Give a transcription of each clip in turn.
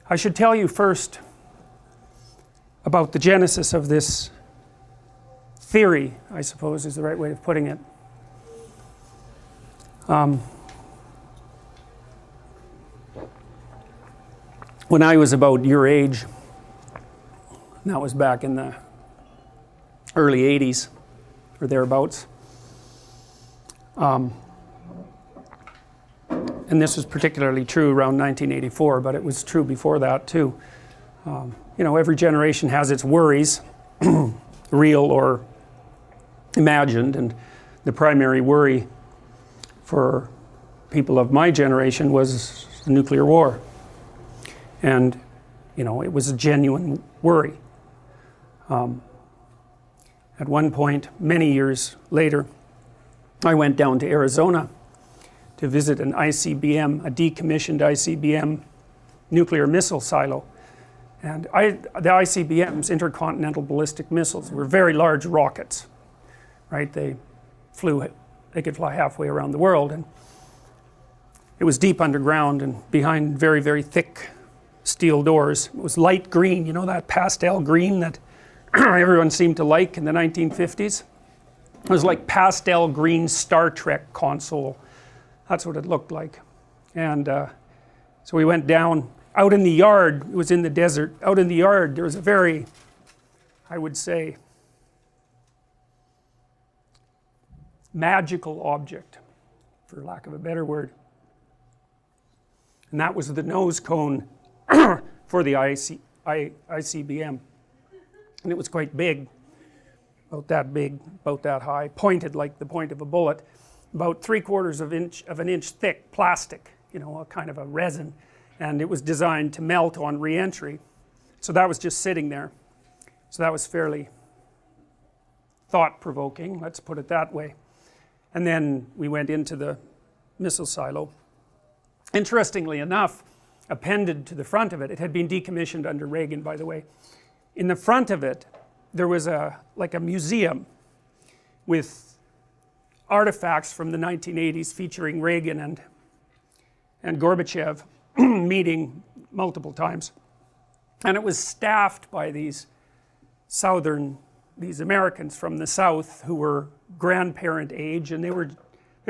I should tell you first about the genesis of this theory, I suppose is the right way of putting it. When I was about your age, and that was back in the early 80s or thereabouts, and this was particularly true around 1984, but it was true before that too. You know, every generation has its worries, real or imagined, and the primary worry for people of my generation was the nuclear war. And, you know, it was a genuine worry. At one point, many years later, I went down to Arizona to visit an ICBM, a decommissioned ICBM nuclear missile silo. And the ICBMs, intercontinental ballistic missiles, were very large rockets, right? They could fly halfway around the world, and it was deep underground and behind very, very thick steel doors. It was light green, you know, that pastel green that everyone seemed to like in the 1950s. It was like pastel green Star Trek console. That's what it looked like. And so we went down. Out in the yard, it was in the desert, out in the yard there was a very, I would say, magical object, for lack of a better word. And that was the nose cone for the ICBM. And it was quite big, about that big, about that high, pointed like the point of a bullet, about 3/4 of an inch thick plastic, you know, a kind of a resin. And it was designed to melt on re-entry. So that was just sitting there. So that was fairly thought-provoking, let's put it that way. And then we went into the missile silo. Interestingly enough, appended to the front of it, it had been decommissioned under Reagan, by the way. In the front of it, there was like a museum with artifacts from the 1980s featuring Reagan and Gorbachev meeting multiple times. And it was staffed by these Americans from the South who were grandparent age, and they were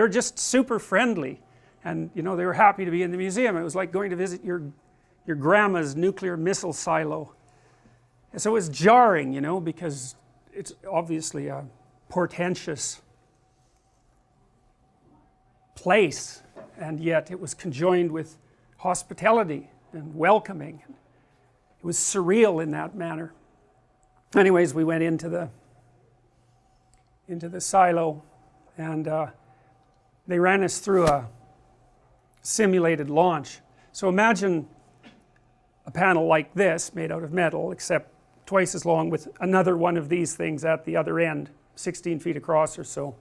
just super friendly. And you know, they were happy to be in the museum. It was like going to visit your grandma's nuclear missile silo. And so it was jarring, you know, because it's obviously a portentous place, and yet it was conjoined with hospitality and welcoming. It was surreal in that manner. Anyways, we went into the silo, and they ran us through a simulated launch. So imagine a panel like this made out of metal, except twice as long, with another one of these things at the other end, 16 feet across or so.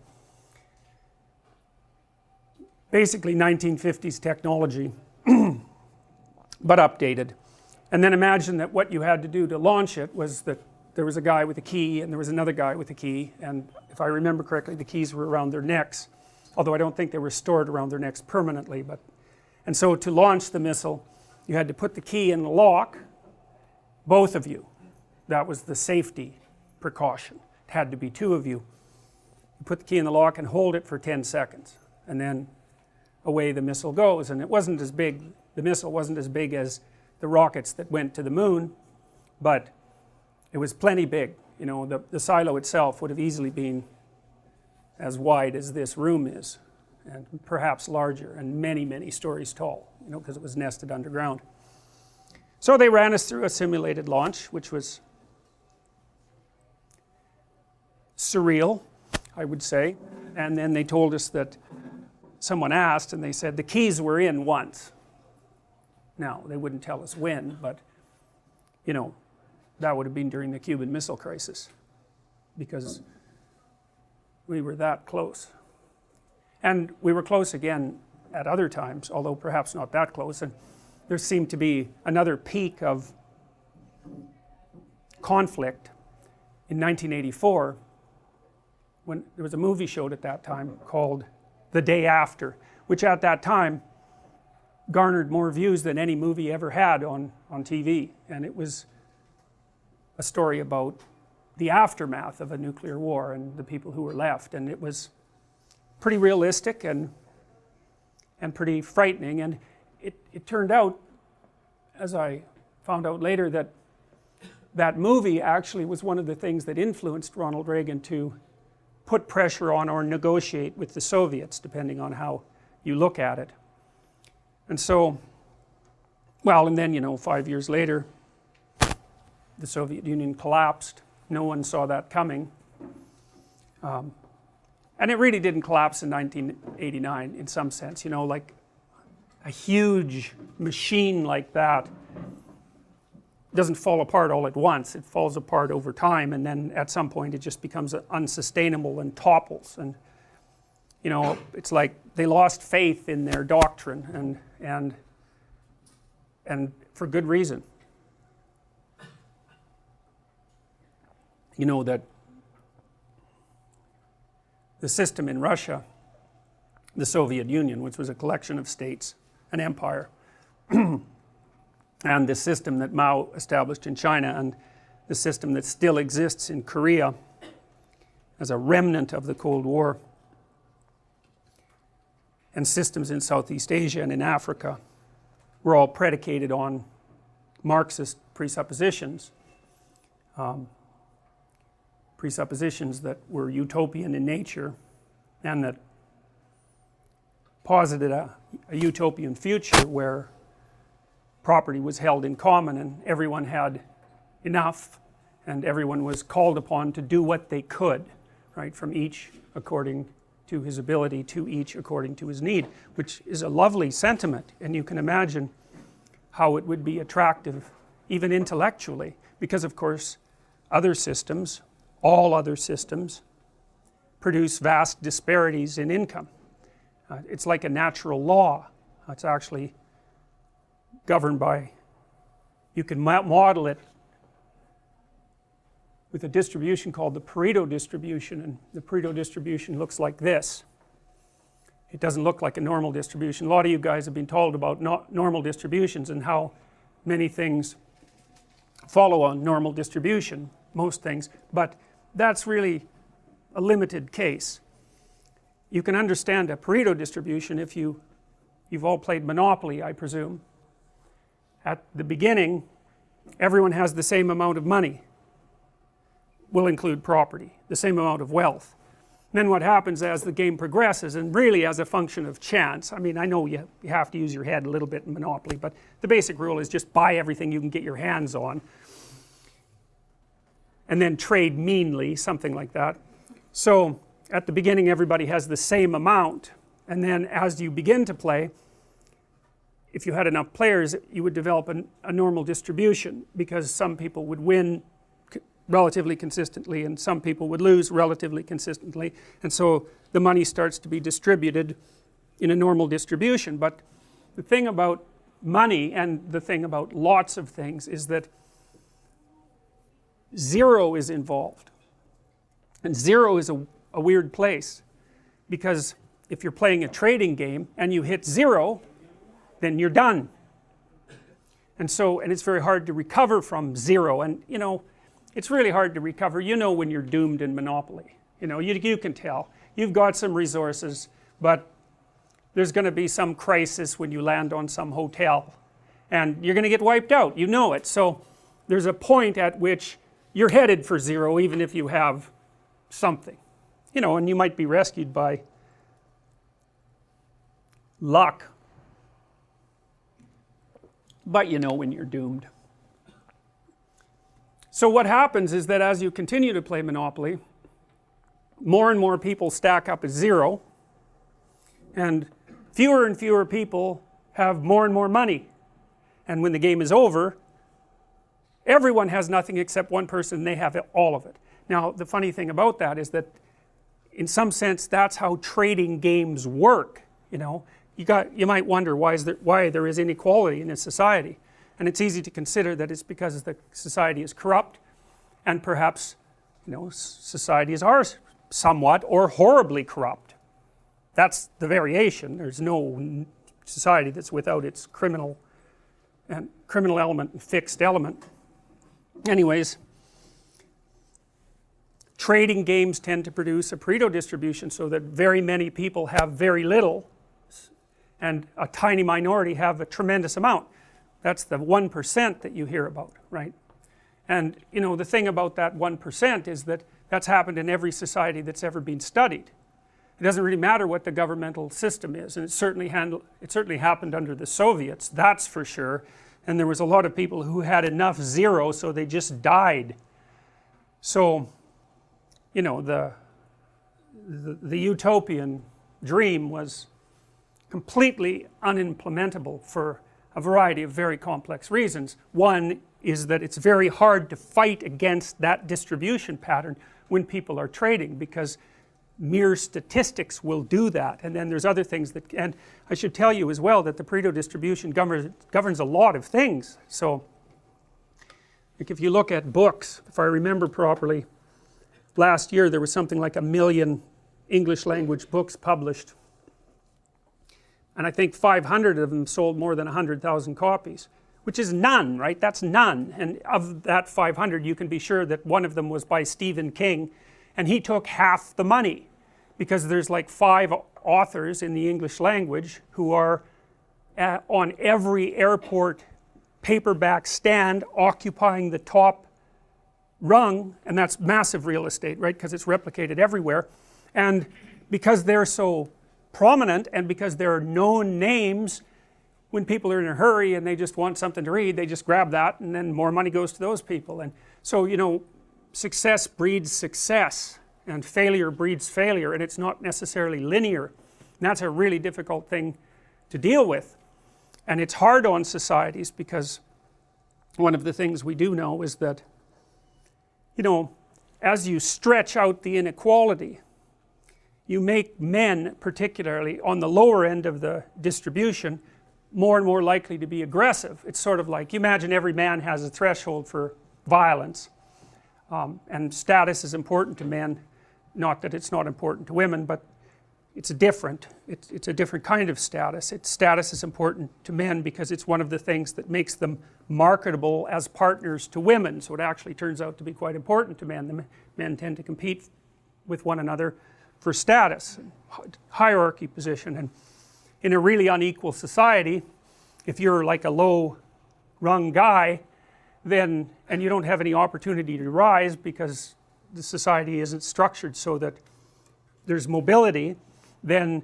Basically 1950s technology, but updated. And then imagine that what you had to do to launch it was that there was a guy with a key and there was another guy with a key, and if I remember correctly, the keys were around their necks, although I don't think they were stored around their necks permanently. And so to launch the missile, you had to put the key in the lock, both of you. That was the safety precaution. It had to be two of you. You put the key in the lock and hold it for 10 seconds, and then away the missile goes. And it wasn't as big, the missile wasn't as big as the rockets that went to the moon, but it was plenty big. You know, the silo itself would have easily been as wide as this room is, and perhaps larger, and many, many stories tall, you know, because it was nested underground. So they ran us through a simulated launch, which was surreal, I would say. And then they told us that someone asked, and they said the keys were in once. Now, they wouldn't tell us when, but, you know, that would have been during the Cuban Missile Crisis, because we were that close. And we were close again at other times, although perhaps not that close. And there seemed to be another peak of conflict in 1984, when there was a movie showed at that time called The Day After, which at that time garnered more views than any movie ever had on TV, and it was a story about the aftermath of a nuclear war and the people who were left, and it was pretty realistic and pretty frightening. And it turned out, as I found out later, that that movie actually was one of the things that influenced Ronald Reagan to put pressure on or negotiate with the Soviets, depending on how you look at it. And so, well, and then, you know, 5 years later, the Soviet Union collapsed. No one saw that coming. And it really didn't collapse in 1989 in some sense, you know, like a huge machine like that doesn't fall apart all at once. It falls apart over time, and then at some point it just becomes unsustainable and topples. And you know, it's like they lost faith in their doctrine, and for good reason. You know that the system in Russia, the Soviet Union, which was a collection of states, an empire, and the system that Mao established in China, and the system that still exists in Korea as a remnant of the Cold War, and systems in Southeast Asia and in Africa, were all predicated on Marxist presuppositions, presuppositions that were utopian in nature and that posited a utopian future where property was held in common and everyone had enough and everyone was called upon to do what they could, right, from each according to his ability, to each according to his need, which is a lovely sentiment, and you can imagine how it would be attractive even intellectually, because of course other systems, all other systems, produce vast disparities in income. It's like a natural law. It's actually governed by, you can model it with a distribution called the Pareto distribution, and the Pareto distribution looks like this. It doesn't look like a normal distribution. A lot of you guys have been told about normal distributions and how many things follow a normal distribution, most things, but that's really a limited case. You can understand a Pareto distribution if you've all played Monopoly, I presume. At the beginning, everyone has the same amount of money. Will include property, the same amount of wealth. And then what happens as the game progresses, and really as a function of chance, I mean, I know you have to use your head a little bit in Monopoly, but the basic rule is just buy everything you can get your hands on and then trade meanly, something like that. So at the beginning everybody has the same amount, and then as you begin to play, if you had enough players, you would develop a normal distribution, because some people would win relatively consistently and some people would lose relatively consistently, and so the money starts to be distributed in a normal distribution. But the thing about money, and the thing about lots of things, is that zero is involved, and zero is a weird place, because if you're playing a trading game and you hit zero, then you're done. And it's very hard to recover from zero, and you know, it's really hard to recover. You know when you're doomed in Monopoly. You know, you can tell. You've got some resources, but there's going to be some crisis when you land on some hotel, and you're going to get wiped out. You know it. So there's a point at which you're headed for zero, even if you have something. You know, and you might be rescued by luck, but you know when you're doomed. So what happens is that as you continue to play Monopoly, more and more people stack up as zero, and fewer people have more and more money, and when the game is over, everyone has nothing except one person, and they have all of it. Now the funny thing about that is that in some sense that's how trading games work. You know, you might wonder why there is inequality in a society, and it's easy to consider that it's because the society is corrupt, and perhaps, you know, societies are somewhat or horribly corrupt. That's the variation. There's no society that's without its criminal element and fixed element. Anyways, trading games tend to produce a Pareto distribution so that very many people have very little and a tiny minority have a tremendous amount. That's the 1% that you hear about, right? And you know, the thing about that 1% is that that's happened in every society that's ever been studied. It doesn't really matter what the governmental system is, and it certainly happened under the Soviets, that's for sure. And there was a lot of people who had enough zero so they just died. So, you know, the utopian dream was completely unimplementable for a variety of very complex reasons. One is that it's very hard to fight against that distribution pattern when people are trading, because mere statistics will do that. And then there's other things that, and I should tell you as well that the Pareto distribution governs a lot of things. So like if you look at books, if I remember properly, last year there was something like 1 million English language books published, and I think 500 of them sold more than 100,000 copies, which is none, right? That's none. And of that 500 you can be sure that one of them was by Stephen King, and he took half the money, because there's like 5 authors in the English language who are on every airport paperback stand occupying the top rung, and that's massive real estate, right, because it's replicated everywhere. And because they're so prominent and because they're known names, when people are in a hurry and they just want something to read, they just grab that, and then more money goes to those people. And so, you know, success breeds success, and failure breeds failure, and it's not necessarily linear. And that's a really difficult thing to deal with, and it's hard on societies, because one of the things we do know is that, you know, as you stretch out the inequality, you make men, particularly on the lower end of the distribution, more and more likely to be aggressive. It's sort of like, you imagine every man has a threshold for violence, and status is important to men. Not that it's not important to women, but it's different. It's a different kind of status. Status is important to men because it's one of the things that makes them marketable as partners to women. So it actually turns out to be quite important to men. The men tend to compete with one another for status, hierarchy position. And in a really unequal society, if you're like a low rung guy, then, and you don't have any opportunity to rise because the society isn't structured so that there's mobility, then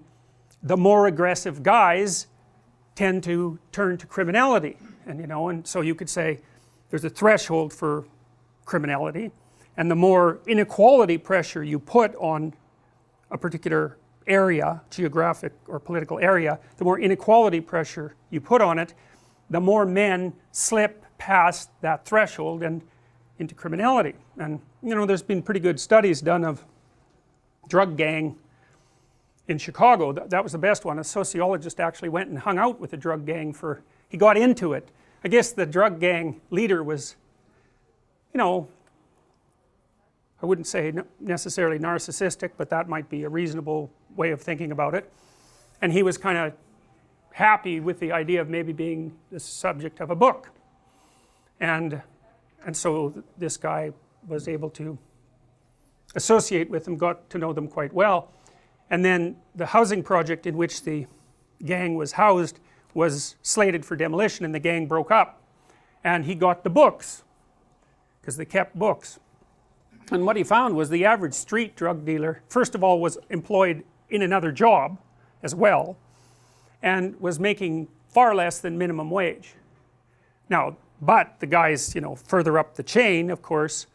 the more aggressive guys tend to turn to criminality. And you know, and so you could say there's a threshold for criminality, and the more inequality pressure you put on a particular area, geographic or political area, the more inequality pressure you put on it, the more men slip past that threshold and into criminality. And you know, there's been pretty good studies done of drug gang in Chicago. That was the best one. A sociologist actually went and hung out with a drug gang he got into it. I guess the drug gang leader was, you know, I wouldn't say necessarily narcissistic, but that might be a reasonable way of thinking about it. And he was kind of happy with the idea of maybe being the subject of a book. And so this guy was able to associate with them, got to know them quite well. And then the housing project in which the gang was housed was slated for demolition, and the gang broke up. And he got the books, because they kept books. And what he found was the average street drug dealer, first of all, was employed in another job as well, and was making far less than minimum wage. Now, but the guys, you know, further up the chain, of course,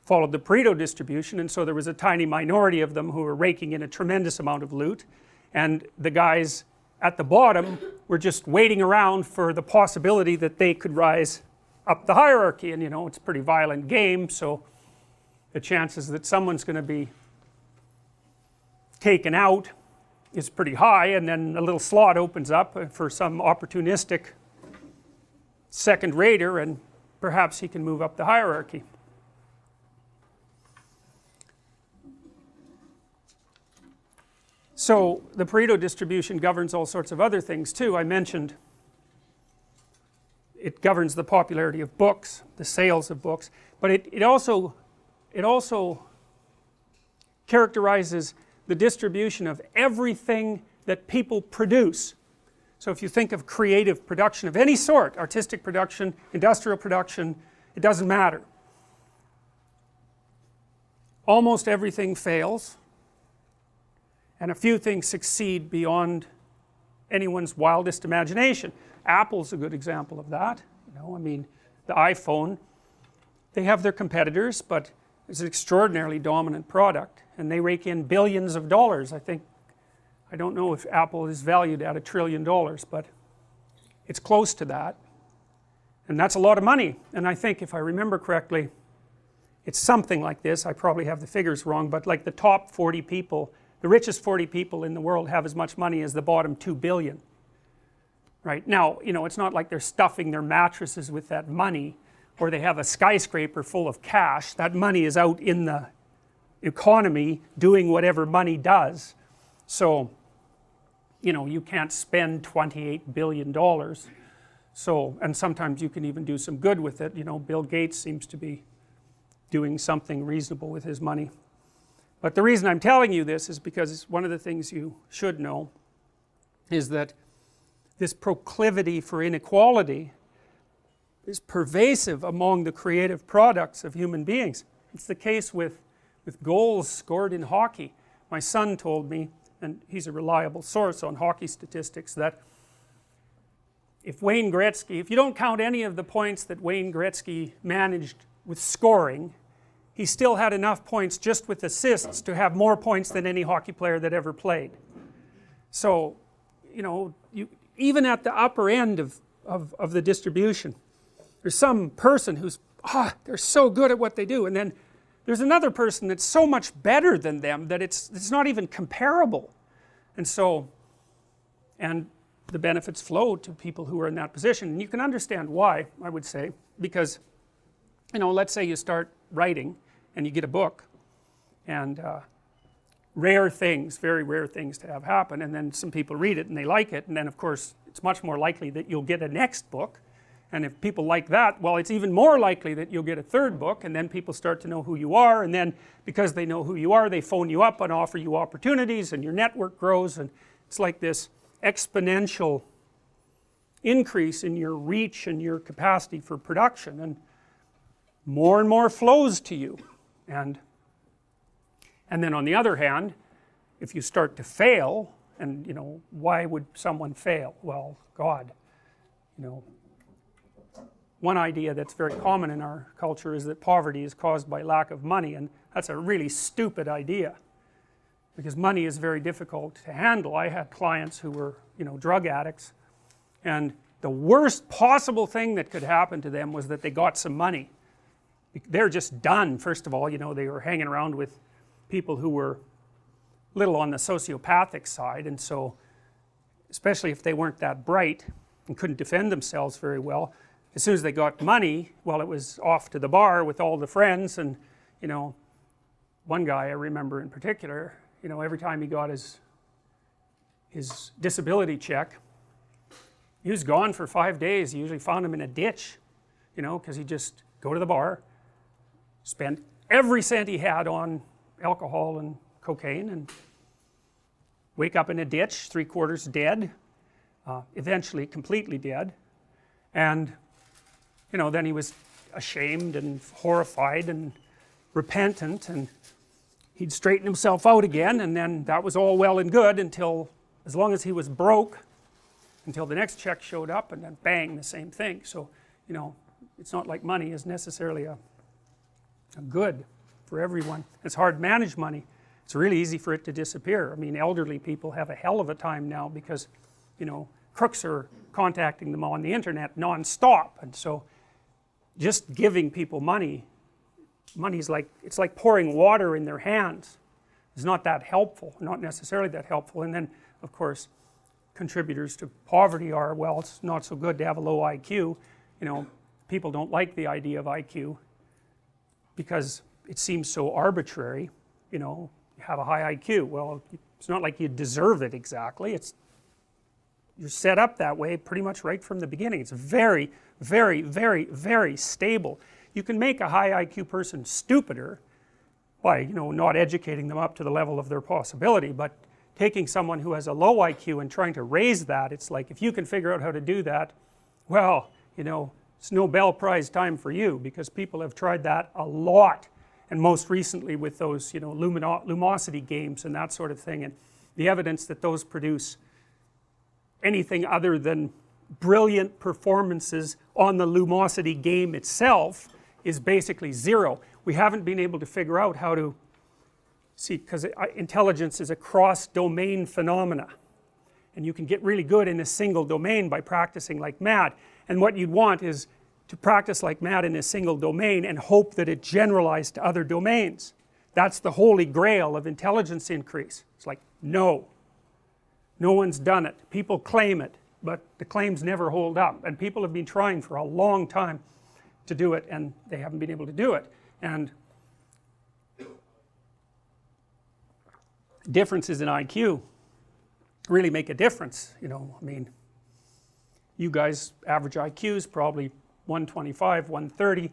followed the Pareto distribution, and so there was a tiny minority of them who were raking in a tremendous amount of loot, and the guys at the bottom were just waiting around for the possibility that they could rise up the hierarchy. And you know, it's a pretty violent game, so the chances that someone's going to be taken out is pretty high, and then a little slot opens up for some opportunistic second rater, and perhaps he can move up the hierarchy. So the Pareto distribution governs all sorts of other things too. I mentioned it governs the popularity of books, the sales of books, but it also characterizes the distribution of everything that people produce. So if you think of creative production of any sort, artistic production, industrial production, it doesn't matter. Almost everything fails, and a few things succeed beyond anyone's wildest imagination. Apple's a good example of that. You know, I mean, the iPhone, they have their competitors, but it's an extraordinarily dominant product, and they rake in billions of dollars. I don't know if Apple is valued at $1 trillion, but it's close to that, and that's a lot of money. And I think, if I remember correctly, it's something like this. I probably have the figures wrong, but like the top 40 people, the richest 40 people in the world have as much money as the bottom 2 billion. Right? Now, you know, it's not like they're stuffing their mattresses with that money, or they have a skyscraper full of cash. That money is out in the economy doing whatever money does. So, you know, you can't spend $28 billion. So, and sometimes you can even do some good with it. You know, Bill Gates seems to be doing something reasonable with his money. But the reason I'm telling you this is because one of the things you should know is that this proclivity for inequality is pervasive among the creative products of human beings. It's the case with goals scored in hockey. My son told me, and he's a reliable source on hockey statistics, that if Wayne Gretzky, if you don't count any of the points that Wayne Gretzky managed with scoring, he still had enough points just with assists to have more points than any hockey player that ever played. So, you know, even at the upper end of the distribution, there's some person who's, they're so good at what they do, and then there's another person that's so much better than them that it's not even comparable. And so, and the benefits flow to people who are in that position. And you can understand why, I would say, because, you know, let's say you start writing and you get a book, and rare things, very rare things to have happen, and then some people read it and they like it, and then of course it's much more likely that you'll get a next book. And if people like that, well, it's even more likely that you'll get a third book, and then people start to know who you are, and then because they know who you are, they phone you up and offer you opportunities, and your network grows, and it's like this exponential increase in your reach and your capacity for production, and more flows to you. And then on the other hand, if you start to fail, and you know, why would someone fail? Well, God, you know, one idea that's very common in our culture is that poverty is caused by lack of money, and that's a really stupid idea, because money is very difficult to handle. I had clients who were, you know, drug addicts, and the worst possible thing that could happen to them was that they got some money. They're just done. First of all, you know, they were hanging around with people who were little on the sociopathic side, and so especially if they weren't that bright and couldn't defend themselves very well, as soon as they got money, well, it was off to the bar with all the friends. And you know, one guy I remember in particular, you know, every time he got his disability check, he was gone for 5 days. You usually found him in a ditch, you know, because he'd just go to the bar, spend every cent he had on alcohol and cocaine, and wake up in a ditch, 3/4 dead, eventually completely dead. And you know, then he was ashamed and horrified and repentant, and he'd straighten himself out again, and then that was all well and good until, as long as he was broke, until the next check showed up, and then bang, the same thing. So, you know, it's not like money is necessarily a good for everyone. It's hard to manage money. It's really easy for it to disappear. I mean, elderly people have a hell of a time now because, you know, crooks are contacting them on the internet non-stop, and so just giving people money's like, it's like pouring water in their hands. It's not that helpful, not necessarily that helpful. And then, of course, contributors to poverty are, well, it's not so good to have a low IQ. You know, people don't like the idea of IQ because it seems so arbitrary. You know, you have a high IQ. Well, it's not like you deserve it exactly. You're set up that way pretty much right from the beginning. It's very, very, very, very stable. You can make a high IQ person stupider by, not educating them up to the level of their possibility, but taking someone who has a low IQ and trying to raise that, it's like, if you can figure out how to do that, well, it's Nobel Prize time for you, because people have tried that a lot, and most recently with those, lumosity games and that sort of thing, and the evidence that those produce anything other than brilliant performances on the lumosity game itself is basically zero. We haven't been able to figure out how to see, because intelligence is a cross-domain phenomena, and you can get really good in a single domain by practicing like mad, and what you'd want is to practice like mad in a single domain and hope that it generalized to other domains. That's the holy grail of intelligence increase. It's like, no one's done it. People claim it, but the claims never hold up, and people have been trying for a long time to do it, and they haven't been able to do it. And differences in IQ really make a difference. I mean, you guys average IQ is probably 125, 130.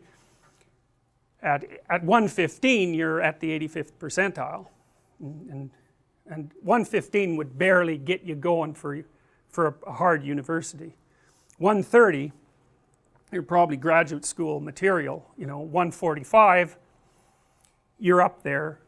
At 115 you're at the 85th percentile, and 115 would barely get you going for a hard university. 130 you're probably graduate school material. 145 you're up there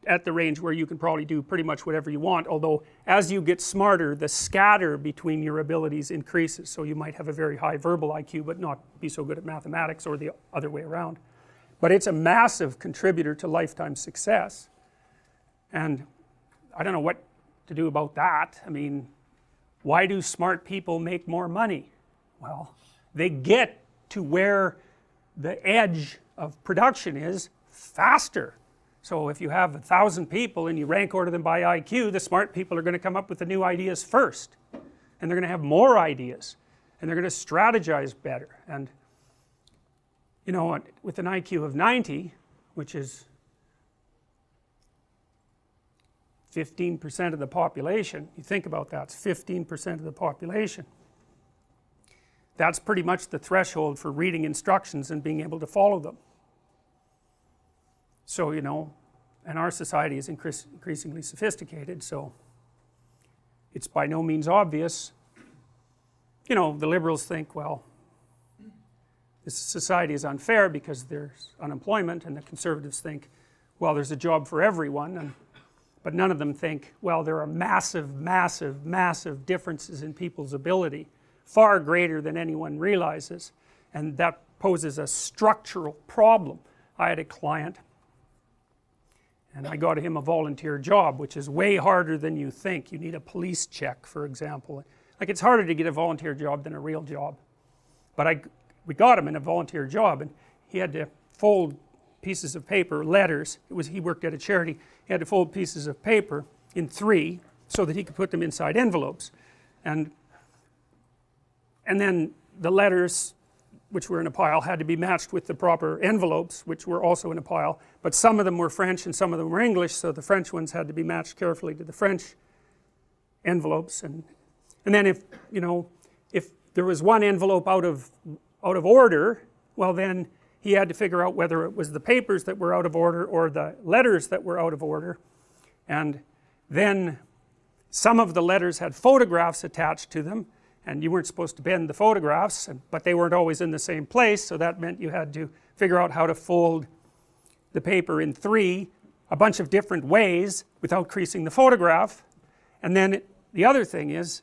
at the range where you can probably do pretty much whatever you want, although as you get smarter the scatter between your abilities increases, so you might have a very high verbal IQ but not be so good at mathematics, or the other way around. But it's a massive contributor to lifetime success, and I don't know what to do about that. I mean, why do smart people make more money? Well, they get to where the edge of production is faster. So if you have 1,000 people and you rank order them by IQ, the smart people are going to come up with the new ideas first, and they're going to have more ideas, and they're going to strategize better. And with an IQ of 90, which is 15% of the population, you think about that, it's 15% of the population. That's pretty much the threshold for reading instructions and being able to follow them. So, and our society is increasingly sophisticated, so it's by no means obvious. The liberals think, well, this society is unfair because there's unemployment, and the conservatives think, well, there's a job for everyone, but none of them think, well, there are massive, massive, massive differences in people's ability, far greater than anyone realizes, and that poses a structural problem. I had a client, and I got him a volunteer job, which is way harder than you think. You need a police check, for example. Like, it's harder to get a volunteer job than a real job. But we got him in a volunteer job, and he had to fold pieces of paper, letters. He worked at a charity. He had to fold pieces of paper in 3 so that he could put them inside envelopes. And then the letters, which were in a pile, had to be matched with the proper envelopes, which were also in a pile, but some of them were French and some of them were English, so the French ones had to be matched carefully to the French envelopes. And then if there was one envelope out of order, well, then he had to figure out whether it was the papers that were out of order or the letters that were out of order. And then some of the letters had photographs attached to them, and you weren't supposed to bend the photographs, but they weren't always in the same place, so that meant you had to figure out how to fold the paper in 3 a bunch of different ways without creasing the photograph. And then the other thing is,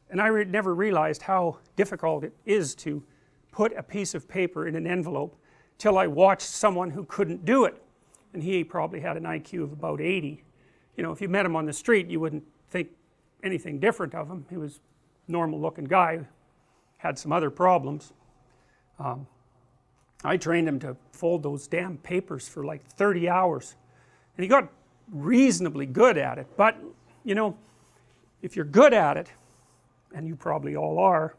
and I never realized how difficult it is to put a piece of paper in an envelope till I watched someone who couldn't do it, and he probably had an IQ of about 80. If you met him on the street, you wouldn't think anything different of him. He was a normal looking guy, had some other problems. I trained him to fold those damn papers for like 30 hours, and he got reasonably good at it. But if you're good at it, and you probably all are,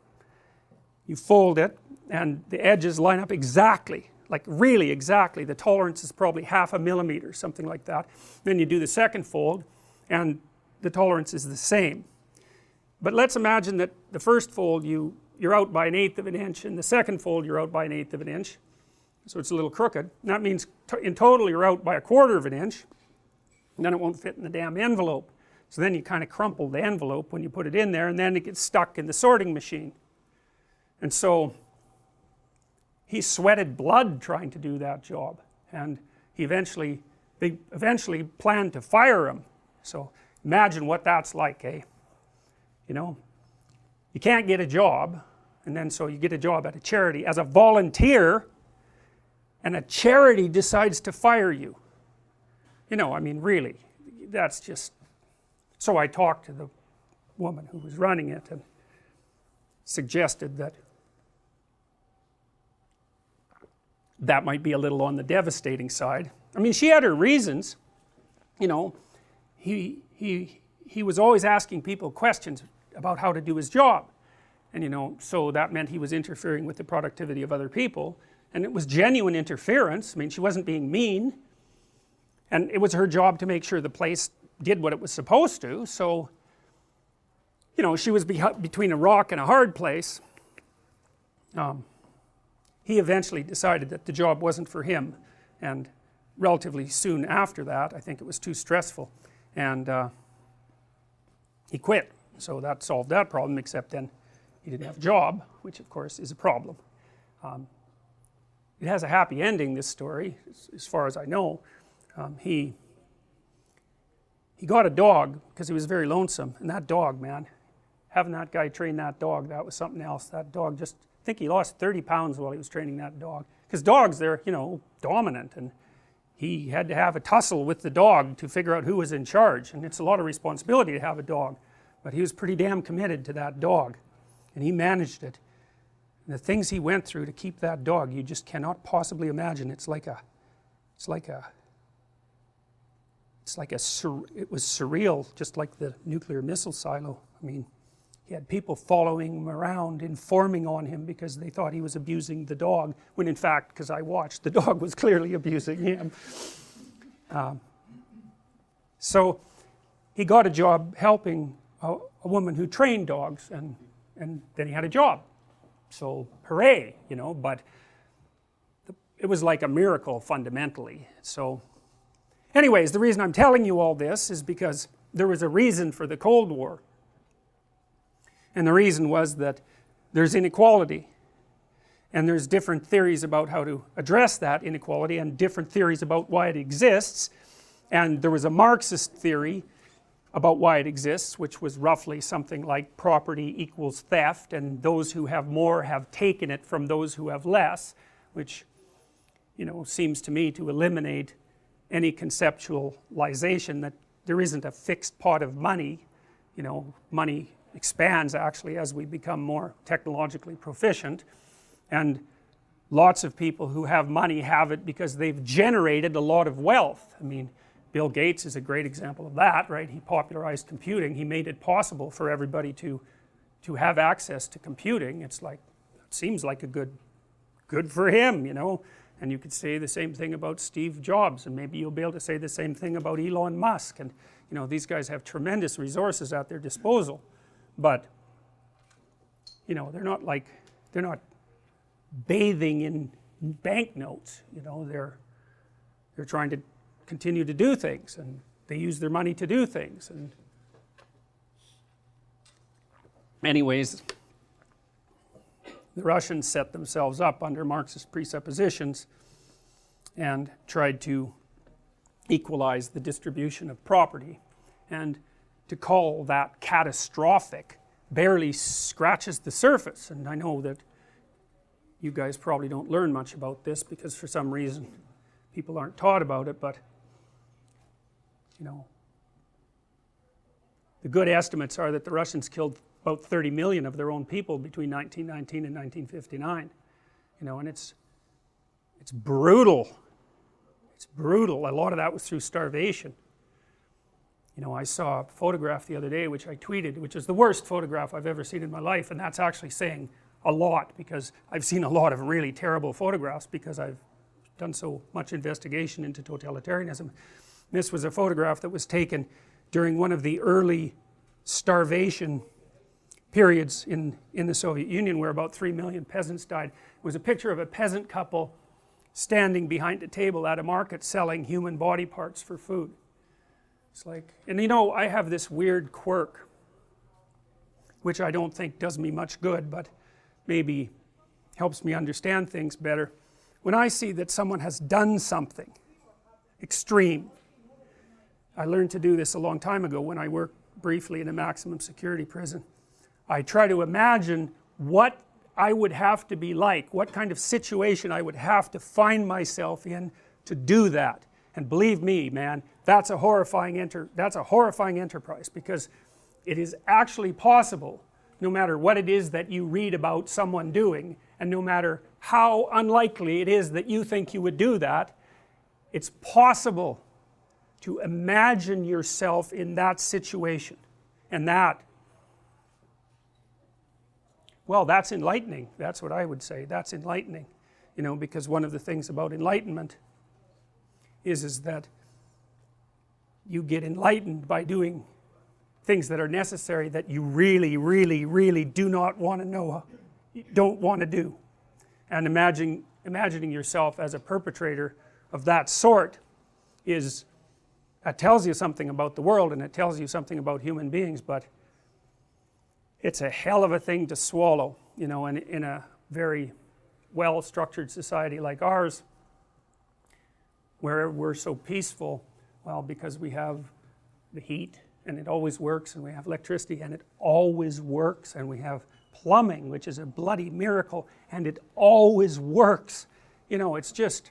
you fold it and the edges line up exactly like really exactly. The tolerance is probably 1/2 millimeter, something like that. Then you do the second fold and the tolerance is the same. But let's imagine that the first fold you're out by 1/8 of an inch, and the second fold you're out by 1/8 of an inch, so it's a little crooked, and that means in total you're out by 1/4 of an inch, and then it won't fit in the damn envelope. So then you kind of crumple the envelope when you put it in there, and then it gets stuck in the sorting machine. And so he sweated blood trying to do that job, and they eventually planned to fire him. So imagine what that's like, eh? You know, you can't get a job, and then so you get a job at a charity as a volunteer, and a charity decides to fire you. You know, I mean, really, that's just... So I talked to the woman who was running it and suggested that that might be a little on the devastating side. I mean, she had her reasons. You know, he was always asking people questions about how to do his job, and you know, so that meant he was interfering with the productivity of other people, and it was genuine interference. I mean, she wasn't being mean, and it was her job to make sure the place did what it was supposed to. So you know, she was between a rock and a hard place. He eventually decided that the job wasn't for him, and relatively soon after that, I think it was too stressful, and he quit. So that solved that problem, except then he didn't have a job, which of course is a problem. It has a happy ending, this story, as far as I know. He got a dog because he was very lonesome, and that dog, man, having that guy train that dog, that was something else. That dog just, I think he lost 30 pounds while he was training that dog, because dogs, they're, you know, dominant, and he had to have a tussle with the dog to figure out who was in charge, and it's a lot of responsibility to have a dog, but he was pretty damn committed to that dog, and he managed it. And the things he went through to keep that dog, you just cannot possibly imagine. It was surreal, just like the nuclear missile silo. I mean, he had people following him around, informing on him because they thought he was abusing the dog, when in fact, because I watched, the dog was clearly abusing him. So he got a job helping a woman who trained dogs, and then he had a job. So hooray, you know, but it was like a miracle fundamentally. So anyways, the reason I'm telling you all this is because there was a reason for the Cold War. And the reason was that there's inequality, and there's different theories about how to address that inequality, and different theories about why it exists. And there was a Marxist theory about why it exists, which was roughly something like property equals theft, and those who have more have taken it from those who have less, which, you know, seems to me to eliminate any conceptualization that there isn't a fixed pot of money. You know, money expands actually as we become more technologically proficient, and lots of people who have money have it because they've generated a lot of wealth. I mean, Bill Gates is a great example of that, right? He popularized computing. He made it possible for everybody to have access to computing. It's like, it seems like a good for him, you know. And you could say the same thing about Steve Jobs, and maybe you'll be able to say the same thing about Elon Musk. And you know, these guys have tremendous resources at their disposal, but you know, they're not bathing in banknotes. You know, they're trying to continue to do things, and they use their money to do things. And anyways, the Russians set themselves up under Marxist presuppositions and tried to equalize the distribution of property, and to call that catastrophic barely scratches the surface. And I know that you guys probably don't learn much about this because for some reason people aren't taught about it, but you know, the good estimates are that the Russians killed about 30 million of their own people between 1919 and 1959, you know, and it's brutal. It's brutal. A lot of that was through starvation. You know, I saw a photograph the other day which I tweeted, which is the worst photograph I've ever seen in my life, and that's actually saying a lot, because I've seen a lot of really terrible photographs because I've done so much investigation into totalitarianism. This was a photograph that was taken during one of the early starvation periods in the Soviet Union, where about 3 million peasants died. It was a picture of a peasant couple standing behind a table at a market selling human body parts for food. It's like, and you know, I have this weird quirk, which I don't think does me much good, but maybe helps me understand things better. When I see that someone has done something extreme, I learned to do this a long time ago when I worked briefly in a maximum security prison. I try to imagine what I would have to be like, what kind of situation I would have to find myself in to do that. And believe me, man, that's a horrifying enterprise, because it is actually possible, no matter what it is that you read about someone doing, and no matter how unlikely it is that you think you would do that, it's possible to imagine yourself in that situation. And that, well, that's enlightening. That's what I would say. That's enlightening. You know, because one of the things about enlightenment is that you get enlightened by doing things that are necessary that you really, really, really do not want to know, don't want to do. And imagining yourself as a perpetrator of that sort is, that tells you something about the world, and it tells you something about human beings, but it's a hell of a thing to swallow, you know, in a very well structured society like ours, where we're so peaceful. Well, because we have the heat and it always works, and we have electricity and it always works, and we have plumbing, which is a bloody miracle, and it always works. You know, it's just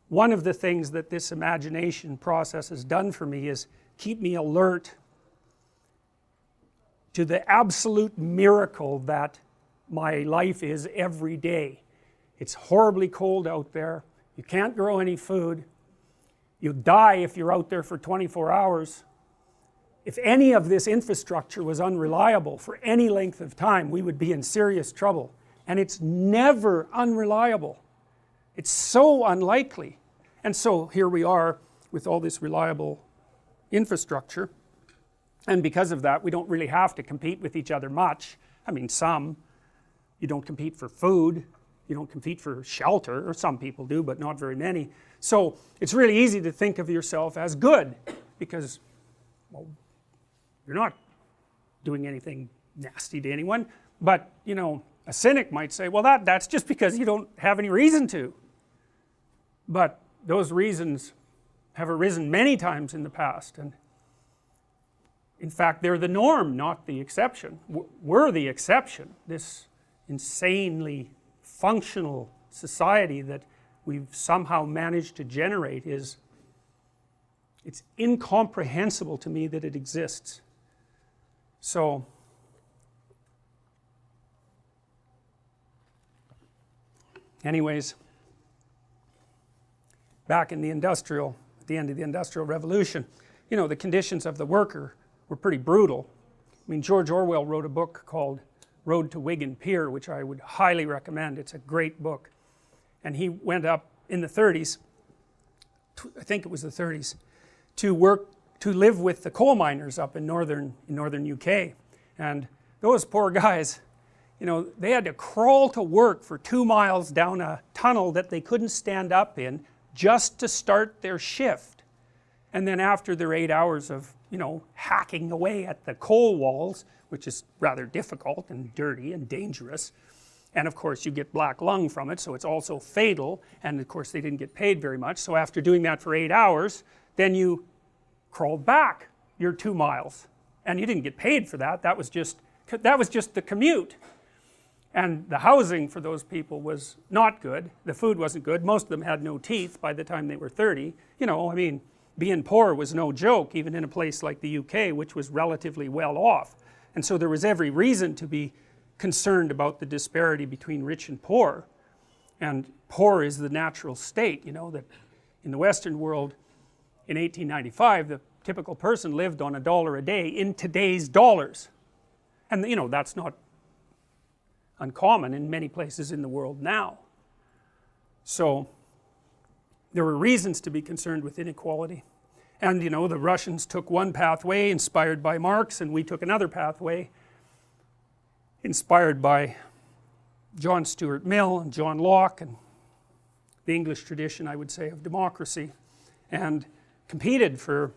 one of the things that this imagination process has done for me is keep me alert to the absolute miracle that my life is every day. It's horribly cold out there, you can't grow any food, you die if you're out there for 24 hours. If any of this infrastructure was unreliable for any length of time, we would be in serious trouble. And it's never unreliable. It's so unlikely. And so here we are with all this reliable infrastructure, and because of that we don't really have to compete with each other much. I mean, some, you don't compete for food, you don't compete for shelter, or some people do, but not very many. So it's really easy to think of yourself as good, because, well, you're not doing anything nasty to anyone. But, you know, a cynic might say, well, that's just because you don't have any reason to. But those reasons have arisen many times in the past, and in fact they're the norm, not the exception. We're the exception. This insanely functional society that we've somehow managed to generate it's incomprehensible to me that it exists. So anyways, back in the end of the Industrial Revolution, you know, the conditions of the worker were pretty brutal. I mean, George Orwell wrote a book called Road to Wigan Pier, which I would highly recommend. It's a great book. And he went up in the 30s, I think it was the 30s, to live with the coal miners up in northern UK. And those poor guys, you know, they had to crawl to work for 2 miles down a tunnel that they couldn't stand up in just to start their shift. And then after their 8 hours of, you know, hacking away at the coal walls, which is rather difficult and dirty and dangerous, and of course you get black lung from it, so it's also fatal, and of course they didn't get paid very much. So after doing that for 8 hours, then you crawled back your 2 miles, and you didn't get paid for that. That was just the commute. And the housing for those people was not good, the food wasn't good, most of them had no teeth by the time they were 30. You know, I mean, being poor was no joke, even in a place like the UK, which was relatively well off. And so there was every reason to be concerned about the disparity between rich and poor. And poor is the natural state, you know, that in the Western world in 1895 the typical person lived on $1 a day in today's dollars. And you know, that's not uncommon in many places in the world now. So there were reasons to be concerned with inequality. And you know, the Russians took one pathway inspired by Marx, and we took another pathway inspired by John Stuart Mill and John Locke and the English tradition, I would say, of democracy, and competed for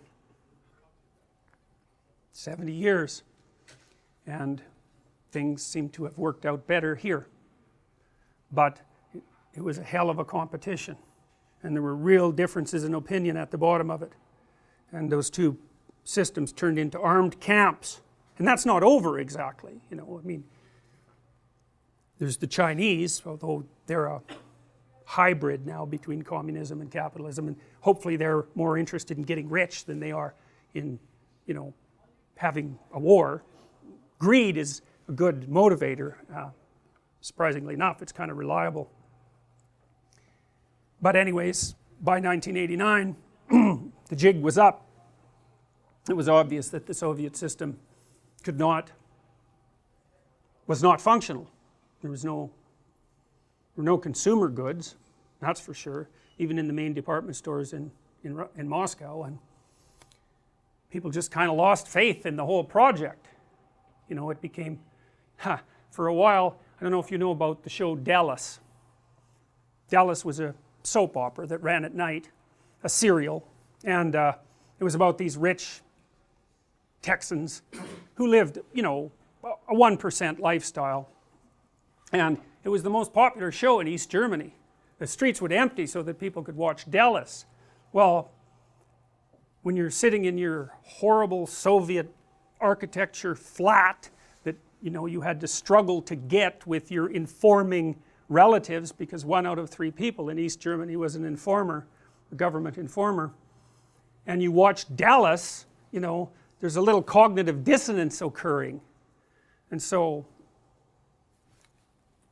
70 years, and things seem to have worked out better here. But it was a hell of a competition, and there were real differences in opinion at the bottom of it, and those two systems turned into armed camps. And that's not over exactly, you know, I mean, there's the Chinese, although they're a hybrid now between communism and capitalism, and hopefully they're more interested in getting rich than they are in, you know, having a war. Greed is a good motivator, surprisingly enough, it's kind of reliable. But anyways, by 1989, the jig was up. It was obvious that the Soviet system was not functional. There were no consumer goods, that's for sure, even in the main department stores in Moscow, and people just kind of lost faith in the whole project. You know, it became, for a while, I don't know if you know about the show Dallas. Dallas was a soap opera that ran at night, a serial, and it was about these rich Texans who lived, you know, a 1% lifestyle, and it was the most popular show in East Germany. The streets would empty so that people could watch Dallas. Well, when you're sitting in your horrible Soviet architecture flat that, you know, you had to struggle to get with your informing relatives, because 1 out of 3 people in East Germany was an informer, a government informer, and you watch Dallas, you know, there's a little cognitive dissonance occurring, and so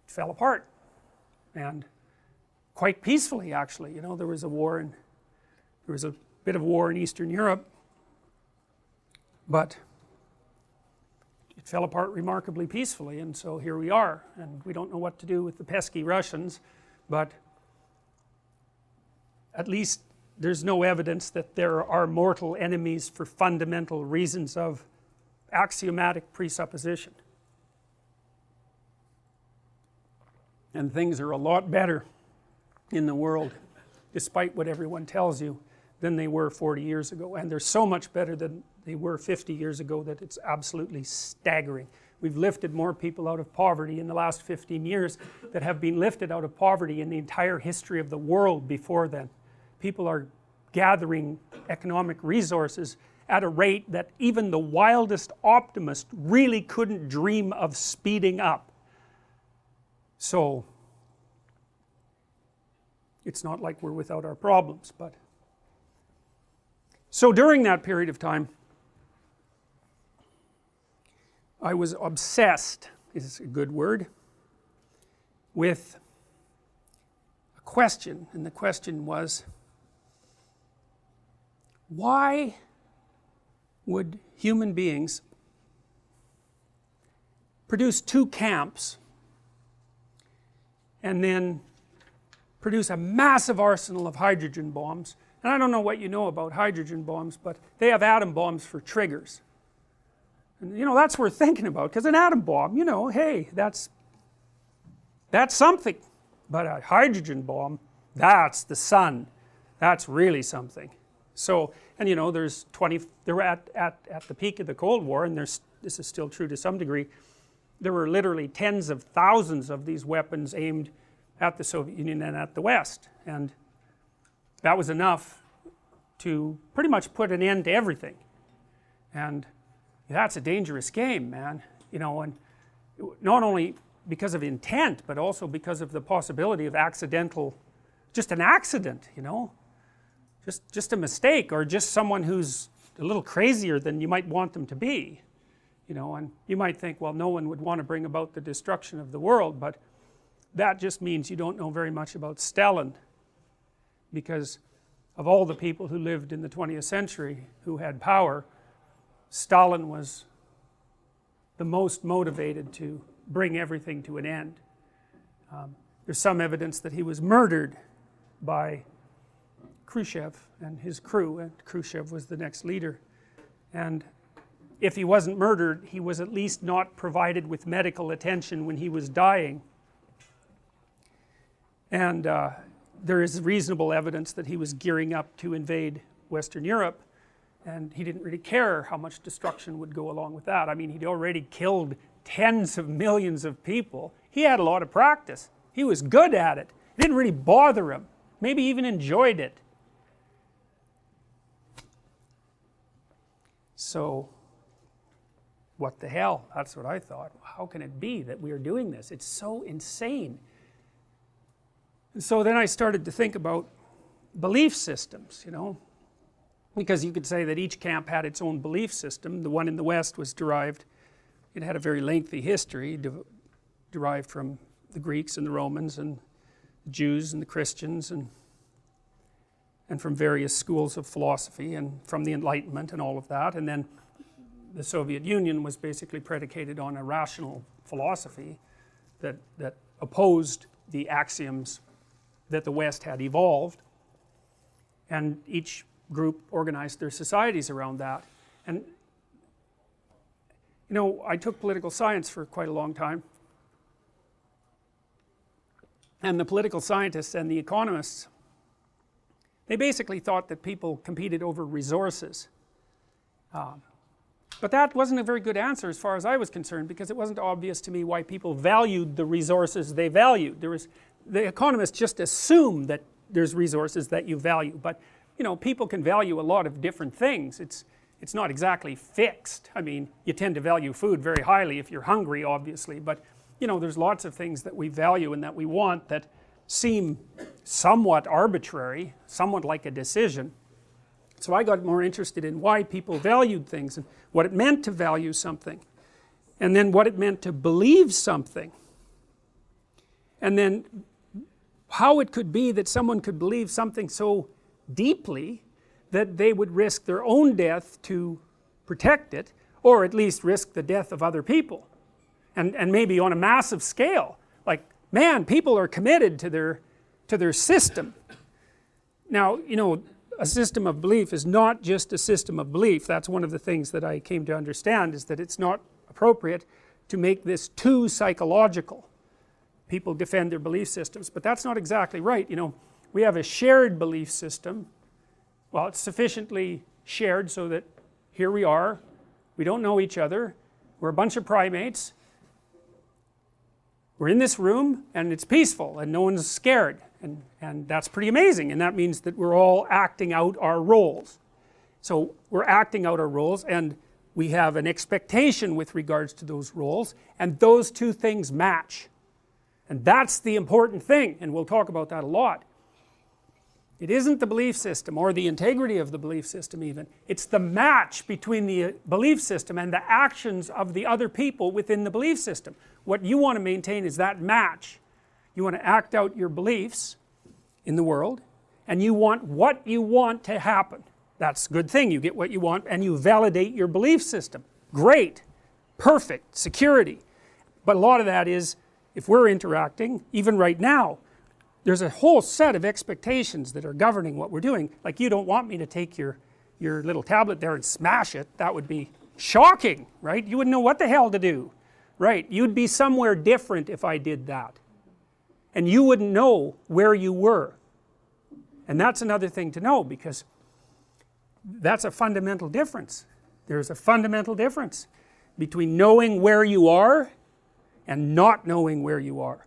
it fell apart, and quite peacefully actually. You know, there was a bit of war in Eastern Europe, but it fell apart remarkably peacefully, and so here we are, and we don't know what to do with the pesky Russians, but at least there's no evidence that there are mortal enemies for fundamental reasons of axiomatic presupposition. And things are a lot better in the world, despite what everyone tells you, than they were 40 years ago, and they're so much better than they were 50 years ago that it's absolutely staggering. We've lifted more people out of poverty in the last 15 years that have been lifted out of poverty in the entire history of the world before then. People are gathering economic resources at a rate that even the wildest optimist really couldn't dream of speeding up. So it's not like we're without our problems, but so during that period of time I was obsessed, is a good word, with a question, and the question was, why would human beings produce 2 camps and then produce a massive arsenal of hydrogen bombs? And I don't know what you know about hydrogen bombs, but they have atom bombs for triggers. And you know, that's worth thinking about, because an atom bomb, you know, hey, that's something. But a hydrogen bomb, that's the sun. That's really something. So, and you know, they were at the peak of the Cold War, and this is still true to some degree, there were literally tens of thousands of these weapons aimed at the Soviet Union and at the West, and that was enough to pretty much put an end to everything. And that's a dangerous game, man, you know, and not only because of intent, but also because of the possibility of accidental, just an accident, you know, just a mistake, or just someone who's a little crazier than you might want them to be, you know. And you might think, well, no one would want to bring about the destruction of the world, but that just means you don't know very much about Stalin, because of all the people who lived in the 20th century who had power, Stalin was the most motivated to bring everything to an end. There's some evidence that he was murdered by Khrushchev and his crew, and Khrushchev was the next leader. And if he wasn't murdered, he was at least not provided with medical attention when he was dying. And there is reasonable evidence that he was gearing up to invade Western Europe, and he didn't really care how much destruction would go along with that. I mean, he'd already killed tens of millions of people. He had a lot of practice. He was good at it. It didn't really bother him. Maybe even enjoyed it. So, what the hell? That's what I thought. How can it be that we are doing this? It's so insane. And so then I started to think about belief systems, you know, because you could say that each camp had its own belief system. The one in the West was derived, it had a very lengthy history, derived from the Greeks and the Romans and the Jews and the Christians, and from various schools of philosophy, and from the Enlightenment and all of that. And then the Soviet Union was basically predicated on a rational philosophy that opposed the axioms that the West had evolved, and each group organized their societies around that. And you know, I took political science for quite a long time, and the political scientists and the economists, they basically thought that people competed over resources. But that wasn't a very good answer as far as I was concerned, because it wasn't obvious to me why people valued the resources they valued. The economists just assume that there's resources that you value, but you know, people can value a lot of different things. It's not exactly fixed. I mean, you tend to value food very highly if you're hungry, obviously, but you know, there's lots of things that we value and that we want that seem somewhat arbitrary, somewhat like a decision. So I got more interested in why people valued things and what it meant to value something, and then what it meant to believe something, and then how it could be that someone could believe something so deeply that they would risk their own death to protect it, or at least risk the death of other people, and maybe on a massive scale. Like, man, people are committed to their system. Now, you know, a system of belief is not just a system of belief. That's one of the things that I came to understand, is that it's not appropriate to make this too psychological. People defend their belief systems, but that's not exactly right. You know, we have a shared belief system. Well, it's sufficiently shared so that here we are, we don't know each other, we're a bunch of primates, we're in this room and it's peaceful and no one's scared, and that's pretty amazing, and that means that we're all acting out our roles. So we're acting out our roles, and we have an expectation with regards to those roles, and those two things match, and that's the important thing, and we'll talk about that a lot. It isn't the belief system or the integrity of the belief system even, it's the match between the belief system and the actions of the other people within the belief system. What you want to maintain is that match. You want to act out your beliefs in the world, and you want what you want to happen. That's a good thing, you get what you want and you validate your belief system. Great, perfect, security. But a lot of that is, if we're interacting, even right now, there's a whole set of expectations that are governing what we're doing. Like, you don't want me to take your little tablet there and smash it. That would be shocking, right? You wouldn't know what the hell to do, right? You'd be somewhere different if I did that, and you wouldn't know where you were. And that's another thing to know, because that's a fundamental difference. There's a fundamental difference between knowing where you are and not knowing where you are.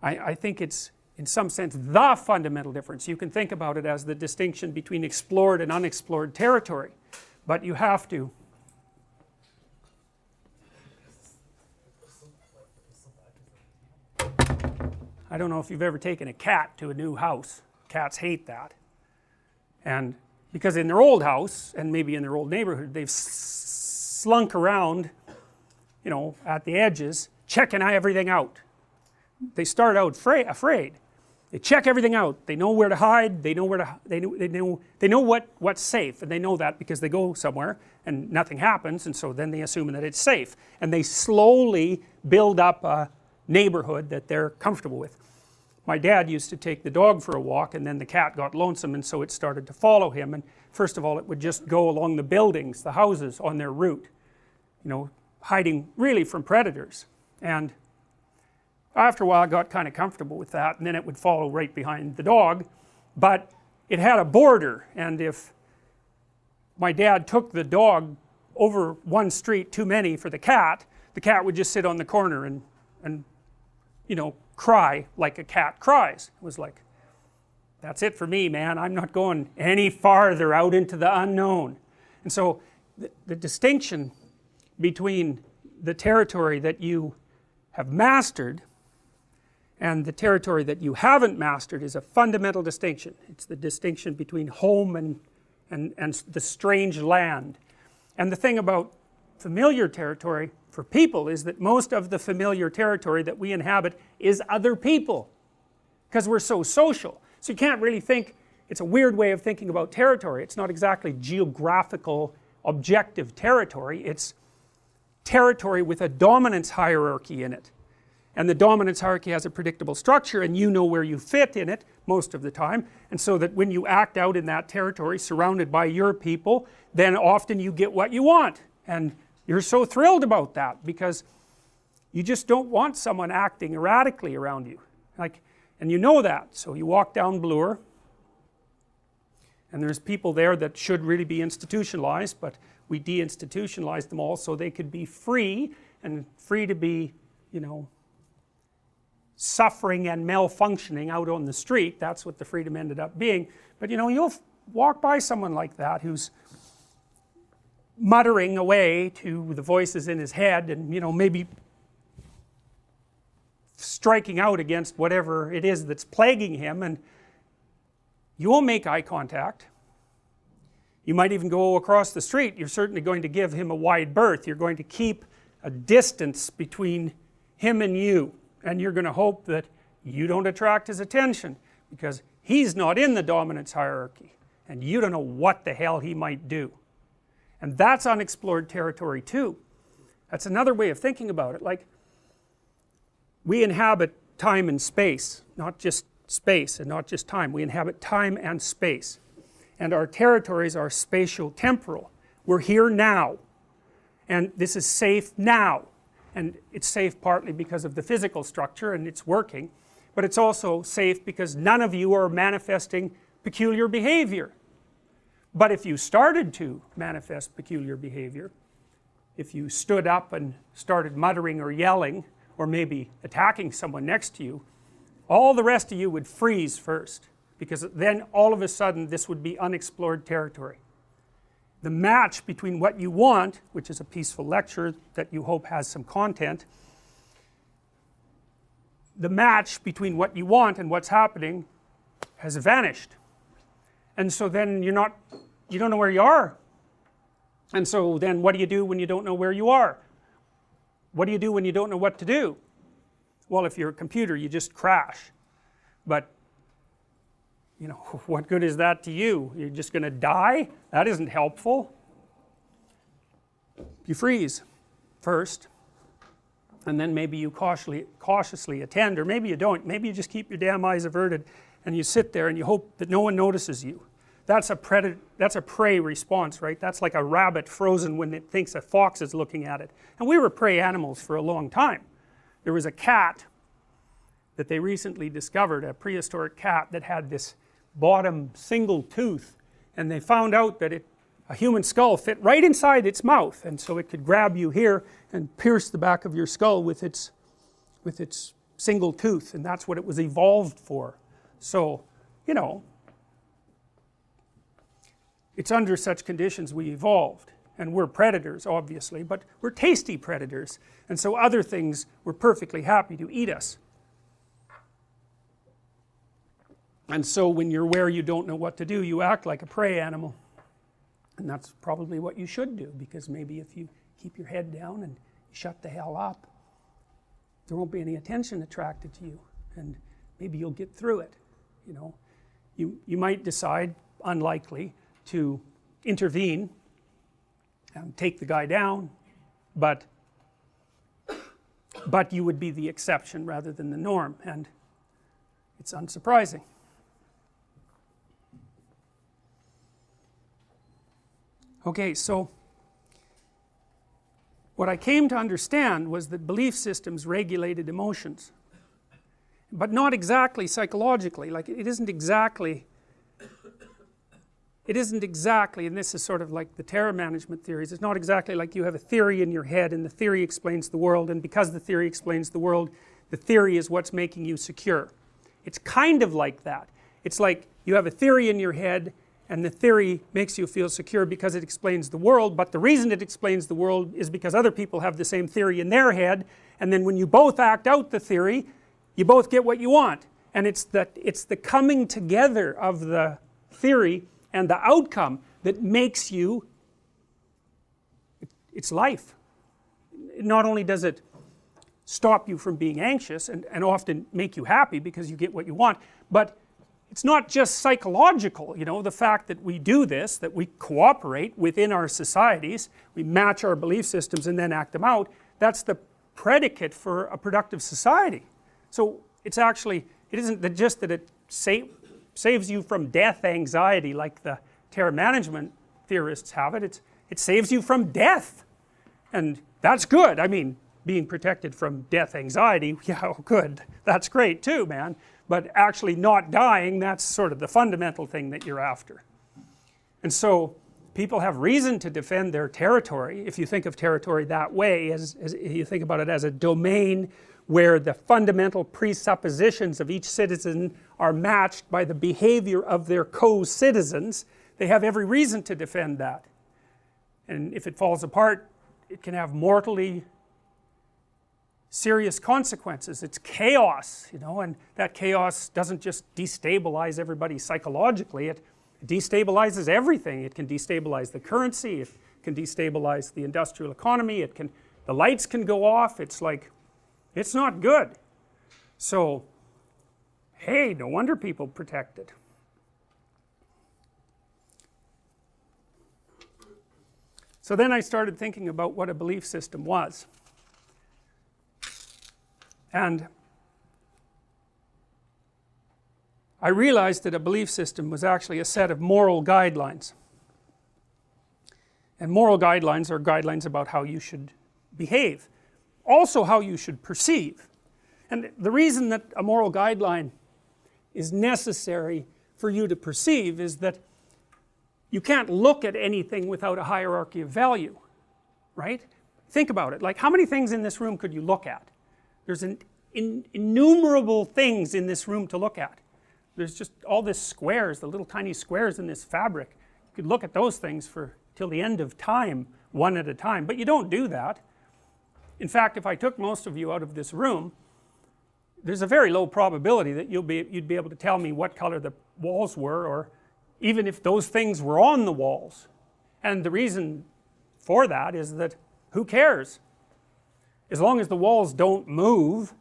I think it's, in some sense, the fundamental difference. You can think about it as the distinction between explored and unexplored territory, but you have to. I don't know if you've ever taken a cat to a new house. Cats hate that. And because in their old house, and maybe in their old neighborhood, they've slunk around, you know, at the edges, checking everything out. They start out afraid. They check everything out. They know where to hide. They know where to. They know what's safe, and they know that because they go somewhere and nothing happens, and so then they assume that it's safe, and they slowly build up a neighborhood that they're comfortable with. my dad used to take the dog for a walk, and then the cat got lonesome, and so it started to follow him. And first of all, it would just go along the buildings, the houses, on their route, you know, hiding really from predators. And after a while I got kind of comfortable with that, and then it would follow right behind the dog. But it had a border, and if my dad took the dog over one street too many for the cat would just sit on the corner and you know, cry like a cat cries. It was like, that's it for me, man, I'm not going any farther out into the unknown. And so the distinction between the territory that you have mastered and the territory that you haven't mastered is a fundamental distinction. It's the distinction between home and the strange land. And the thing about familiar territory for people is that most of the familiar territory that we inhabit is other people, because we're so social. So you can't really think, it's a weird way of thinking about territory. It's not exactly geographical objective territory, it's territory with a dominance hierarchy in it. And the dominance hierarchy has a predictable structure, and you know where you fit in it most of the time, and so that when you act out in that territory surrounded by your people, then often you get what you want, and you're so thrilled about that because you just don't want someone acting erratically around you, like, and you know that. So you walk down Bloor and there's people there that should really be institutionalized, but we deinstitutionalized them all so they could be free, and free to be, you know, suffering and malfunctioning out on the street. That's what the freedom ended up being. But you know, you'll walk by someone like that who's muttering away to the voices in his head, and you know, maybe striking out against whatever it is that's plaguing him, and you won't make eye contact. You might even go across the street. You're certainly going to give him a wide berth. You're going to keep a distance between him and you, and you're going to hope that you don't attract his attention, because he's not in the dominance hierarchy and you don't know what the hell he might do. And that's unexplored territory too. That's another way of thinking about it. Like, we inhabit time and space, not just space and not just time. We inhabit time and space, and our territories are spatial temporal. We're here now, and this is safe now, and it's safe partly because of the physical structure and it's working, but it's also safe because none of you are manifesting peculiar behavior. But if you started to manifest peculiar behavior, if you stood up and started muttering or yelling or maybe attacking someone next to you, all the rest of you would freeze first, because then all of a sudden this would be unexplored territory. The match between what you want, which is a peaceful lecture that you hope has some content, the match between what you want and what's happening has vanished. And so then you don't know where you are. And so then what do you do when you don't know where you are? What do you do when you don't know what to do? Well, if you're a computer, you just crash. But you know, what good is that to you? You're just going to die? That isn't helpful. You freeze first, and then maybe you cautiously attend, or maybe you don't. Maybe you just keep your damn eyes averted and you sit there and you hope that no one notices you. That's a prey response, right? That's like a rabbit frozen when it thinks a fox is looking at it. And we were prey animals for a long time. There was a cat that they recently discovered, a prehistoric cat that had this bottom single tooth, and they found out that a human skull fit right inside its mouth, and so it could grab you here and pierce the back of your skull with its single tooth, and that's what it was evolved for. So, you know, it's under such conditions we evolved, and we're predators obviously, but we're tasty predators, and so other things were perfectly happy to eat us. And so when you're where you don't know what to do, you act like a prey animal. And that's probably what you should do, because maybe if you keep your head down and shut the hell up, there won't be any attention attracted to you, and maybe you'll get through it. You know, you might decide, unlikely, to intervene and take the guy down, but you would be the exception rather than the norm. And It's unsurprising. Okay, so what I came to understand was that belief systems regulated emotions, but not exactly psychologically. Like it isn't exactly, and this is sort of like the terror management theories, it's not exactly like you have a theory in your head and the theory explains the world, and because the theory explains the world, the theory is what's making you secure. It's kind of like that. It's like you have a theory in your head and the theory makes you feel secure because it explains the world, but the reason it explains the world is because other people have the same theory in their head, and then when you both act out the theory, you both get what you want. And it's the coming together of the theory and the outcome that makes you, it's life. Not only does it stop you from being anxious and often make you happy because you get what you want, but it's not just psychological, you know, the fact that we do this, that we cooperate within our societies, we match our belief systems and then act them out, that's the predicate for a productive society. So it's actually, it isn't just that it saves you from death anxiety like the terror management theorists have it, it saves you from death. And that's good. I mean, being protected from death anxiety, yeah, good, that's great too, man. But actually not dying, that's sort of the fundamental thing that you're after. And so people have reason to defend their territory, if you think of territory that way, as you think about it as a domain where the fundamental presuppositions of each citizen are matched by the behavior of their co-citizens. They have every reason to defend that. And if it falls apart, it can have mortally serious consequences. It's chaos, you know, and that chaos doesn't just destabilize everybody psychologically, it destabilizes everything. It can destabilize the currency, it can destabilize the industrial economy, the lights can go off, it's like, it's not good. So, hey, no wonder people protect it. So then I started thinking about what a belief system was. And I realized that a belief system was actually a set of moral guidelines. And moral guidelines are guidelines about how you should behave, also how you should perceive. And the reason that a moral guideline is necessary for you to perceive is that you can't look at anything without a hierarchy of value, right? Think about it, like how many things in this room could you look at? There's innumerable things in this room to look at. There's just all these squares, the little tiny squares in this fabric. You could look at those things for till the end of time, one at a time, but you don't do that. In fact, if I took most of you out of this room, there's a very low probability that you'd be able to tell me what color the walls were, or even if those things were on the walls. And the reason for that is that who cares? As long as the walls don't move,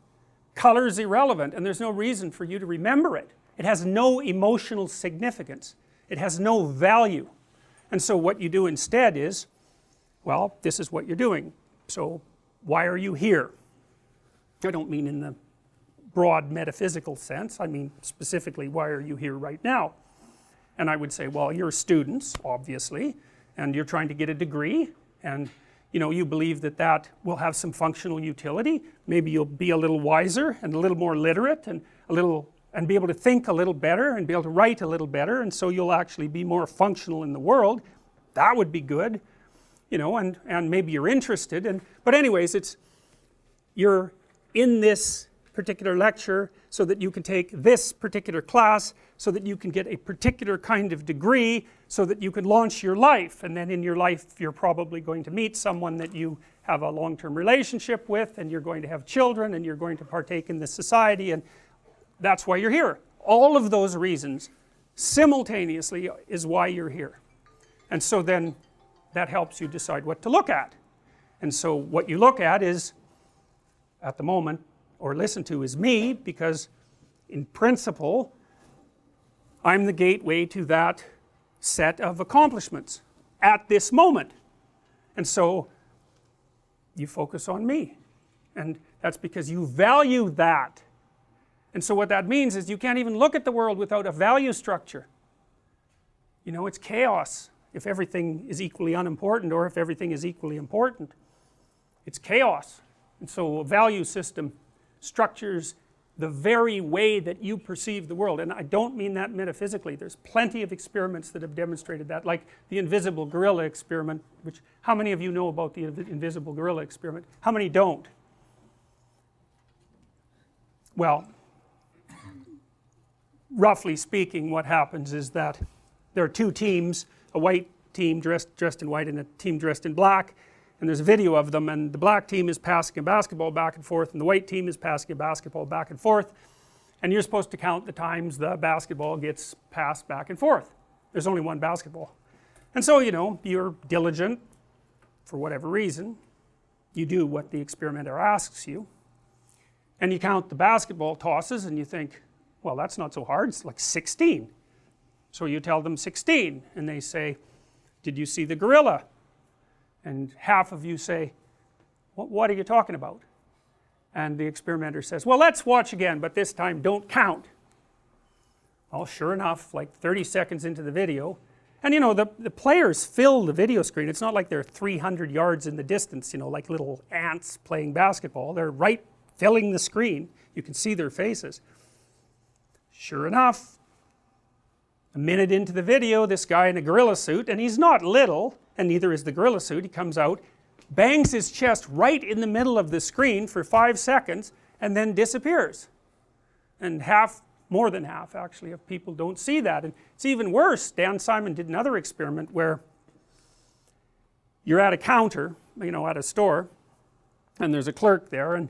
color is irrelevant, and there's no reason for you to remember it. It has no emotional significance. It has no value. And so what you do instead is, well, this is what you're doing. So why are you here? I don't mean in the broad metaphysical sense. I mean specifically, why are you here right now? And I would say, well, you're students, obviously, and you're trying to get a degree, and you know, you believe that that will have some functional utility. Maybe you'll be a little wiser and a little more literate and be able to think a little better and be able to write a little better, and so you'll actually be more functional in the world. That would be good, you know, and maybe you're interested, but anyways, you're in this particular lecture so that you can take this particular class, so that you can get a particular kind of degree, so that you can launch your life, and then in your life you're probably going to meet someone that you have a long-term relationship with, and you're going to have children, and you're going to partake in this society, and that's why you're here. All of those reasons simultaneously is why you're here. And so then that helps you decide what to look at. And so what you look at is, at the moment, or listen to, is me, because in principle I'm the gateway to that set of accomplishments at this moment. And so you focus on me, and that's because you value that. And so what that means is you can't even look at the world without a value structure. You know, it's chaos if everything is equally unimportant, or if everything is equally important. It's chaos. And so a value system structures the very way that you perceive the world. And I don't mean that metaphysically. There's plenty of experiments that have demonstrated that, like the invisible gorilla experiment, which, how many of you know about the invisible gorilla experiment? How many don't? Well, roughly speaking, what happens is that there are two teams, a white team dressed in white and a team dressed in black, and there's a video of them, and the black team is passing a basketball back and forth, and the white team is passing a basketball back and forth, and you're supposed to count the times the basketball gets passed back and forth. There's only one basketball. And so, you know, you're diligent for whatever reason, you do what the experimenter asks you, and you count the basketball tosses, and you think, well, that's not so hard, it's like 16. So you tell them 16, and they say, did you see the gorilla? And half of you say, what are you talking about? And the experimenter says, well, let's watch again, but this time don't count. Well, sure enough, like 30 seconds into the video, and you know, the players fill the video screen. It's not like they're 300 yards in the distance, you know, like little ants playing basketball. They're right filling the screen. You can see their faces. Sure enough, a minute into the video, this guy in a gorilla suit, and he's not little, and neither is the gorilla suit, he comes out, bangs his chest right in the middle of the screen for 5 seconds, and then disappears. And half, more than half actually, of people don't see that. And it's even worse. Dan Simon did another experiment where you're at a counter, you know, at a store, and there's a clerk there, and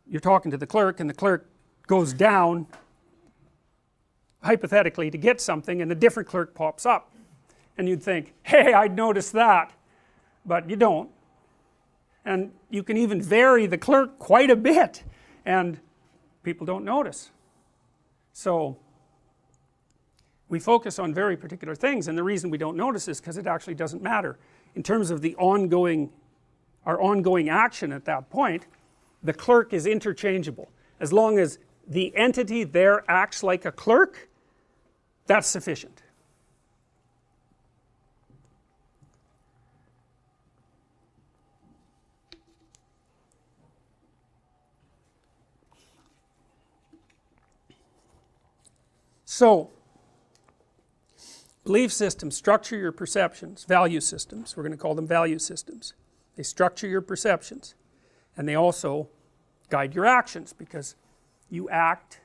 you're talking to the clerk, and the clerk goes down hypothetically to get something, and a different clerk pops up, and you'd think, hey, I'd notice that, but you don't. And you can even vary the clerk quite a bit, and people don't notice. So we focus on very particular things, and the reason we don't notice is because it actually doesn't matter. In terms of our ongoing action at that point, the clerk is interchangeable. As long as the entity there acts like a clerk, that's sufficient. So, belief systems structure your perceptions, value systems, we're going to call them value systems. They structure your perceptions, and they also guide your actions, because you act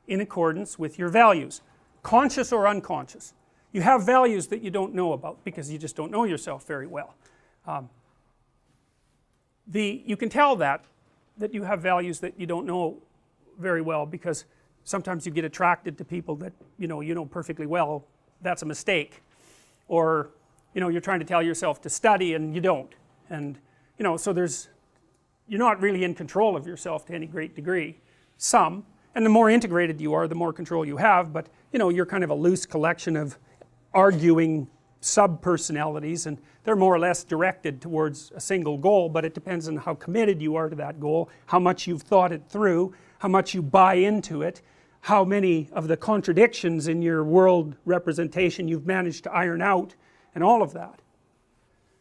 in accordance with your values, conscious or unconscious. You have values that you don't know about because you just don't know yourself very well. You can tell that you have values that you don't know very well, because sometimes you get attracted to people that you know perfectly well. That's a mistake. Or you know, you're trying to tell yourself to study and you don't, and you know, so you're not really in control of yourself to any great degree. Some, and the more integrated you are, the more control you have, but you know, you're kind of a loose collection of arguing sub-personalities, and they're more or less directed towards a single goal, but it depends on how committed you are to that goal, how much you've thought it through, how much you buy into it, how many of the contradictions in your world representation you've managed to iron out, and all of that.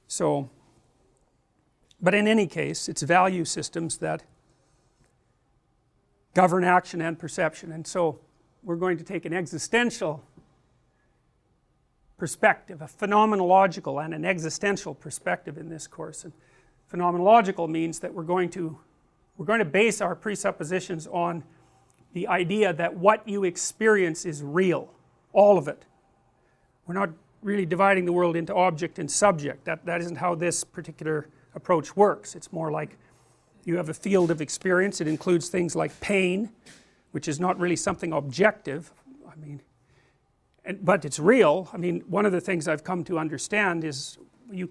So, but in any case, it's value systems that govern action and perception. And so we're going to take an existential perspective, a phenomenological and an existential perspective in this course. And phenomenological means that we're going to base our presuppositions on the idea that what you experience is real, all of it. We're not really dividing the world into object and subject. That isn't how this particular approach works. It's more like you have a field of experience. It includes things like pain, which is not really something objective, I mean, but it's real. I mean, one of the things I've come to understand is you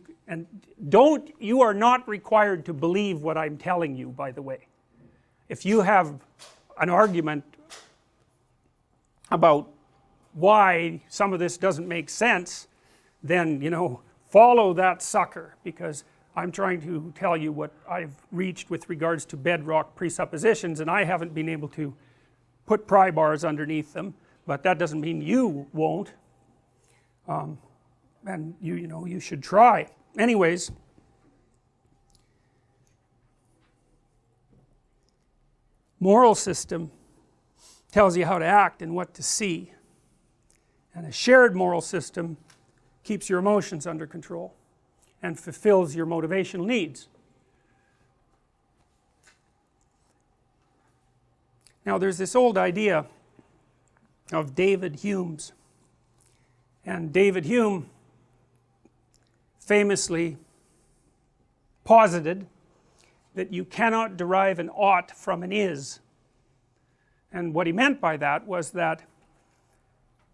are not required to believe what I'm telling you, by the way. If you have an argument about why some of this doesn't make sense, then, you know, follow that sucker, because I'm trying to tell you what I've reached with regards to bedrock presuppositions, and I haven't been able to put pry bars underneath them, but that doesn't mean you won't, and you know, you should try. Anyways, moral system tells you how to act and what to see, and a shared moral system keeps your emotions under control and fulfills your motivational needs. Now there's this old idea of David Hume's, and David Hume famously posited that you cannot derive an ought from an is, and what he meant by that was that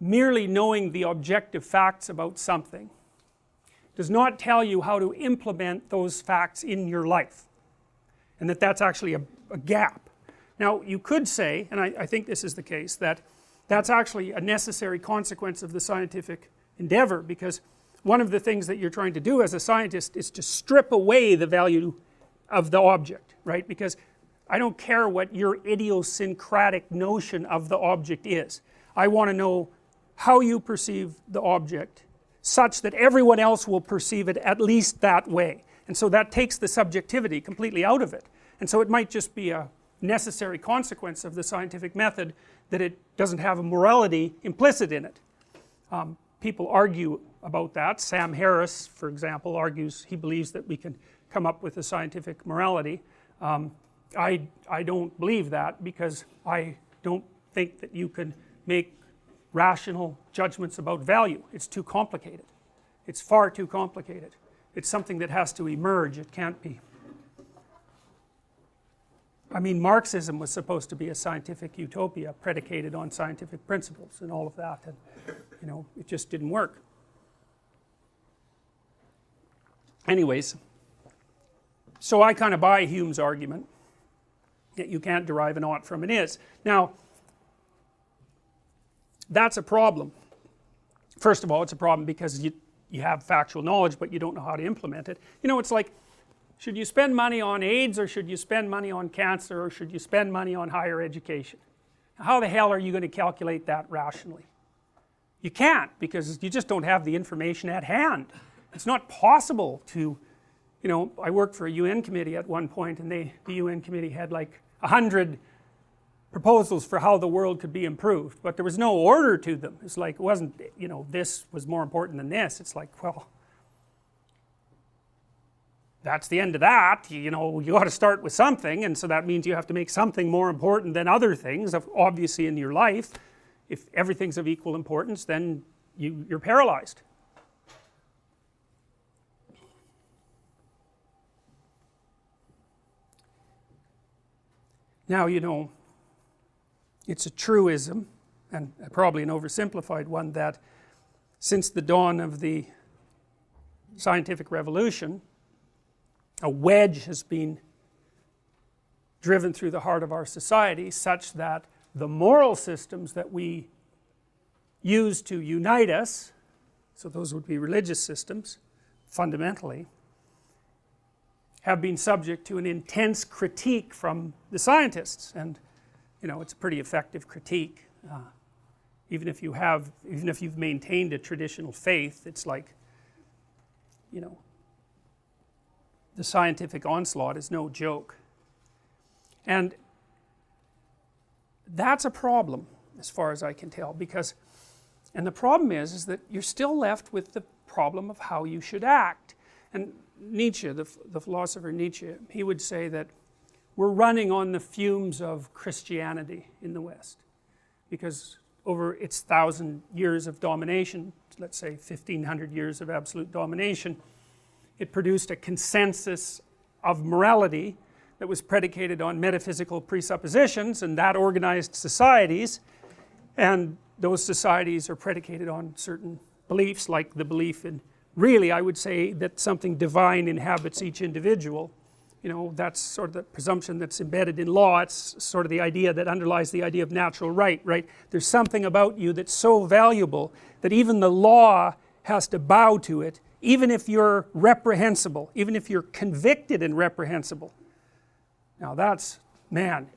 merely knowing the objective facts about something does not tell you how to implement those facts in your life, and that that's actually a gap. Now you could say, and I think this is the case, that that's actually a necessary consequence of the scientific endeavor, because one of the things that you're trying to do as a scientist is to strip away the value of the object, right? Because I don't care what your idiosyncratic notion of the object is. I want to know how you perceive the object such that everyone else will perceive it at least that way, and so that takes the subjectivity completely out of it. And so it might just be a necessary consequence of the scientific method that it doesn't have a morality implicit in it. People argue about that. Sam Harris, for example, argues, he believes that we can come up with a scientific morality. I don't believe that, because I don't think that you can make rational judgments about value. It's too complicated. It's far too complicated. It's something that has to emerge. It can't be. I mean, Marxism was supposed to be a scientific utopia predicated on scientific principles and all of that, and you know, it just didn't work. Anyways, so I kind of buy Hume's argument that you can't derive an ought from an is. Now that's a problem. First of all, it's a problem because you have factual knowledge but you don't know how to implement it. You know, it's like, should you spend money on AIDS, or should you spend money on cancer, or should you spend money on higher education? How the hell are you going to calculate that rationally? You can't, because you just don't have the information at hand. It's not possible to, you know, I worked for a UN committee at one point, and the UN committee had like 100 proposals for how the world could be improved, but there was no order to them. It's like, it wasn't, you know, this was more important than this. It's like, well, that's the end of that. You know, you got to start with something, and so that means you have to make something more important than other things, obviously, in your life. If everything's of equal importance, then you're paralyzed. Now, you know, it's a truism, and probably an oversimplified one, that since the dawn of the scientific revolution, a wedge has been driven through the heart of our society such that the moral systems that we use to unite us, so those would be religious systems fundamentally, have been subject to an intense critique from the scientists. And you know, it's a pretty effective critique. Even if you've maintained a traditional faith, it's like, you know, the scientific onslaught is no joke. And that's a problem as far as I can tell, because, and the problem is that you're still left with the problem of how you should act. And Nietzsche, the philosopher Nietzsche, he would say that we're running on the fumes of Christianity in the West, because over its 1,000 years of domination, let's say 1,500 years of absolute domination, it produced a consensus of morality that was predicated on metaphysical presuppositions, and that organized societies, and those societies are predicated on certain beliefs, like the belief in, really I would say, that something divine inhabits each individual. You know, that's sort of the presumption that's embedded in law. It's sort of the idea that underlies the idea of natural right, right? There's something about you that's so valuable that even the law has to bow to it, even if you're reprehensible, even if you're convicted and reprehensible. Now that's, man,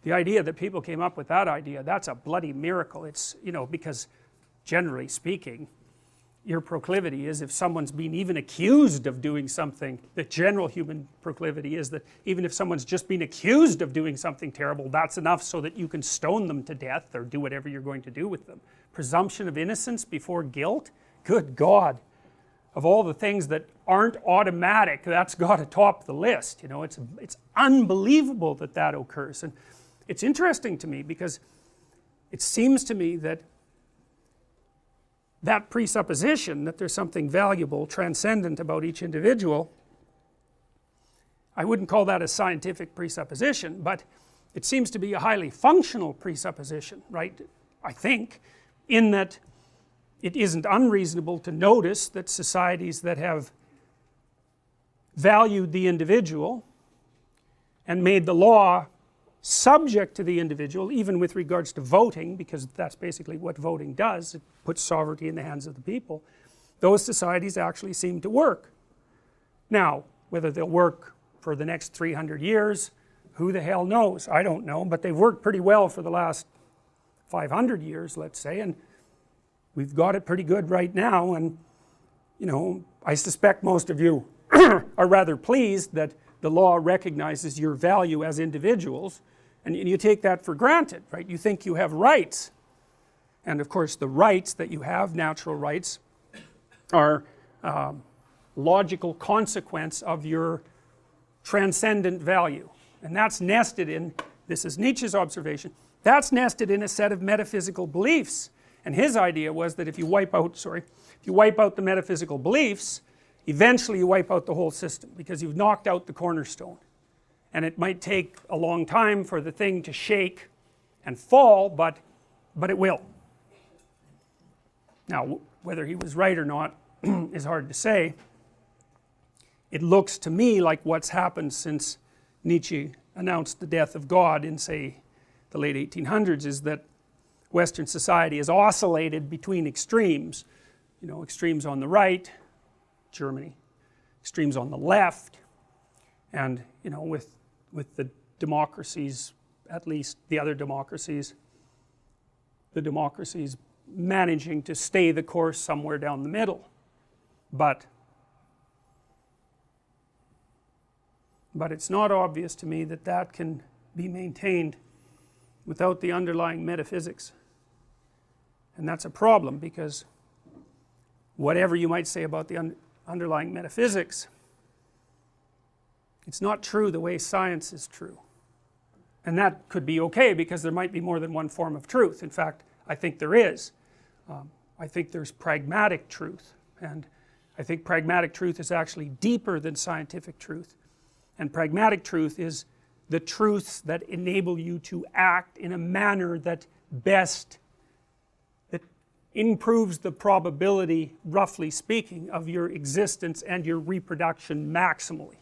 the idea that people came up with that idea, that's a bloody miracle. It's, you know, because generally speaking, your proclivity is, if someone's been even accused of doing something, the general human proclivity is that even if someone's just been accused of doing something terrible, that's enough so that you can stone them to death or do whatever you're going to do with them. Presumption of innocence before guilt, good God, of all the things that aren't automatic, that's got to top the list. You know, it's unbelievable that that occurs. And it's interesting to me because it seems to me that that presupposition that there's something valuable, transcendent about each individual, I wouldn't call that a scientific presupposition, but it seems to be a highly functional presupposition, right? I think, in that it isn't unreasonable to notice that societies that have valued the individual and made the law subject to the individual, even with regards to voting, because that's basically what voting does, it puts sovereignty in the hands of the people, those societies actually seem to work. Now, whether they'll work for the next 300 years, who the hell knows? I don't know, but they've worked pretty well for the last 500 years, let's say, and we've got it pretty good right now. And you know, I suspect most of you are rather pleased that the law recognizes your value as individuals, and you take that for granted, right? You think you have rights, and of course the rights that you have, natural rights, are logical consequence of your transcendent value, and that's nested in, this is Nietzsche's observation, that's nested in a set of metaphysical beliefs. And his idea was that if you wipe out the metaphysical beliefs, eventually you wipe out the whole system, because you've knocked out the cornerstone. And it might take a long time for the thing to shake and fall, but it will. Now, whether he was right or not is hard to say. It looks to me like what's happened since Nietzsche announced the death of God in, say, the late 1800s, is that Western society has oscillated between extremes. You know, extremes on the right, Germany, extremes on the left, and you know, with the democracies, at least the other democracies, the democracies managing to stay the course somewhere down the middle. But it's not obvious to me that that can be maintained without the underlying metaphysics. And that's a problem, because whatever you might say about the underlying metaphysics, it's not true the way science is true. And that could be okay, because there might be more than one form of truth. In fact, I think there is. I think there's pragmatic truth, and I think pragmatic truth is actually deeper than scientific truth. And pragmatic truth is the truths that enable you to act in a manner that best, that improves the probability, roughly speaking, of your existence and your reproduction maximally.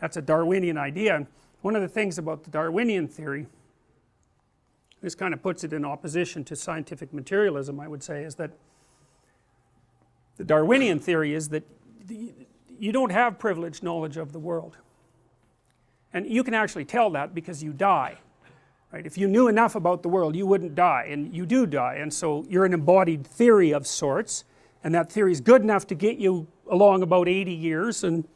That's a Darwinian idea. And one of the things about the Darwinian theory, this kind of puts it in opposition to scientific materialism, I would say, is that the Darwinian theory is that you don't have privileged knowledge of the world. And you can actually tell that because you die. Right? If you knew enough about the world, you wouldn't die, and you do die, and so you're an embodied theory of sorts, and that theory is good enough to get you along about 80 years and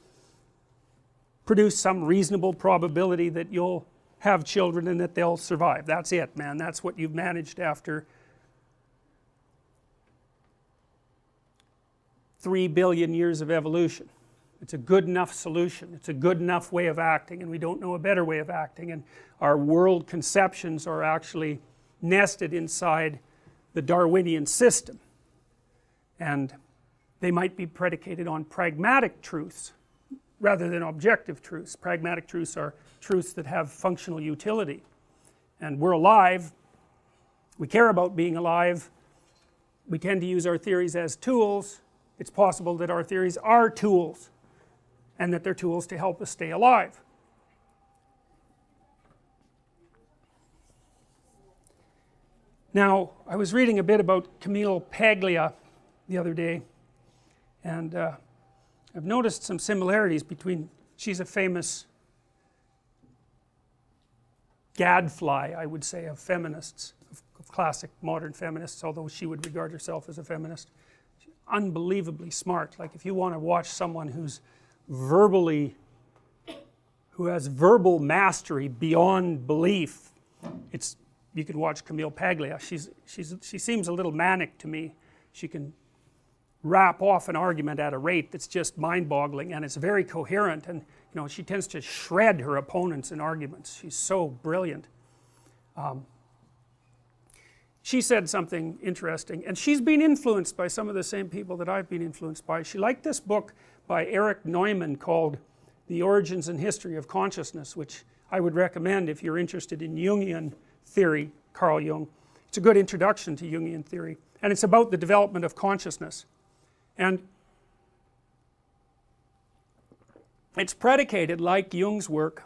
produce some reasonable probability that you'll have children and that they'll survive. That's it, man. That's what you've managed after 3 billion years of evolution. It's a good enough solution. It's a good enough way of acting, and we don't know a better way of acting, and our world conceptions are actually nested inside the Darwinian system, and they might be predicated on pragmatic truths rather than objective truths. Pragmatic truths are truths that have functional utility, and we're alive, we care about being alive, we tend to use our theories as tools. It's possible that our theories are tools, and that they're tools to help us stay alive. Now, I was reading a bit about Camille Paglia the other day, and I've noticed some similarities between, she's a famous gadfly, I would say, of feminists, of classic modern feminists, although she would regard herself as a feminist. She's unbelievably smart. Like, if you want to watch someone who's verbally, who has verbal mastery beyond belief, it's, you can watch Camille Paglia. She seems a little manic to me. She can wrap off an argument at a rate that's just mind-boggling, and it's very coherent, and you know, she tends to shred her opponents in arguments. She's so brilliant. She said something interesting, and she's been influenced by some of the same people that I've been influenced by. She liked this book by Erich Neumann called The Origins and History of Consciousness, which I would recommend if you're interested in Jungian theory, Carl Jung. It's a good introduction to Jungian theory, and it's about the development of consciousness. And it's predicated, like Jung's work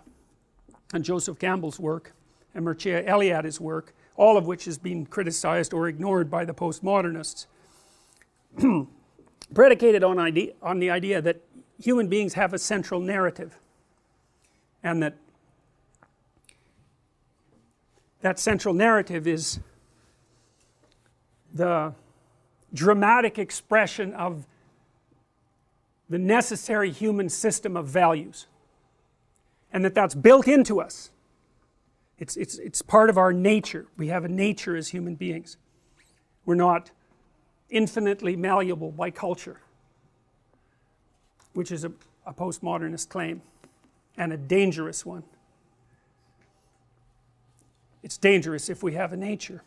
and Joseph Campbell's work and Mircea Eliade's work, all of which has been criticized or ignored by the postmodernists, predicated on the idea that human beings have a central narrative, and that central narrative is the dramatic expression of the necessary human system of values, and that's built into us. It's part of our nature. We have a nature as human beings. We're not infinitely malleable by culture, which is a postmodernist claim, and a dangerous one. It's dangerous if we have a nature.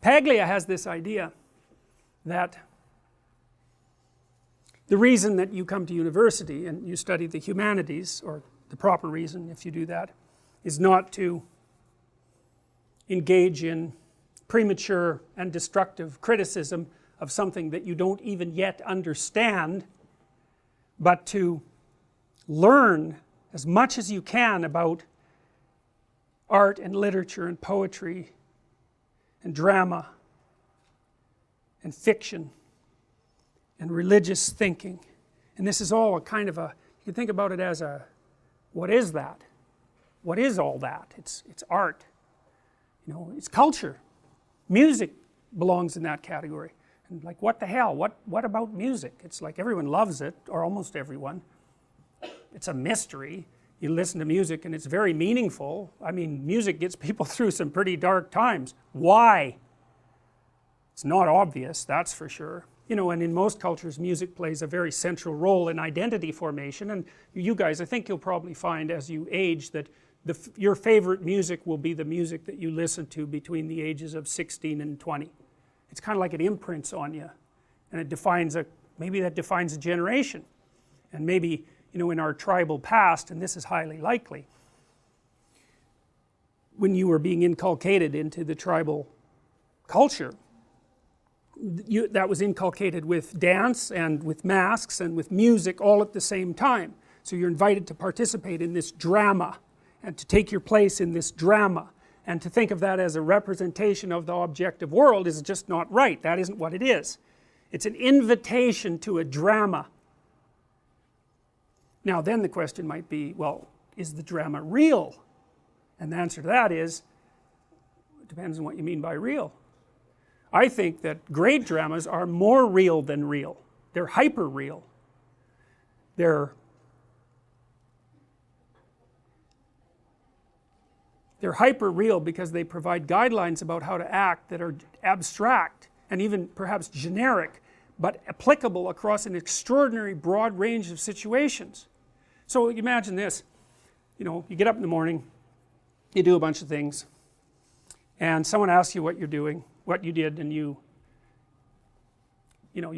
Paglia has this idea that the reason that you come to university and you study the humanities, or the proper reason if you do that, is not to engage in premature and destructive criticism of something that you don't even yet understand, but to learn as much as you can about art and literature and poetry and drama and fiction and religious thinking. And this is all a kind of a, you can think about it as a, what is that? What is all that? It's art, you know, it's culture. Music belongs in that category. And like, what the hell, what about music? It's like everyone loves it, or almost everyone. It's a mystery. You listen to music and it's very meaningful. I mean, music gets people through some pretty dark times. Why? It's not obvious, that's for sure. You know, and in most cultures, music plays a very central role in identity formation, and you guys, I think you'll probably find as you age that your favorite music will be the music that you listen to between the ages of 16 and 20. It's kind of like it imprints on you, and it defines maybe that defines a generation. And maybe, you know, in our tribal past, and this is highly likely, when you were being inculcated into the tribal culture, that was inculcated with dance and with masks and with music all at the same time. So you're invited to participate in this drama and to take your place in this drama, and to think of that as a representation of the objective world is just not right. That isn't what it is. It's an invitation to a drama. Now then the question might be, well, is the drama real? And the answer to that is, it depends on what you mean by real. I think that great dramas are more real than real. They're hyper real. They're hyper real because they provide guidelines about how to act that are abstract and even perhaps generic, but applicable across an extraordinary broad range of situations. So imagine this, you know, you get up in the morning, you do a bunch of things, and someone asks you what you're doing, what you did, and you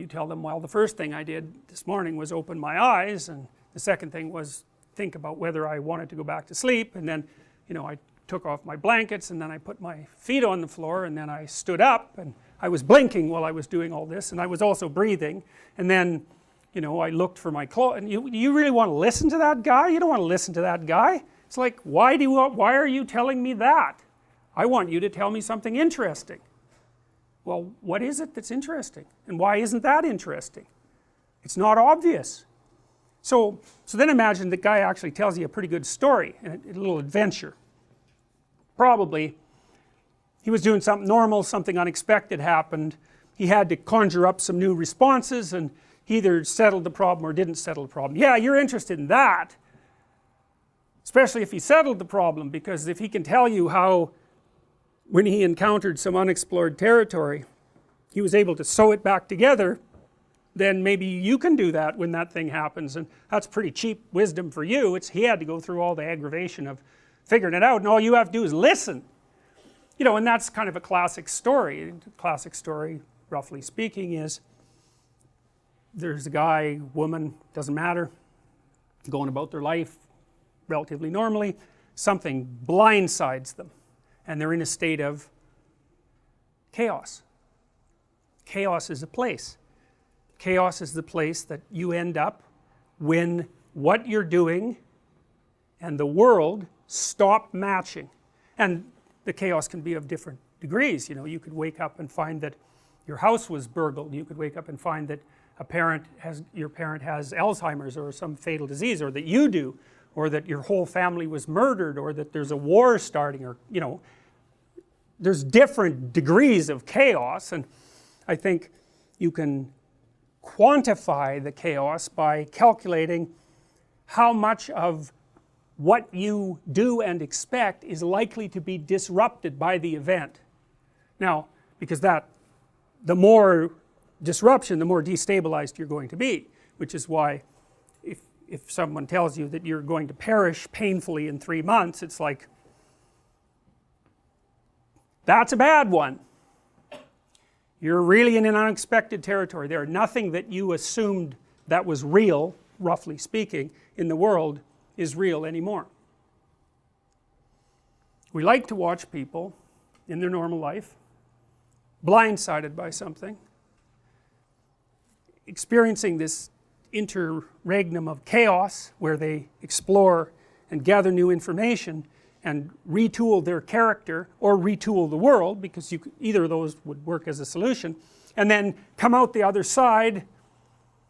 tell them, well, the first thing I did this morning was open my eyes, and the second thing was think about whether I wanted to go back to sleep, and then, you know, I took off my blankets, and then I put my feet on the floor, and then I stood up, and I was blinking while I was doing all this, and I was also breathing, and then, you know, I looked for my clothes. And you really want to listen to that guy? You don't want to listen to that guy. It's like, why are you telling me that? I want you to tell me something interesting. Well, what is it that's interesting? And why isn't that interesting? It's not obvious. So then imagine the guy actually tells you a pretty good story, a little adventure. Probably he was doing something normal, something unexpected happened, he had to conjure up some new responses, and he either settled the problem or didn't settle the problem. Yeah, you're interested in that, especially if he settled the problem, because if he can tell you how when he encountered some unexplored territory he was able to sew it back together, then maybe you can do that when that thing happens, and that's pretty cheap wisdom for you. He had to go through all the aggravation of figuring it out, and all you have to do is listen. You know, and that's kind of a classic story. Classic story, roughly speaking, is there's a guy, woman, doesn't matter, going about their life relatively normally, something blindsides them, and they're in a state of chaos. Chaos is a place. Chaos is the place that you end up when what you're doing and the world stop matching. And the chaos can be of different degrees. You know, you could wake up and find that your house was burgled. You could wake up and find that your parent has Alzheimer's or some fatal disease, or that you do, or that your whole family was murdered, or that there's a war starting, or, you know, there's different degrees of chaos. And I think you can quantify the chaos by calculating how much of what you do and expect is likely to be disrupted by the event. Now, because the more disruption, the more destabilized you're going to be, which is why if someone tells you that you're going to perish painfully in 3 months, it's like, that's a bad one. You're really in an unexpected territory there. Nothing that you assumed that was real, roughly speaking, in the world is real anymore. We like to watch people in their normal life blindsided by something, experiencing this interregnum of chaos where they explore and gather new information and retool their character or retool the world, because either of those would work as a solution, and then come out the other side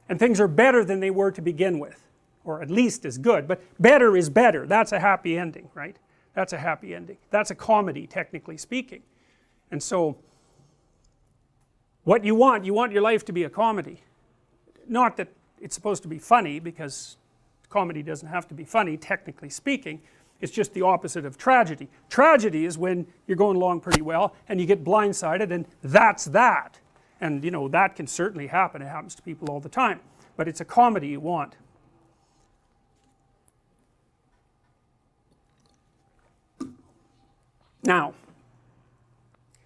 and things are better than they were to begin with, or at least as good. But better is better. That's a happy ending, right? That's a happy ending. That's a comedy, technically speaking. And so what you want your life to be a comedy. Not that it's supposed to be funny, because comedy doesn't have to be funny, technically speaking. It's just the opposite of tragedy. Tragedy is when you're going along pretty well and you get blindsided, and that's that. And you know, that can certainly happen. It happens to people all the time. But it's a comedy you want. Now,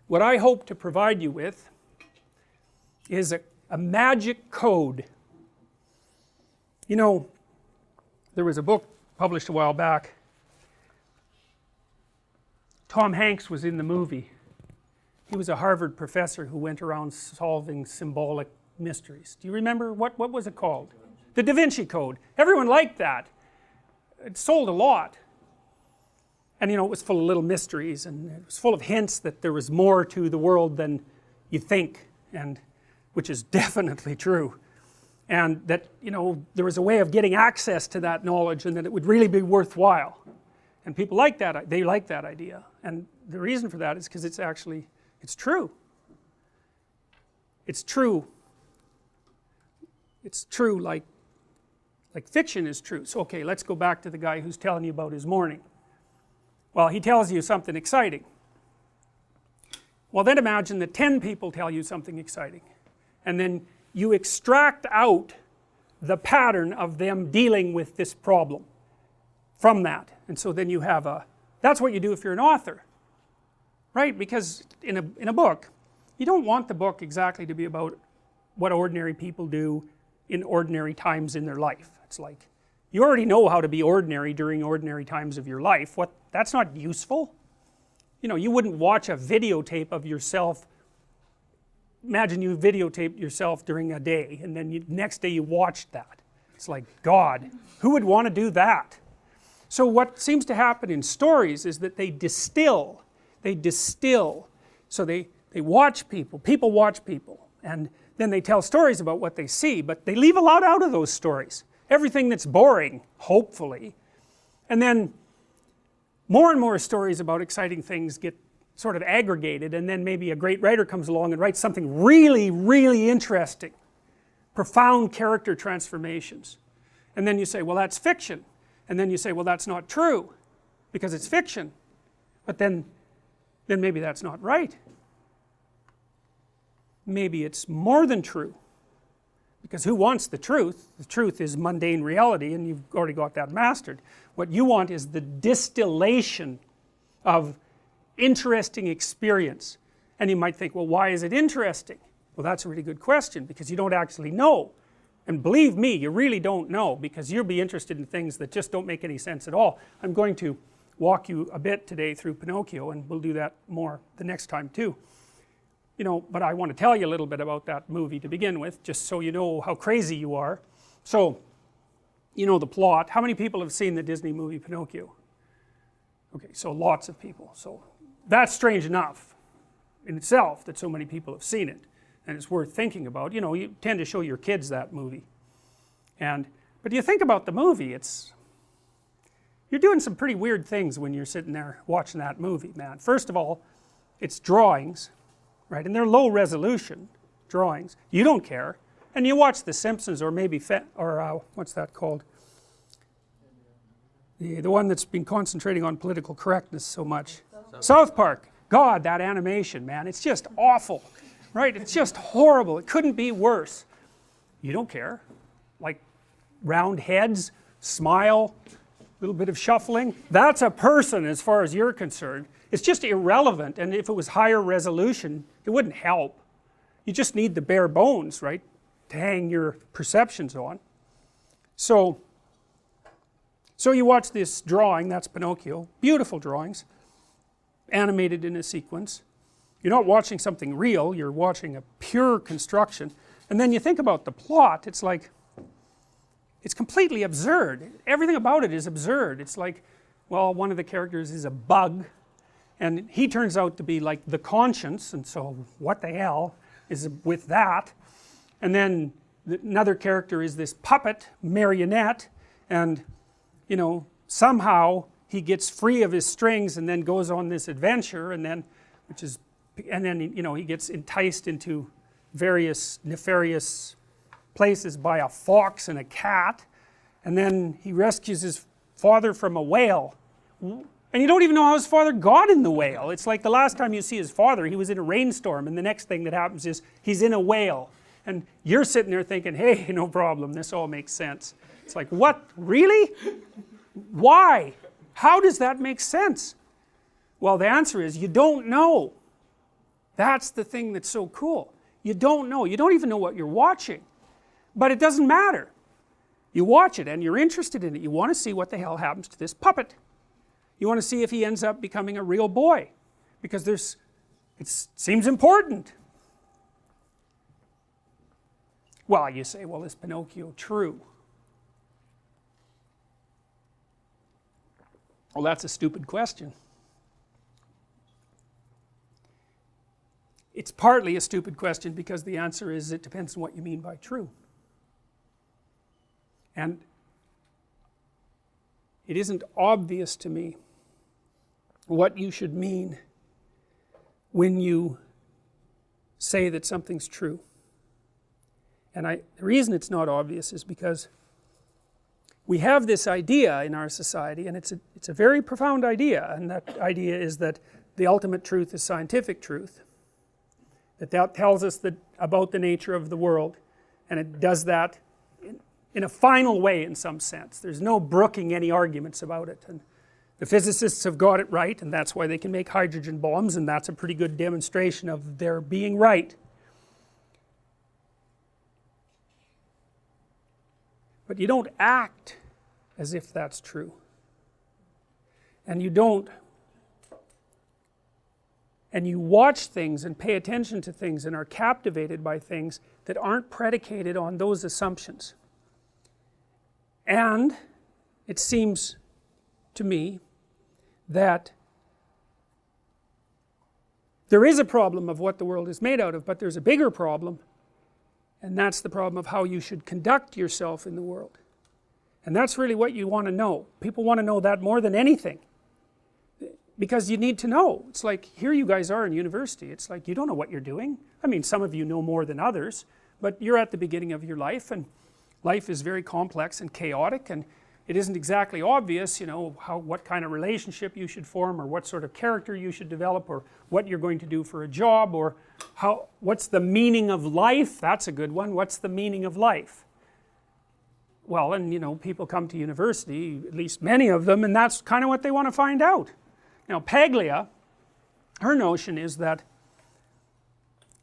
what I hope to provide you with is a magic code. You know, there was a book published a while back. Tom Hanks was in the movie. He was a Harvard professor who went around solving symbolic mysteries. Do you remember, what was it called? The Da Vinci Code. Everyone liked that. It sold a lot. And you know, it was full of little mysteries, and it was full of hints that there was more to the world than you think, and which is definitely true. And that, you know, there was a way of getting access to that knowledge, and that it would really be worthwhile. And people like that, they like that idea. And the reason for that is because it's actually, it's true. It's true. It's true like fiction is true. So okay, let's go back to the guy who's telling you about his morning. Well, he tells you something exciting. Well, then imagine that 10 people tell you something exciting. And then you extract out the pattern of them dealing with this problem from that. And so then you have that's what you do if you're an author. Right? Because in a book, you don't want the book exactly to be about what ordinary people do in ordinary times in their life. It's like, you already know how to be ordinary during ordinary times of your life. That's not useful. You know, you wouldn't watch a videotape of yourself. Imagine you videotaped yourself during a day, and then next day you watched that. It's like, God, who would want to do that? So what seems to happen in stories is that they distill. So they watch people watch people, and then they tell stories about what they see, but they leave a lot out of those stories. everything that's boring, hopefully. And then more and more stories about exciting things get sort of aggregated, and then maybe a great writer comes along and writes something really, really interesting, profound character transformations. And then you say, well, that's fiction. And then you say, well, that's not true because it's fiction. But then maybe that's not right. Maybe it's more than true. Because who wants the truth? The truth is mundane reality, and you've already got that mastered. What you want is the distillation of interesting experience. And you might think, well, why is it interesting? Well, that's a really good question, because you don't actually know. And believe me, you really don't know, because you'll be interested in things that just don't make any sense at all. I'm going to walk you a bit today through Pinocchio, and we'll do that more the next time too. You know, but I want to tell you a little bit about that movie to begin with, just so you know how crazy you are. So, you know the plot. How many people have seen the Disney movie Pinocchio? Okay, so lots of people. So that's strange enough in itself that so many people have seen it, and it's worth thinking about. You know, you tend to show your kids that movie, but you think about the movie, you're doing some pretty weird things when you're sitting there watching that movie, man. First of all, it's drawings, right, and they're low resolution drawings. You don't care, and you watch The Simpsons, or maybe what's that called? The one that's been concentrating on political correctness so much. South Park. God, that animation, man, it's just awful, right? It's just horrible. It couldn't be worse. You don't care. Like round heads, smile, a little bit of shuffling. That's a person as far as you're concerned. It's just irrelevant, and if it was higher resolution, it wouldn't help. You just need the bare bones, right, to hang your perceptions on. So you watch this drawing, that's Pinocchio, beautiful drawings, animated in a sequence. You're not watching something real, you're watching a pure construction. And then you think about the plot, it's like, it's completely absurd. Everything about it is absurd. It's like, well, one of the characters is a bug, and he turns out to be like the conscience, and so what the hell is with that? And then another character is this puppet, marionette, and you know, somehow he gets free of his strings and then goes on this adventure, and then you know, he gets enticed into various nefarious places by a fox and a cat, and then he rescues his father from a whale, and you don't even know how his father got in the whale. It's like the last time you see his father, he was in a rainstorm, and the next thing that happens is he's in a whale, and you're sitting there thinking, hey, no problem, this all makes sense. It's like, what, really? Why? How does that make sense? Well, the answer is you don't know. That's the thing that's so cool. You don't know. You don't even know what you're watching. But it doesn't matter. You watch it and you're interested in it. You want to see what the hell happens to this puppet. You want to see if he ends up becoming a real boy, because it seems important. Well, you say, well, is Pinocchio true? Well, that's a stupid question. It's partly a stupid question because the answer is it depends on what you mean by true. And it isn't obvious to me what you should mean when you say that something's true. And the reason it's not obvious is because we have this idea in our society, and it's a very profound idea, and that idea is that the ultimate truth is scientific truth. That tells us about the nature of the world, and it does that in a final way in some sense. There's no brooking any arguments about it, and the physicists have got it right, and that's why they can make hydrogen bombs, and that's a pretty good demonstration of their being right. But you don't act as if that's true. And you watch things and pay attention to things and are captivated by things that aren't predicated on those assumptions. And it seems to me that there is a problem of what the world is made out of, but there's a bigger problem, and that's the problem of how you should conduct yourself in the world. And that's really what you want to know. People want to know that more than anything. Because you need to know. It's like, here you guys are in university. It's like, you don't know what you're doing. I mean, some of you know more than others, but you're at the beginning of your life, and life is very complex and chaotic, and it isn't exactly obvious, you know, what kind of relationship you should form, or what sort of character you should develop, or what you're going to do for a job, or what's the meaning of life. That's a good one. What's the meaning of life? Well, and you know, people come to university, at least many of them, and that's kind of what they want to find out. Now Paglia, her notion is that,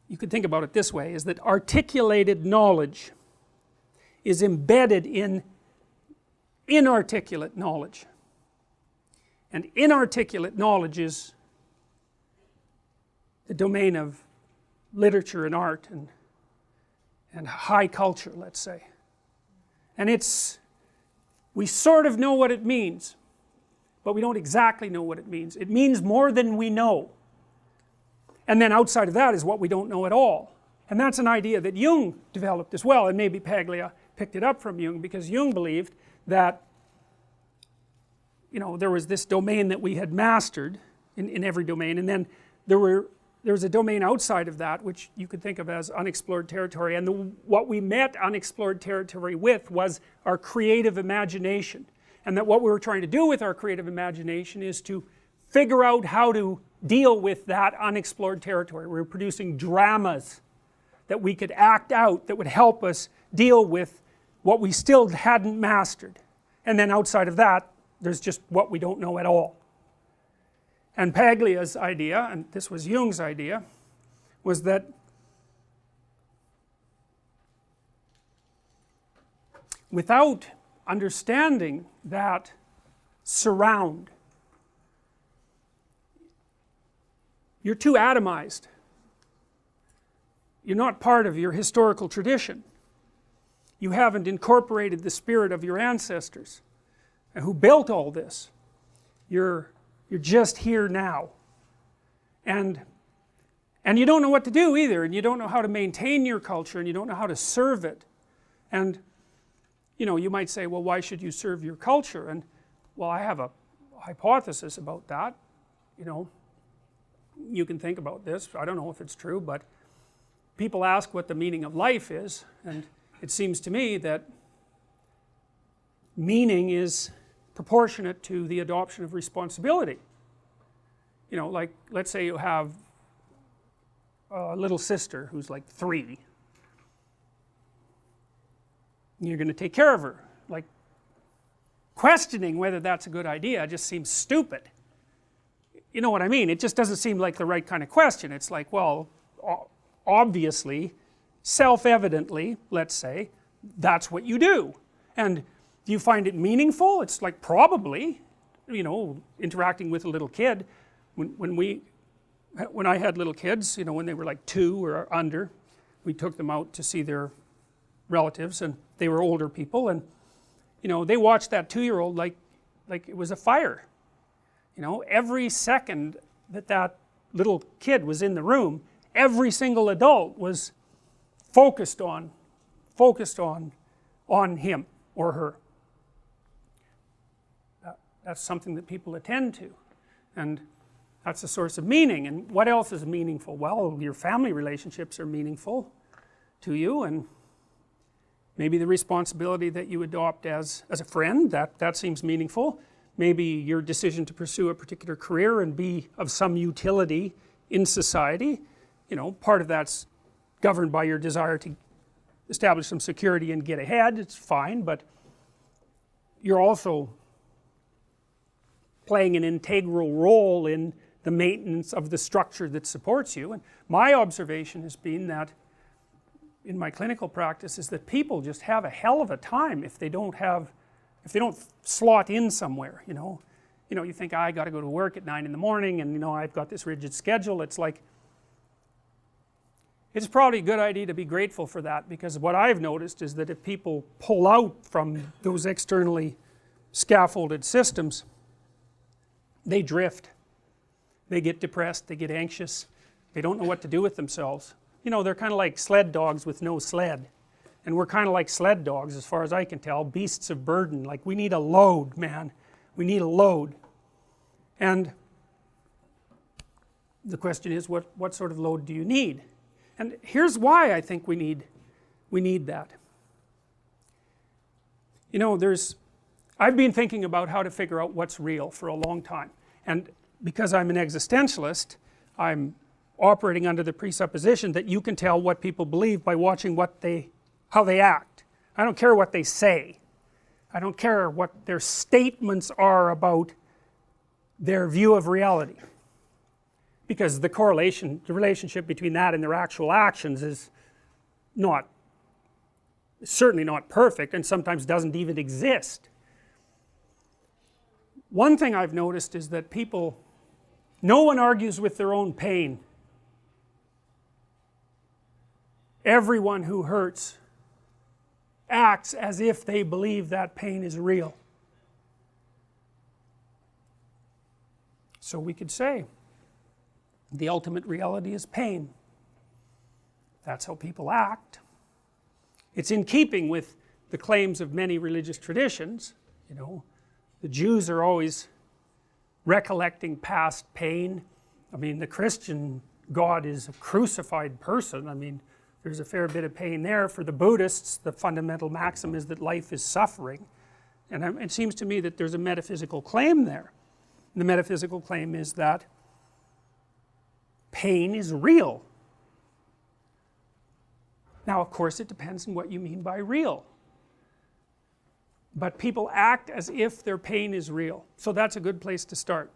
you could think about it this way, is that articulated knowledge is embedded in inarticulate knowledge. And inarticulate knowledge is the domain of literature and art and high culture, let's say. And we sort of know what it means, but we don't exactly know what it means. It means more than we know. And then outside of that is what we don't know at all. And that's an idea that Jung developed as well, and maybe Paglia picked it up from Jung, because Jung believed that, you know, there was this domain that we had mastered in every domain, and then there was a domain outside of that which you could think of as unexplored territory, and what we met unexplored territory with was our creative imagination, and that what we were trying to do with our creative imagination is to figure out how to deal with that unexplored territory. We were producing dramas that we could act out that would help us deal with what we still hadn't mastered, and then outside of that there's just what we don't know at all. And Paglia's idea, and this was Jung's idea, was that without understanding that surround, you're too atomized. You're not part of your historical tradition. You haven't incorporated the spirit of your ancestors who built all this. You're just here now, and you don't know what to do either, and you don't know how to maintain your culture, and you don't know how to serve it. And you know, you might say, well, why should you serve your culture? And well, I have a hypothesis about that. You know, you can think about this. I don't know if it's true, but people ask what the meaning of life is, and it seems to me that meaning is proportionate to the adoption of responsibility. You know, like, let's say you have a little sister who's like 3. You're going to take care of her. Like, questioning whether that's a good idea just seems stupid. You know what I mean? It just doesn't seem like the right kind of question. It's like, well, obviously, self-evidently, let's say, that's what you do. And do you find it meaningful? It's like, probably, you know, interacting with a little kid. When I had little kids, you know, when they were like 2 or under, we took them out to see their relatives, and they were older people, and you know, they watched that 2-year-old like it was a fire. You know, every second that little kid was in the room, every single adult was focused on him or her. That's something that people attend to, and that's a source of meaning. And what else is meaningful? Well, your family relationships are meaningful to you, and maybe the responsibility that you adopt as a friend, that seems meaningful. Maybe your decision to pursue a particular career and be of some utility in society, you know, part of that's governed by your desire to establish some security and get ahead. It's fine, but you're also playing an integral role in the maintenance of the structure that supports you. And my observation has been that in my clinical practice is that people just have a hell of a time if they don't slot in somewhere. You know, you think, I got to go to work at 9 in the morning, and you know, I've got this rigid schedule. It's like, it's probably a good idea to be grateful for that, because what I've noticed is that if people pull out from those externally scaffolded systems, they drift, they get depressed, they get anxious, they don't know what to do with themselves. You know, they're kind of like sled dogs with no sled. and we're kind of like sled dogs as far as I can tell, beasts of burden. Like, we need a load, man, we need a load. And the question is, what sort of load do you need? And here's why I think we need that. You know, I've been thinking about how to figure out what's real for a long time, and because I'm an existentialist, I'm operating under the presupposition that you can tell what people believe by watching how they act. I don't care what they say, I don't care what their statements are about their view of reality, because the relationship between that and their actual actions is certainly not perfect, and sometimes doesn't even exist. One thing I've noticed is that no one argues with their own pain. Everyone who hurts acts as if they believe that pain is real. So we could say the ultimate reality is pain. That's how people act. It's in keeping with the claims of many religious traditions. You know, the Jews are always recollecting past pain. I mean, the Christian God is a crucified person. I mean, there's a fair bit of pain there. For the Buddhists, the fundamental maxim is that life is suffering, and it seems to me that there's a metaphysical claim there. And the metaphysical claim is that pain is real. Now, of course, it depends on what you mean by real, but people act as if their pain is real, so that's a good place to start.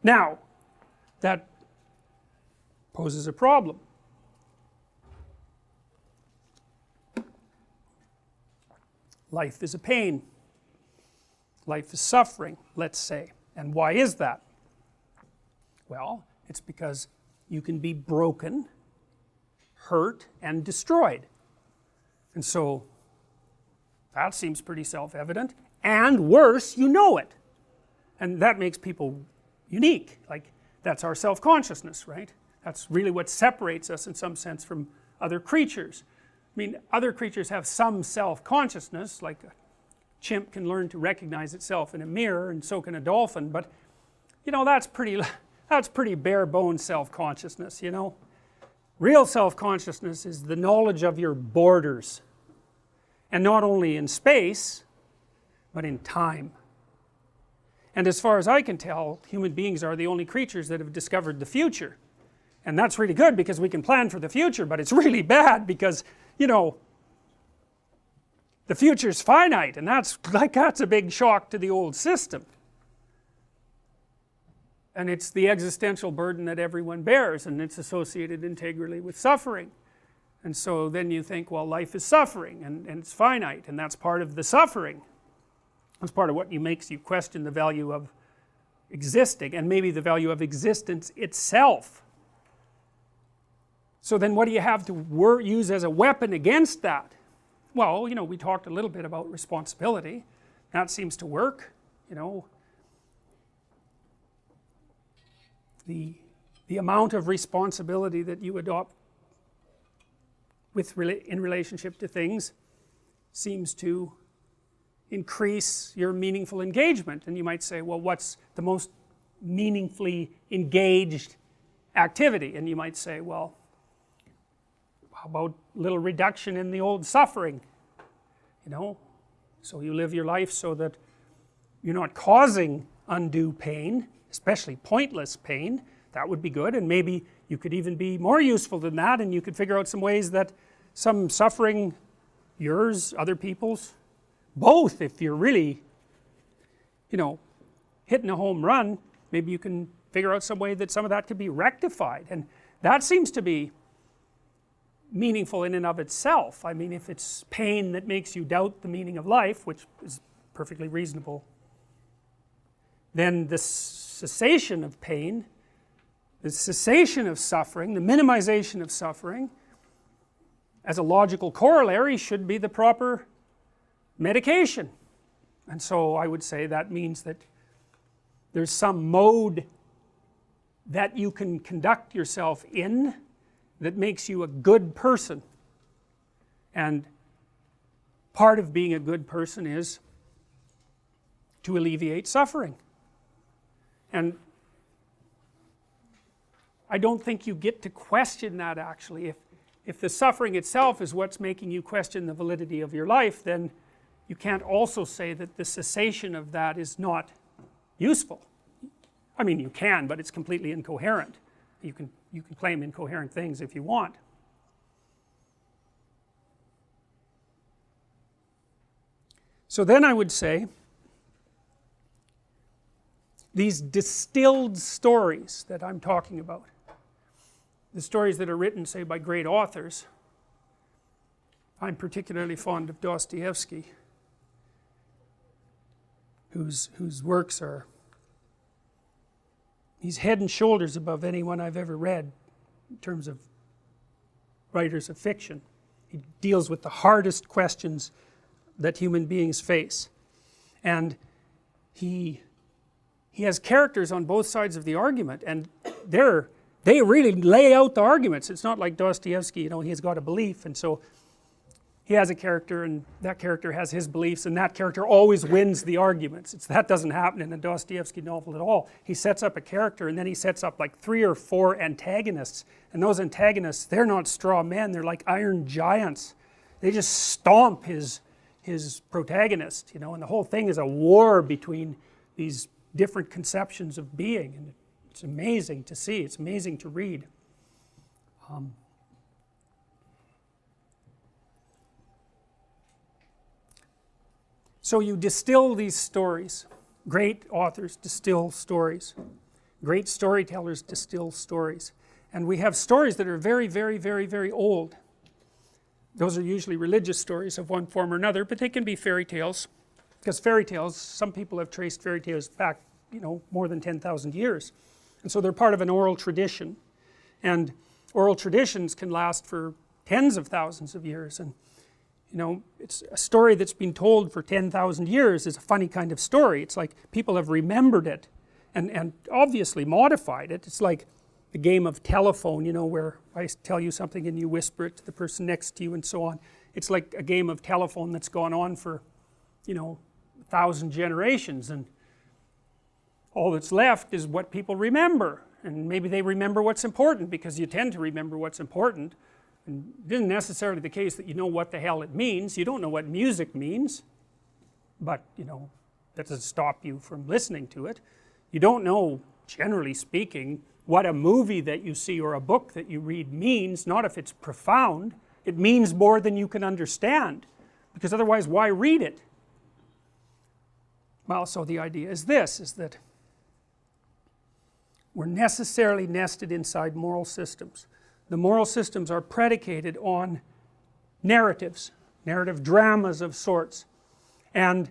Now, that poses a problem. Life is a pain. Life is suffering, let's say. And why is that? Well, it's because you can be broken, hurt, and destroyed. And so that seems pretty self-evident. And worse, you know it. And that makes people unique. Like, that's our self-consciousness, right? That's really what separates us in some sense from other creatures. I mean, other creatures have some self-consciousness, like a chimp can learn to recognize itself in a mirror, and so can a dolphin, but you know, that's pretty bare bones self-consciousness, you know. Real self-consciousness is the knowledge of your borders, and not only in space but in time. And as far as I can tell, human beings are the only creatures that have discovered the future, and that's really good because we can plan for the future, but it's really bad because, you know, the future is finite, and that's a big shock to the old system. And it's the existential burden that everyone bears, and it's associated integrally with suffering. And so then you think, well, life is suffering, and it's finite, and that's part of the suffering. That's part of what makes you question the value of existing, and maybe the value of existence itself. So then what do you have to use as a weapon against that? Well, you know, we talked a little bit about responsibility. That seems to work, you know. The amount of responsibility that you adopt in relationship to things seems to increase your meaningful engagement. And you might say, well, what's the most meaningfully engaged activity? And you might say, well, how about a little reduction in the old suffering, you know? So you live your life so that you're not causing undue pain, especially pointless pain. That would be good, and maybe you could even be more useful than that, and you could figure out some ways that some suffering, yours, other people's, both, if you're really, you know, hitting a home run, maybe you can figure out some way that some of that could be rectified. And that seems to be meaningful in and of itself. I mean, if it's pain that makes you doubt the meaning of life, which is perfectly reasonable, then the cessation of pain, the cessation of suffering, the minimization of suffering, as a logical corollary, should be the proper medication. And so I would say that means that there's some mode that you can conduct yourself in that makes you a good person. And part of being a good person is to alleviate suffering. And I don't think you get to question that actually. If the suffering itself is what's making you question the validity of your life, then you can't also say that the cessation of that is not useful. I mean, you can, but it's completely incoherent. You can claim incoherent things if you want. So then I would say these distilled stories that I'm talking about, the stories that are written, say, by great authors. I'm particularly fond of Dostoevsky, whose works are, he's head and shoulders above anyone I've ever read in terms of writers of fiction. He deals with the hardest questions that human beings face, and he has characters on both sides of the argument, and they really lay out the arguments. It's not like Dostoevsky, you know, he's got a belief, and so he has a character, and that character has his beliefs, and that character always wins the arguments. That doesn't happen in a Dostoevsky novel at all. He sets up a character, and then he sets up like 3 or 4 antagonists, and those antagonists, they're not straw men, they're like iron giants. They just stomp his protagonist, you know, and the whole thing is a war between these different conceptions of being, and it's amazing to see, it's amazing to read. So you distill these stories. Great authors distill stories. Great storytellers distill stories. And we have stories that are very, very, very, very old. Those are usually religious stories of one form or another, but they can be fairy tales. Because fairy tales, some people have traced fairy tales back, you know, more than 10,000 years. And so they're part of an oral tradition. And oral traditions can last for tens of thousands of years. And you know, it's a story that's been told for 10,000 years is a funny kind of story. It's like people have remembered it and obviously modified it. It's like the game of telephone, you know, where I tell you something and you whisper it to the person next to you and so on. It's like a game of telephone that's gone on for, you know, 1,000 generations, and all that's left is what people remember. And maybe they remember what's important, because you tend to remember what's important. And it isn't necessarily the case that you know what the hell it means. You don't know what music means, but you know, that doesn't stop you from listening to it. You don't know, generally speaking, what a movie that you see or a book that you read means, not if it's profound. It means more than you can understand, because otherwise why read it? Well, so the idea is this, is that we're necessarily nested inside moral systems. The moral systems are predicated on narratives, narrative dramas of sorts, and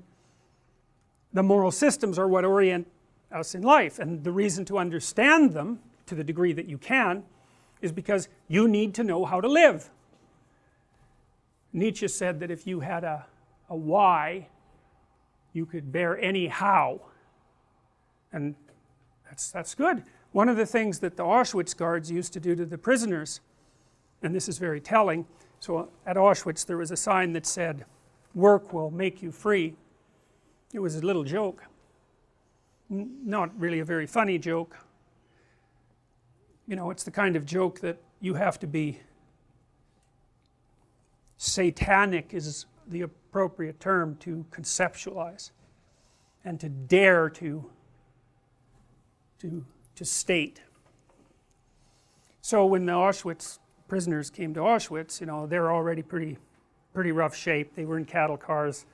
the moral systems are what orient us in life, and the reason to understand them, to the degree that you can, is because you need to know how to live. Nietzsche said that if you had a why, you could bear any how, and that's good. One of the things that the Auschwitz guards used to do to the prisoners, and this is very telling, so at Auschwitz there was a sign that said, "Work will make you free." It was a little joke, not really a very funny joke. You know, it's the kind of joke that you have to be satanic, is the appropriate term to conceptualize, and to dare to state. So when the Auschwitz prisoners came to Auschwitz, you know, they're already pretty rough shape. They were in cattle cars.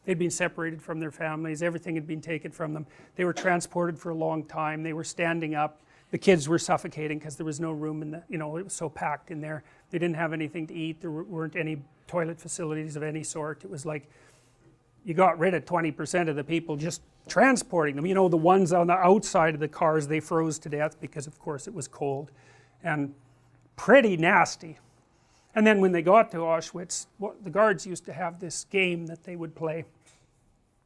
They'd been separated from their families. Everything had been taken from them. They were transported for a long time. They were standing up. The kids were suffocating because there was no room in the, you know, it was so packed in there. They didn't have anything to eat. There weren't any toilet facilities of any sort. It was like you got rid of 20% of the people just transporting them. You know, the ones on the outside of the cars, they froze to death because of course it was cold, and pretty nasty. And then when they got to Auschwitz, the guards used to have this game that they would play,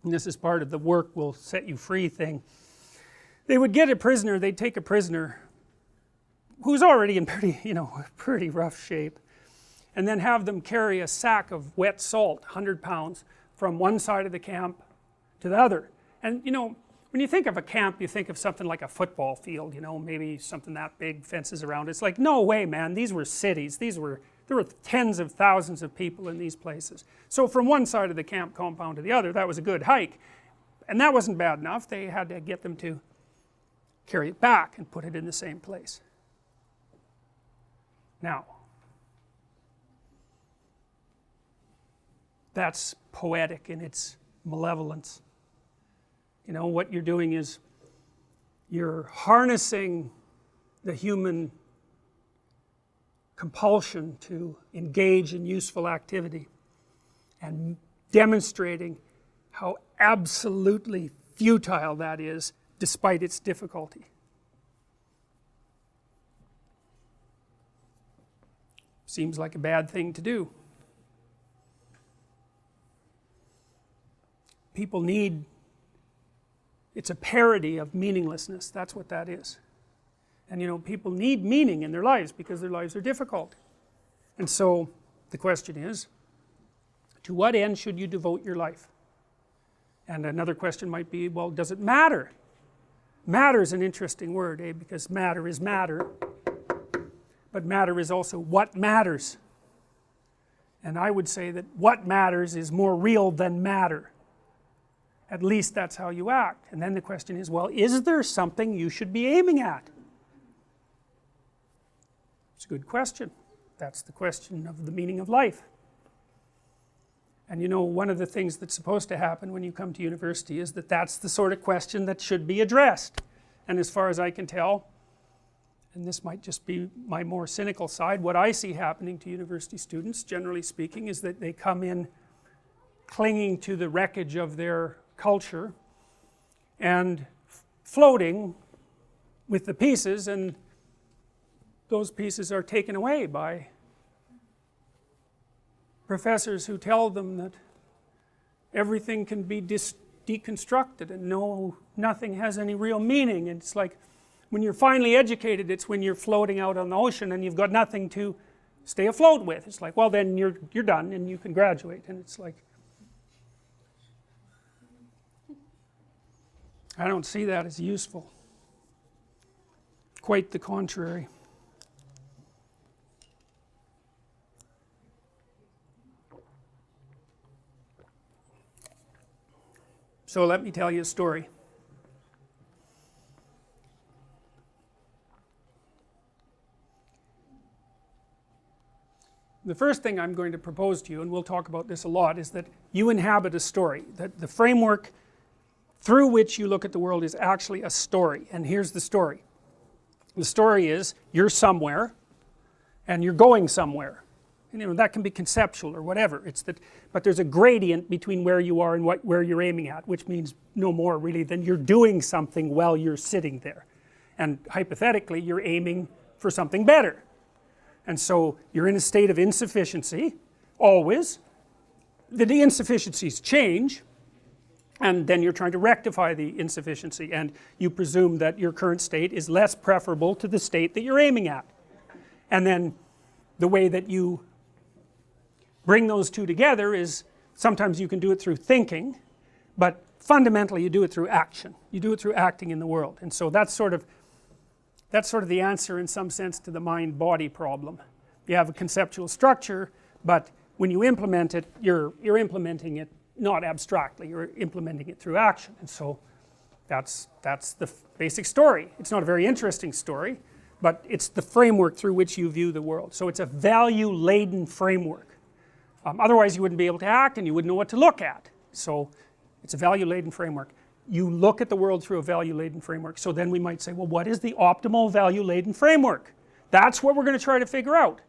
and this is part of the work will set you free thing. They would get a prisoner, they'd take a prisoner, who's already in pretty rough shape, and then have them carry a sack of wet salt, 100 pounds, from one side of the camp to the other. And when you think of a camp, you think of something like a football field, maybe something that big, fences around it. It's like, no way, man, these were cities. There were tens of thousands of people in these places. So from one side of the camp compound to the other, that was a good hike. And that wasn't bad enough. They had to get them to carry it back and put it in the same place. Now, that's poetic in its malevolence. What you're doing is you're harnessing the human compulsion to engage in useful activity and demonstrating how absolutely futile that is despite its difficulty. Seems like a bad thing to do. People need, it's a parody of meaninglessness, that's what that is. And people need meaning in their lives because their lives are difficult. And so the question is, to what end should you devote your life? And another question might be, well, does it matter? Matter is an interesting word, because matter is matter, but matter is also what matters. And I would say that what matters is more real than matter. At least that's how you act. And then the question is, well, is there something you should be aiming at? It's a good question. That's the question of the meaning of life. And one of the things that's supposed to happen when you come to university is that that's the sort of question that should be addressed. And as far as I can tell, and this might just be my more cynical side, what I see happening to university students, generally speaking, is that they come in clinging to the wreckage of their culture and floating with the pieces, and those pieces are taken away by professors who tell them that everything can be deconstructed and nothing has any real meaning. And it's like when you're finally educated, it's when you're floating out on the ocean and you've got nothing to stay afloat with. It's like, well, then you're done and you can graduate. And it's like, I don't see that as useful. Quite the contrary. So let me tell you a story. The first thing I'm going to propose to you, and we'll talk about this a lot, is that you inhabit a story. That the framework through which you look at the world is actually a story. And here's the story. The story is you're somewhere and you're going somewhere. And that can be conceptual or whatever. But there's a gradient between where you are and where you're aiming at, which means no more really than you're doing something while you're sitting there. And hypothetically, you're aiming for something better. And so you're in a state of insufficiency, always. The insufficiencies change, and then you're trying to rectify the insufficiency, and you presume that your current state is less preferable to the state that you're aiming at. And then the way that you bring those two together is sometimes you can do it through thinking, but fundamentally you do it through action. You do it through acting in the world. And so that's sort of the answer in some sense to the mind-body problem. You have a conceptual structure, but when you implement it, you're implementing it not abstractly, you're implementing it through action. And so that's the basic story. It's not a very interesting story, but it's the framework through which you view the world. So it's a value-laden framework. Otherwise you wouldn't be able to act and you wouldn't know what to look at. So it's a value-laden framework. You look at the world through a value-laden framework. So then we might say, well, what is the optimal value-laden framework? That's what we're going to try to figure out.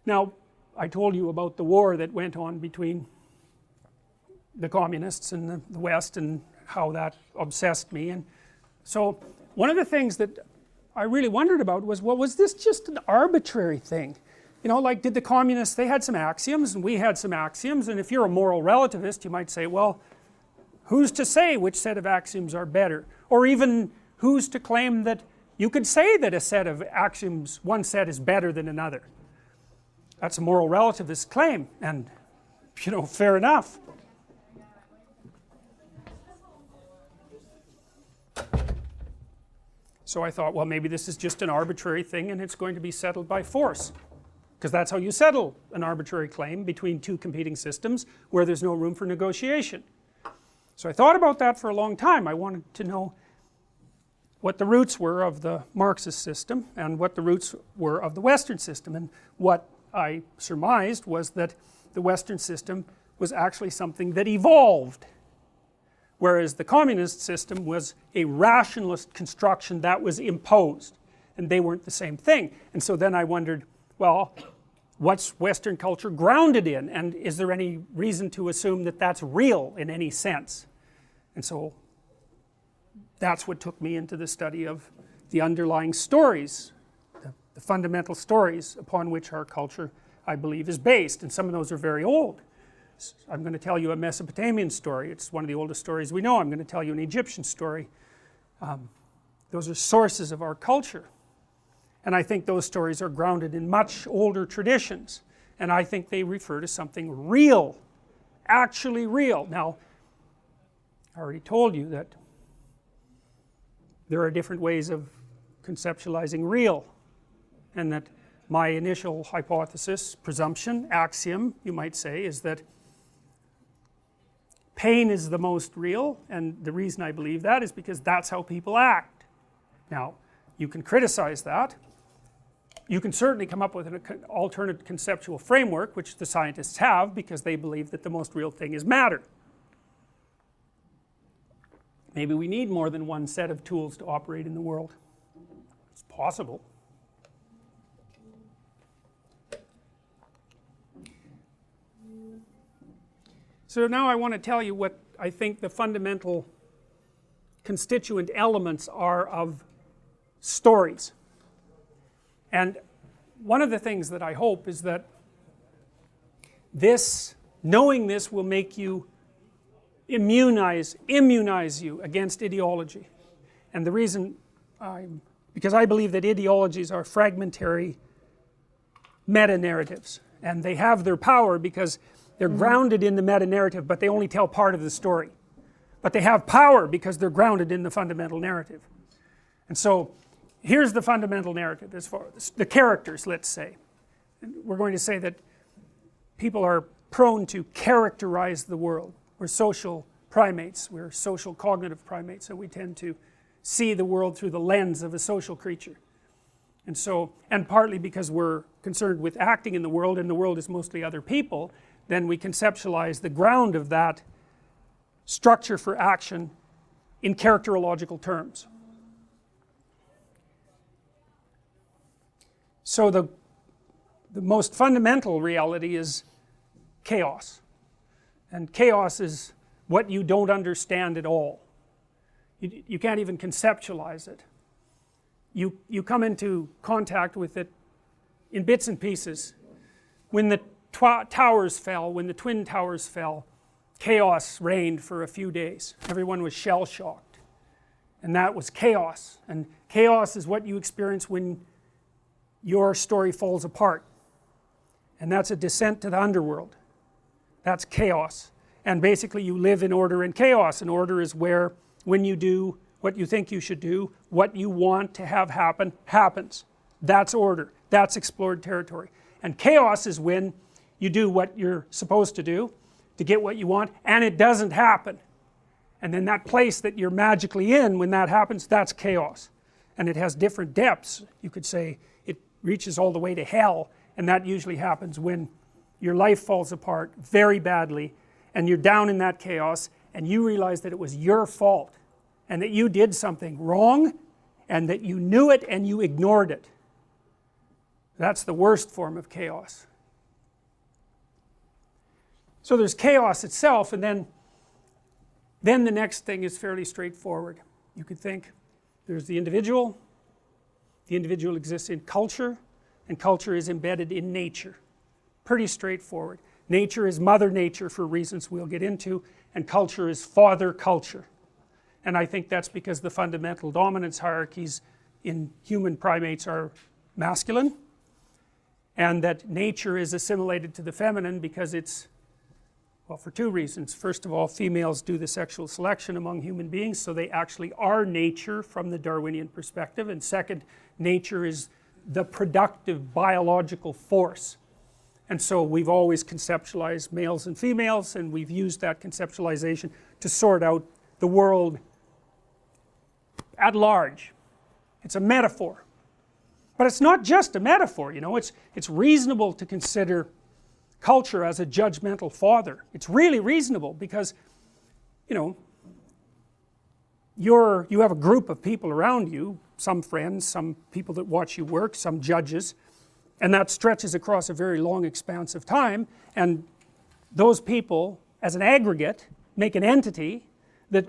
Now, I told you about the war that went on between the communists and the West and how that obsessed me. And so one of the things that I really wondered about was, well, was this just an arbitrary thing? Like did the communists, they had some axioms and we had some axioms, and if you're a moral relativist you might say, well, who's to say which set of axioms are better? Or even who's to claim that you could say that a set of axioms, one set is better than another. That's a moral relativist claim, and fair enough. So I thought, well, maybe this is just an arbitrary thing and it's going to be settled by force, because that's how you settle an arbitrary claim between two competing systems where there's no room for negotiation. So I thought about that for a long time. I wanted to know what the roots were of the Marxist system and what the roots were of the Western system, and what I surmised was that the Western system was actually something that evolved, whereas the communist system was a rationalist construction that was imposed, and they weren't the same thing. And so then I wondered, well, what's Western culture grounded in, and is there any reason to assume that that's real in any sense? And so that's what took me into the study of the underlying stories, the fundamental stories upon which our culture, I believe, is based, and some of those are very old. I'm going to tell you a Mesopotamian story. It's one of the oldest stories we know. I'm going to tell you an Egyptian story. Those are sources of our culture, and I think those stories are grounded in much older traditions, and I think they refer to something real, actually real. Now, I already told you that there are different ways of conceptualizing real, and that my initial hypothesis, presumption, axiom, you might say, is that pain is the most real, and the reason I believe that is because that's how people act. Now, you can criticize that. You can certainly come up with an alternate conceptual framework, which the scientists have, because they believe that the most real thing is matter. Maybe we need more than one set of tools to operate in the world. It's possible. So now I want to tell you what I think the fundamental constituent elements are of stories. And one of the things that I hope is that knowing this will make you immunize you against ideology. And the reason, because I believe that ideologies are fragmentary meta-narratives, and they have their power because they're grounded in the meta-narrative, but they only tell part of the story. But they have power because they're grounded in the fundamental narrative. And so here's the fundamental narrative as far as the characters, let's say. And we're going to say that people are prone to characterize the world. We're social primates, we're social cognitive primates, so we tend to see the world through the lens of a social creature. And so, and partly because we're concerned with acting in the world, and the world is mostly other people, then we conceptualize the ground of that structure for action in characterological terms. So the most fundamental reality is chaos. And chaos is what you don't understand at all. You can't even conceptualize it. You come into contact with it in bits and pieces. When the towers fell, when the Twin Towers fell, chaos reigned for a few days. Everyone was shell-shocked. And that was chaos. And chaos is what you experience when your story falls apart. And that's a descent to the underworld. That's chaos. And basically you live in order and chaos. And order is where, when you do what you think you should do, what you want to have happen, happens. That's order. That's explored territory. And chaos is when you do what you're supposed to do to get what you want, and it doesn't happen. And then that place that you're magically in when that happens, that's chaos. And it has different depths. You could say it reaches all the way to hell, and that usually happens when your life falls apart very badly, and you're down in that chaos, and you realize that it was your fault, and that you did something wrong, and that you knew it and you ignored it. That's the worst form of chaos. So there's chaos itself, and then the next thing is fairly straightforward. You could think there's the individual exists in culture, and culture is embedded in nature. Pretty straightforward. Nature is mother nature for reasons we'll get into, and culture is father culture. And I think that's because the fundamental dominance hierarchies in human primates are masculine, and that nature is assimilated to the feminine because it's, well, for two reasons. First of all, females do the sexual selection among human beings, so they actually are nature from the Darwinian perspective. And second, nature is the productive biological force. And so we've always conceptualized males and females, and we've used that conceptualization to sort out the world at large. It's a metaphor. But it's not just a metaphor, you know, it's reasonable to consider culture as a judgmental father. It's really reasonable because, you know, you have a group of people around you, some friends, some people that watch you work, some judges, and that stretches across a very long expanse of time, and those people as an aggregate make an entity that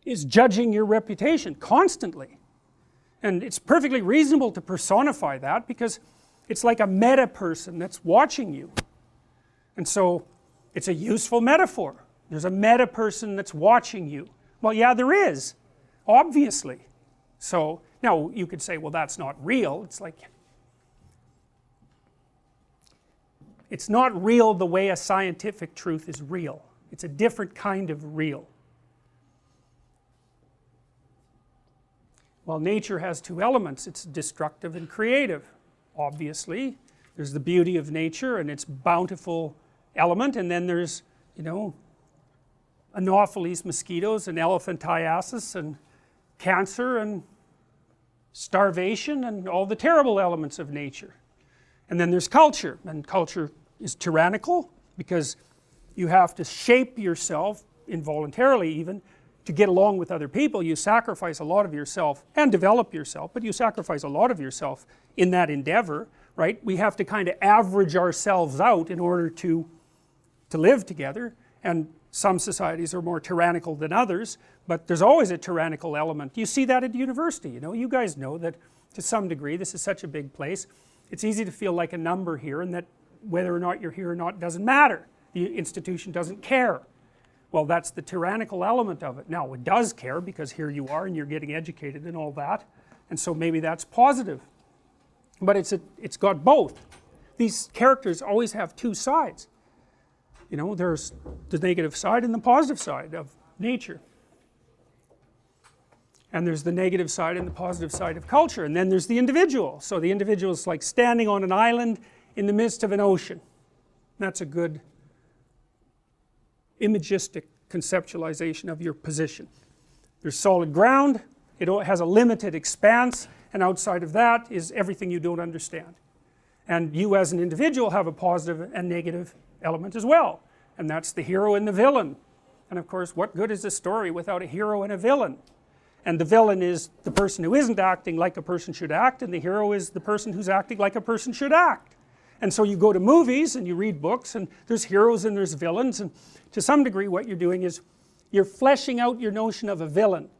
is judging your reputation constantly. And it's perfectly reasonable to personify that because it's like a meta person that's watching you. And so it's a useful metaphor. There's a meta person that's watching you. Well, yeah, there is, obviously. So now you could say, well, that's not real. It's like, it's not real the way a scientific truth is real. It's a different kind of real. Well, nature has two elements. It's destructive and creative, obviously. There's the beauty of nature and its bountiful element, and then there's, you know, Anopheles mosquitoes and elephantiasis and cancer and starvation and all the terrible elements of nature. And then there's culture, and culture is tyrannical because you have to shape yourself, involuntarily even, to get along with other people. You sacrifice a lot of yourself and develop yourself, but you sacrifice a lot of yourself in that endeavor, right? We have to kind of average ourselves out in order to live together, and some societies are more tyrannical than others, but there's always a tyrannical element. You see that at university, you know, you guys know that to some degree, this is such a big place, it's easy to feel like a number here, and that whether or not you're here or not doesn't matter. The institution doesn't care. Well, that's the tyrannical element of it. Now, it does care because here you are and you're getting educated and all that, and so maybe that's positive. But it's got both. These characters always have two sides. You know, there's the negative side and the positive side of nature. And there's the negative side and the positive side of culture. And then there's the individual. So the individual is like standing on an island in the midst of an ocean. That's a good imagistic conceptualization of your position. There's solid ground, it has a limited expanse, and outside of that is everything you don't understand. And you as an individual have a positive and negative element as well, and that's the hero and the villain. And of course, what good is a story without a hero and a villain? And the villain is the person who isn't acting like a person should act, and the hero is the person who's acting like a person should act. And so you go to movies and you read books, and there's heroes and there's villains, and to some degree what you're doing is you're fleshing out your notion of a villain.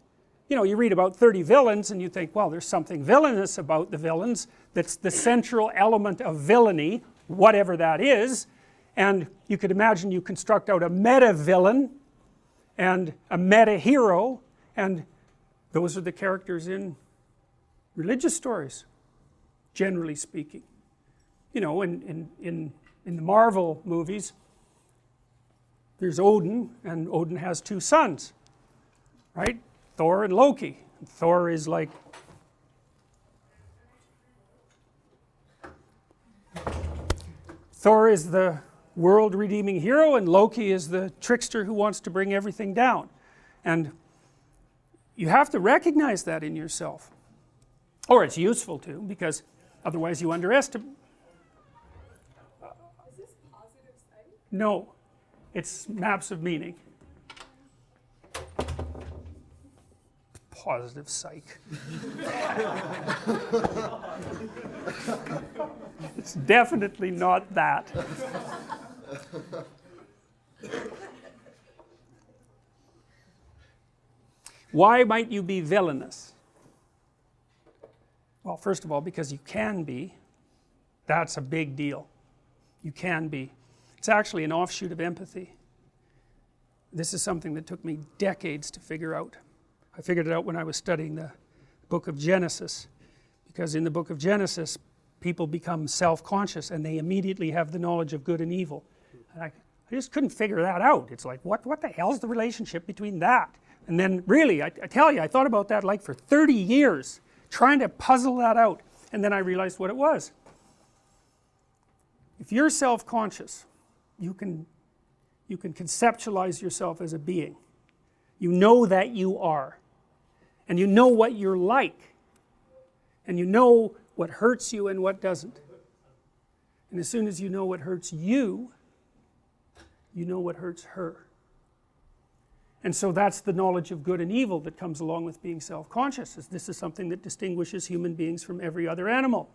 You know, you read about 30 villains and you think, well, there's something villainous about the villains that's the central element of villainy, whatever that is, and you could imagine you construct out a meta villain and a meta hero, and those are the characters in religious stories, generally speaking. You know, in the Marvel movies, there's Odin, and Odin has two sons, right? Thor and Loki. Thor is like Thor is the world-redeeming hero, and Loki is the trickster who wants to bring everything down. And you have to recognize that in yourself, or it's useful to, because otherwise you underestimate. Is this positive psych? No, it's maps of meaning. Positive psych. It's definitely not that. Why might you be villainous? Well, first of all, because you can be. That's a big deal. You can be. It's actually an offshoot of empathy. This is something that took me decades to figure out. I figured it out when I was studying the book of Genesis. because in the book of Genesis people become self-conscious and they immediately have the knowledge of good and evil, and I just couldn't figure that out. It's like, what the hell's the relationship between that? And then really, I tell you, I thought about that like for 30 years trying to puzzle that out, and then I realized what it was. If you're self-conscious, you can conceptualize yourself as a being. You know that you are, and you know what you're like, and you know what hurts you and what doesn't. And as soon as you know what hurts you, you know what hurts her. And so that's the knowledge of good and evil that comes along with being self-conscious. This is something that distinguishes human beings from every other animal.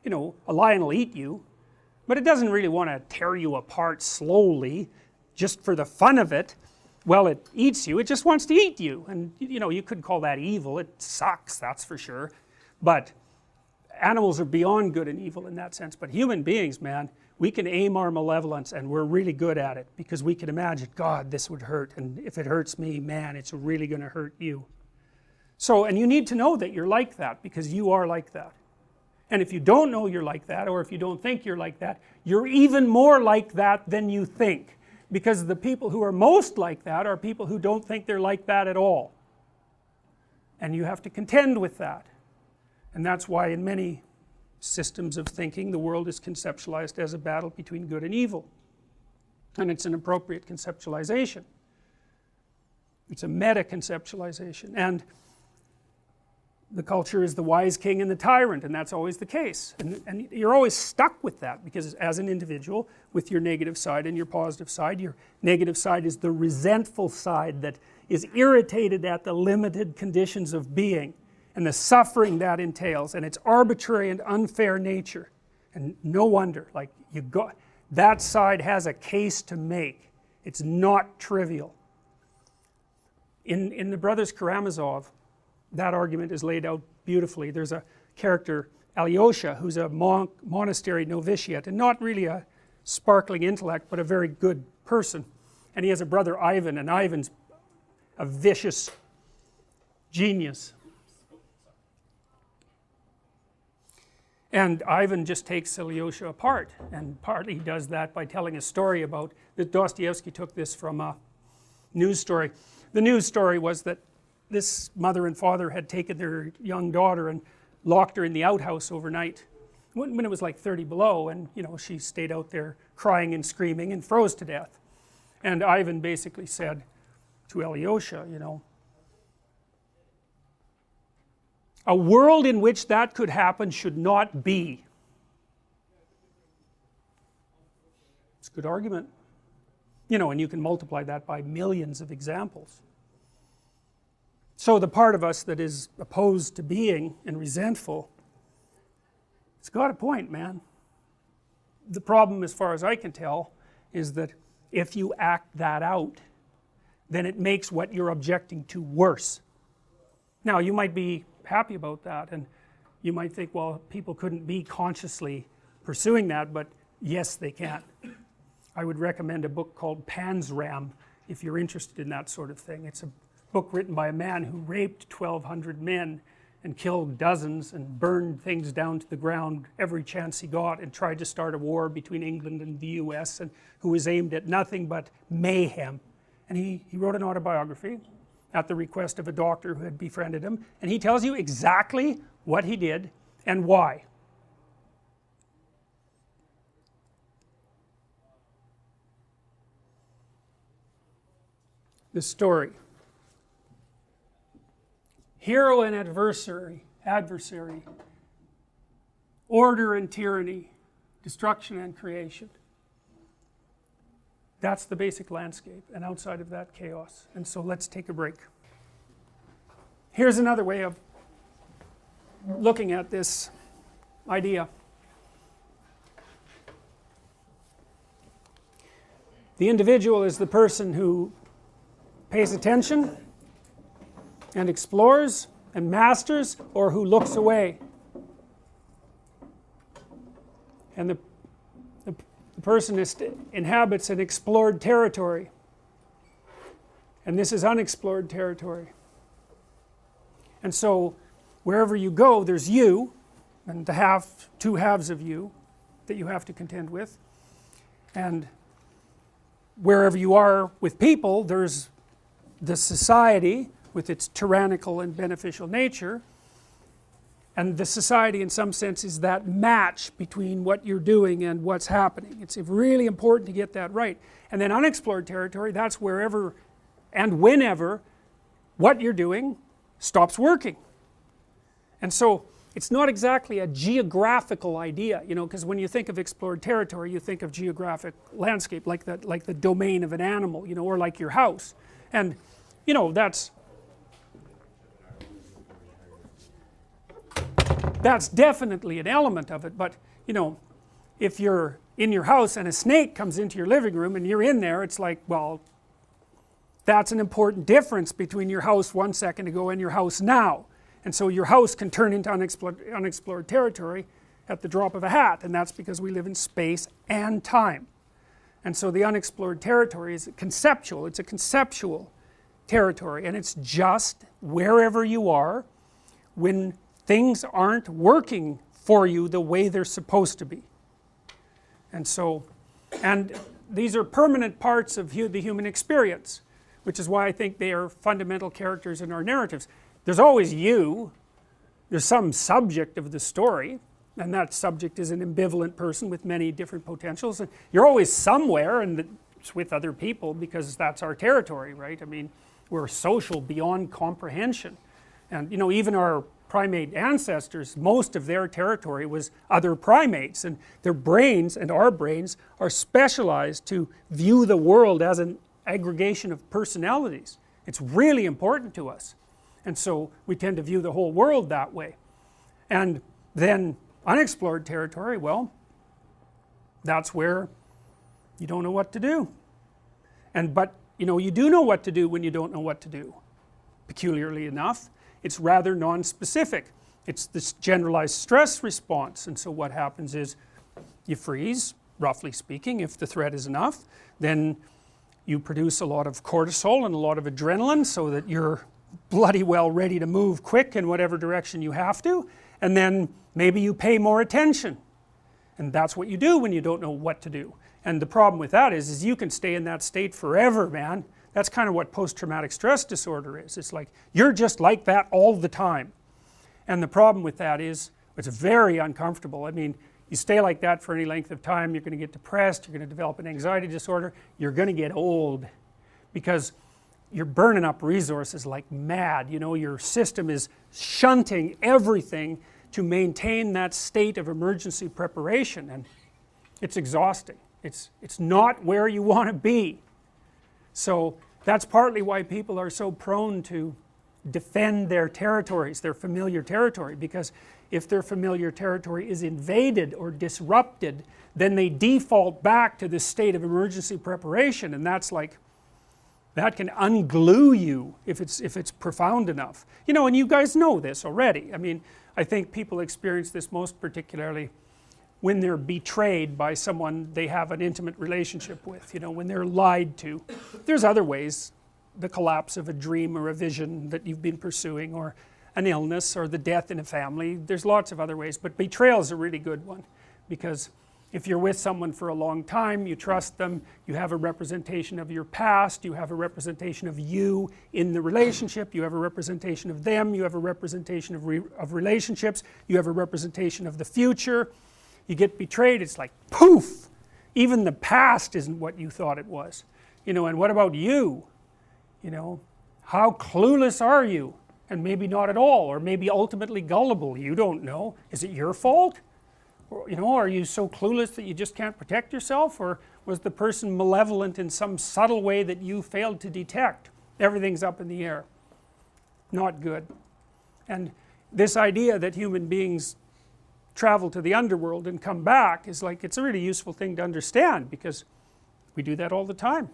You know, a lion will eat you, but it doesn't really want to tear you apart slowly just for the fun of it. Well, it eats you, it just wants to eat you, and you know, you could call that evil. It sucks, that's for sure, but animals are beyond good and evil in that sense. But human beings, man, we can aim our malevolence, and we're really good at it, because we can imagine, God, this would hurt, and if it hurts me, man, it's really going to hurt you. So, and you need to know that you're like that, because you are like that. And if you don't know you're like that, or if you don't think you're like that, you're even more like that than you think. Because the people who are most like that are people who don't think they're like that at all. And you have to contend with that. And that's why in many systems of thinking the world is conceptualized as a battle between good and evil. And it's an appropriate conceptualization. It's a meta-conceptualization. And the culture is the wise king and the tyrant, and that's always the case. And you're always stuck with that, because as an individual, with your negative side and your positive side, your negative side is the resentful side that is irritated at the limited conditions of being and the suffering that entails, and its arbitrary and unfair nature. And no wonder, like, that side has a case to make. It's not trivial. In the Brothers Karamazov, that argument is laid out beautifully. There's a character, Alyosha, who's a monastery novitiate, and not really a sparkling intellect, but a very good person. And he has a brother, Ivan, and Ivan's a vicious genius. And Ivan just takes Alyosha apart, and partly he does that by telling a story about, that Dostoevsky took this from a news story. The news story was that this mother and father had taken their young daughter and locked her in the outhouse overnight when it was like 30 below, and you know, she stayed out there crying and screaming and froze to death. And Ivan basically said to Alyosha, you know, a world in which that could happen should not be. It's a good argument, you know, and you can multiply that by millions of examples. So the part of us that is opposed to being and resentful, it's got a point, man. The problem, as far as I can tell, is that if you act that out, then it makes what you're objecting to worse. Now, you might be happy about that, and you might think, well, people couldn't be consciously pursuing that, but yes, they can. I would recommend a book called Panzram if you're interested in that sort of thing. It's a book written by a man who raped 1,200 men and killed dozens and burned things down to the ground every chance he got, and tried to start a war between England and the US, and who was aimed at nothing but mayhem. And he wrote an autobiography at the request of a doctor who had befriended him, and he tells you exactly what he did and why. The story. Hero and adversary, order and tyranny, destruction and creation. That's the basic landscape, and outside of that, chaos. And so let's take a break. Here's another way of looking at this idea. The individual is the person who pays attention and explores and masters, or who looks away. And the person inhabits an explored territory, and this is unexplored territory. And so wherever you go, there's you, and the two halves of you that you have to contend with. And wherever you are with people, there's the society with its tyrannical and beneficial nature, and the society in some sense is that match between what you're doing and what's happening. It's really important to get that right. And then unexplored territory, that's wherever and whenever what you're doing stops working. And so it's not exactly a geographical idea, you know, because when you think of explored territory, you think of geographic landscape, like the domain of an animal, you know, or like your house. And you know, that's definitely an element of it. But you know, if you're in your house and a snake comes into your living room and you're in there, it's like, well, that's an important difference between your house 1 second ago and your house now. And so your house can turn into unexplored territory at the drop of a hat, and that's because we live in space and time. And so the unexplored territory is conceptual, it's a conceptual territory, and it's just wherever you are when things aren't working for you the way they're supposed to be. And so, and these are permanent parts of the human experience, which is why I think they are fundamental characters in our narratives. There's always you, there's some subject of the story, and that subject is an ambivalent person with many different potentials, and you're always somewhere, and it's with other people because that's our territory, right? I mean, we're social beyond comprehension. And you know, even our primate ancestors, most of their territory was other primates, and their brains and our brains are specialized to view the world as an aggregation of personalities. It's really important to us, and so we tend to view the whole world that way. And then unexplored territory, well, that's where you don't know what to do. But you know, you do know what to do when you don't know what to do. Peculiarly enough, it's rather non-specific. It's this generalized stress response, and so what happens is you freeze, roughly speaking, if the threat is enough. Then you produce a lot of cortisol and a lot of adrenaline so that you're bloody well ready to move quick in whatever direction you have to, and then maybe you pay more attention, and that's what you do when you don't know what to do. And the problem with that is you can stay in that state forever, man. That's kind of what post-traumatic stress disorder is. It's like you're just like that all the time, and the problem with that is it's very uncomfortable. I mean, you stay like that for any length of time, you're going to get depressed, you're going to develop an anxiety disorder, you're going to get old, because you're burning up resources like mad. You know, your system is shunting everything to maintain that state of emergency preparation, and it's exhausting. It's not where you want to be. So that's partly why people are so prone to defend their territories, their familiar territory, because if their familiar territory is invaded or disrupted, then they default back to this state of emergency preparation, and that's like, that can unglue you if it's profound enough. You know, and you guys know this already. I mean, I think people experience this most particularly when they're betrayed by someone they have an intimate relationship with, you know, when they're lied to. There's other ways, the collapse of a dream or a vision that you've been pursuing, or an illness, or the death in a family. There's lots of other ways, but betrayal is a really good one, because if you're with someone for a long time, you trust them, you have a representation of your past, you have a representation of you in the relationship, you have a representation of them, you have a representation of relationships, you have a representation of the future. You get betrayed, it's like poof, even the past isn't what you thought it was, you know. And what about you? You know, how clueless are you? And maybe not at all, or maybe ultimately gullible, you don't know. Is it your fault? Or, you know, are you so clueless that you just can't protect yourself, or was the person malevolent in some subtle way that you failed to detect? Everything's up in the air. Not good. And this idea that human beings travel to the underworld and come back is like, it's a really useful thing to understand, because we do that all the time.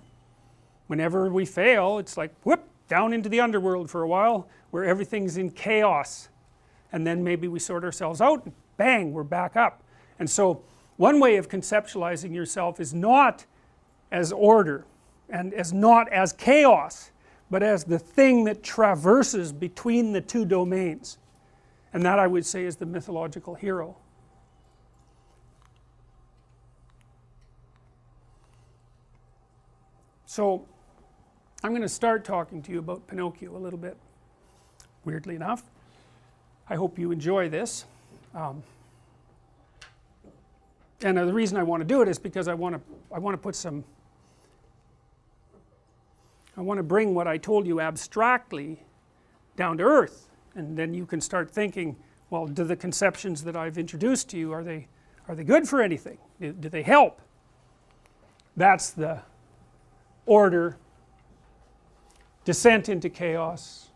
Whenever we fail, it's like whoop, down into the underworld for a while where everything's in chaos, and then maybe we sort ourselves out and bang, we're back up. And so one way of conceptualizing yourself is not as order and as not as chaos, but as the thing that traverses between the two domains. and that I would say is the mythological hero. So I'm going to start talking to you about Pinocchio a little bit, weirdly enough. I hope you enjoy this. And the reason I want to do it is because I want to put some, I want to bring what I told you abstractly down to earth, and then you can start thinking, well, do the conceptions that I've introduced to you, are they good for anything? Do they help? That's the order, descent into chaos,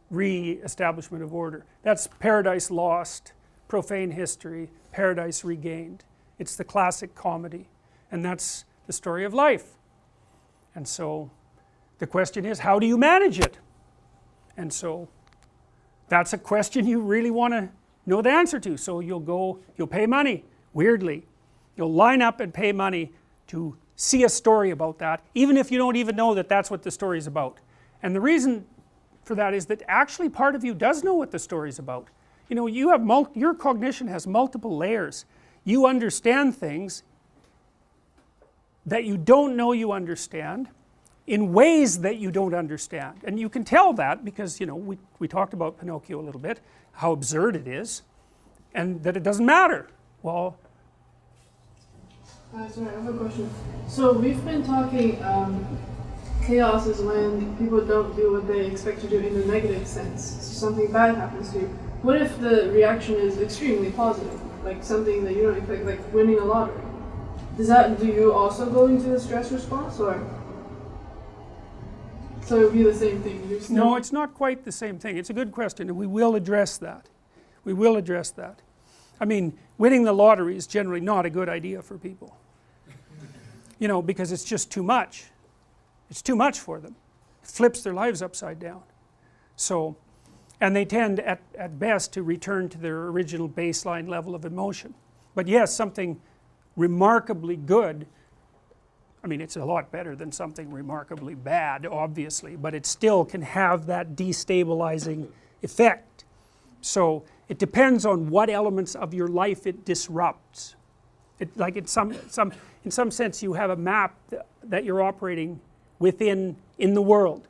re-establishment of order. That's Paradise Lost, Profane History, Paradise Regained. It's the classic comedy, and that's the story of life. And so the question is, how do you manage it? And so that's a question you really want to know the answer to. So you'll pay money, weirdly. You'll line up and pay money to see a story about that, even if you don't even know that that's what the story is about. And the reason for that is that actually part of you does know what the story is about. You know, your cognition has multiple layers. You understand things that you don't know you understand in ways that you don't understand, and you can tell that because, you know, we talked about Pinocchio a little bit, how absurd it is, and that it doesn't matter. Well, sorry, I have a question. So we've been talking, chaos is when people don't do what they expect to do in a negative sense. So something bad happens to you. What if the reaction is extremely positive, like something that you don't expect, like winning a lottery? Do you also go into a stress response, or? So it would be the same thing? No, it's not quite the same thing. It's a good question, and we will address that. We will address that. I mean, winning the lottery is generally not a good idea for people. You know, because it's just too much. It's too much for them. It flips their lives upside down. So, and they tend at best to return to their original baseline level of emotion. But yes, something remarkably good, I mean, it's a lot better than something remarkably bad, obviously, but it still can have that destabilizing effect. So it depends on what elements of your life it disrupts. Like in some sense you have a map that you're operating within in the world,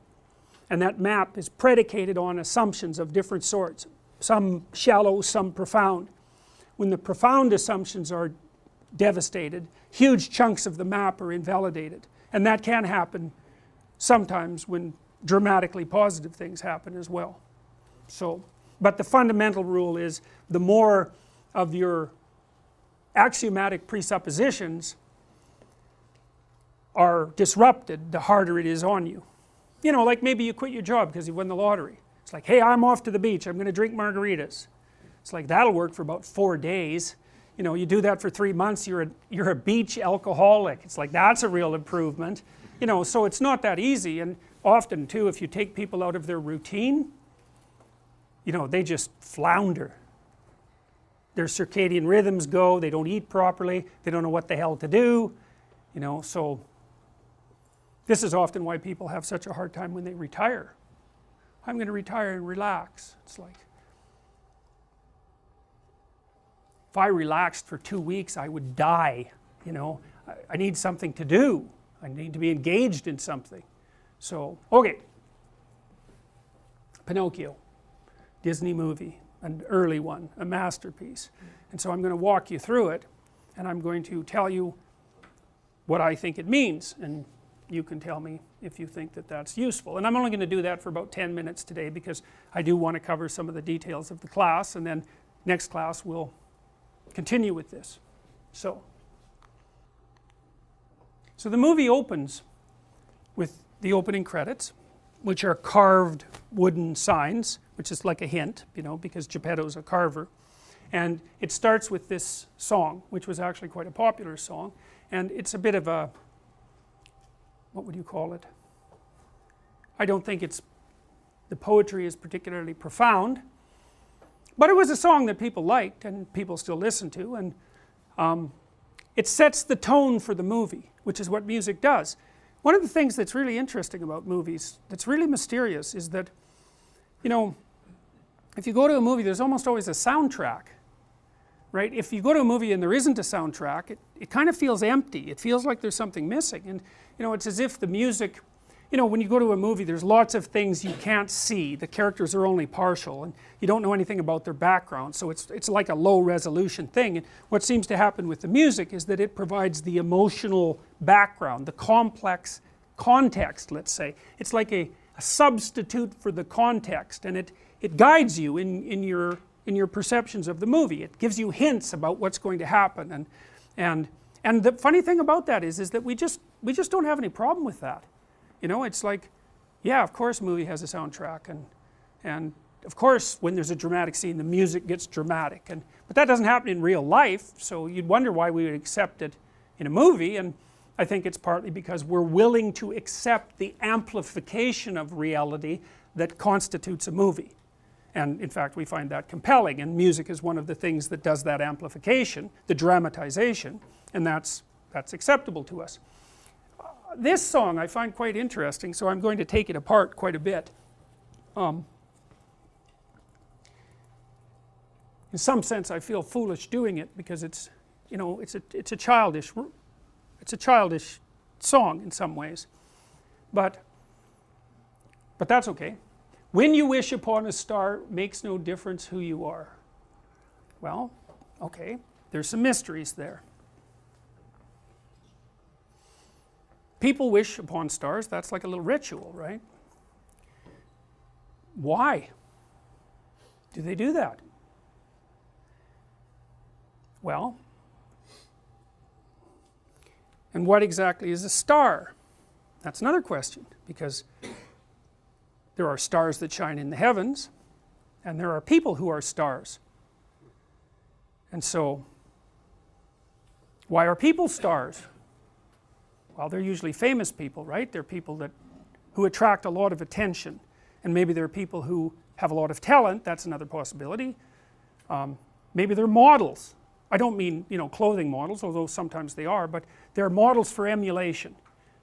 and that map is predicated on assumptions of different sorts, some shallow, some profound. When the profound assumptions are devastated, huge chunks of the map are invalidated, and that can happen sometimes when dramatically positive things happen as well. So, but the fundamental rule is the more of your axiomatic presuppositions are disrupted, the harder it is on you. You know, like maybe you quit your job because you won the lottery. It's like, hey, I'm off to the beach, I'm going to drink margaritas. It's like, that'll work for about 4 days. You know, you do that for 3 months, you're a beach alcoholic. It's like, that's a real improvement. You know, so it's not that easy, and often too, if you take people out of their routine, you know, they just flounder. Their circadian rhythms go, they don't eat properly, they don't know what the hell to do, you know, so this is often why people have such a hard time when they retire. I'm going to retire and relax. It's like, if I relaxed for 2 weeks, I would die, you know. I need something to do. I need to be engaged in something. So, okay. Pinocchio, Disney movie, an early one, a masterpiece. And so I'm going to walk you through it, and I'm going to tell you what I think it means, and you can tell me if you think that that's useful. And I'm only going to do that for about 10 minutes today because I do want to cover some of the details of the class, and then next class we'll continue with this. So the movie opens with the opening credits, which are carved wooden signs, which is like a hint, you know, because Geppetto's a carver. And it starts with this song, which was actually quite a popular song, and it's a bit of a, what would you call it? I don't think the poetry is particularly profound, but it was a song that people liked and people still listen to, and it sets the tone for the movie, which is what music does. One of the things that's really interesting about movies, that's really mysterious, is that, you know, if you go to a movie, there's almost always a soundtrack, right? If you go to a movie and there isn't a soundtrack, it kind of feels empty. It feels like there's something missing. And you know, it's as if the music, you know, when you go to a movie, there's lots of things you can't see. The characters are only partial, and you don't know anything about their background, so it's like a low resolution thing. And what seems to happen with the music is that it provides the emotional background, the complex context, let's say. It's like a substitute for the context, and it guides you in your perceptions of the movie. It gives you hints about what's going to happen, and the funny thing about that is that we just don't have any problem with that. You know, it's like, yeah, of course a movie has a soundtrack, and of course when there's a dramatic scene the music gets dramatic, but that doesn't happen in real life, so you'd wonder why we would accept it in a movie. And I think it's partly because we're willing to accept the amplification of reality that constitutes a movie. And in fact we find that compelling, and music is one of the things that does that amplification, the dramatization, and that's acceptable to us. This song I find quite interesting, so I'm going to take it apart quite a bit. In some sense I feel foolish doing it, because it's, you know, it's a childish song in some ways, but that's okay. When you wish upon a star, makes no difference who you are. Well, okay, there's some mysteries there. People wish upon stars, that's like a little ritual, right? Why do they do that? Well, and what exactly is a star? That's another question, because there are stars that shine in the heavens, and there are people who are stars. And so, why are people stars? Well, they're usually famous people, right? They're people who attract a lot of attention, and maybe they're people who have a lot of talent. That's another possibility. Maybe they're models. I don't mean, you know, clothing models, although sometimes they are, but they're models for emulation.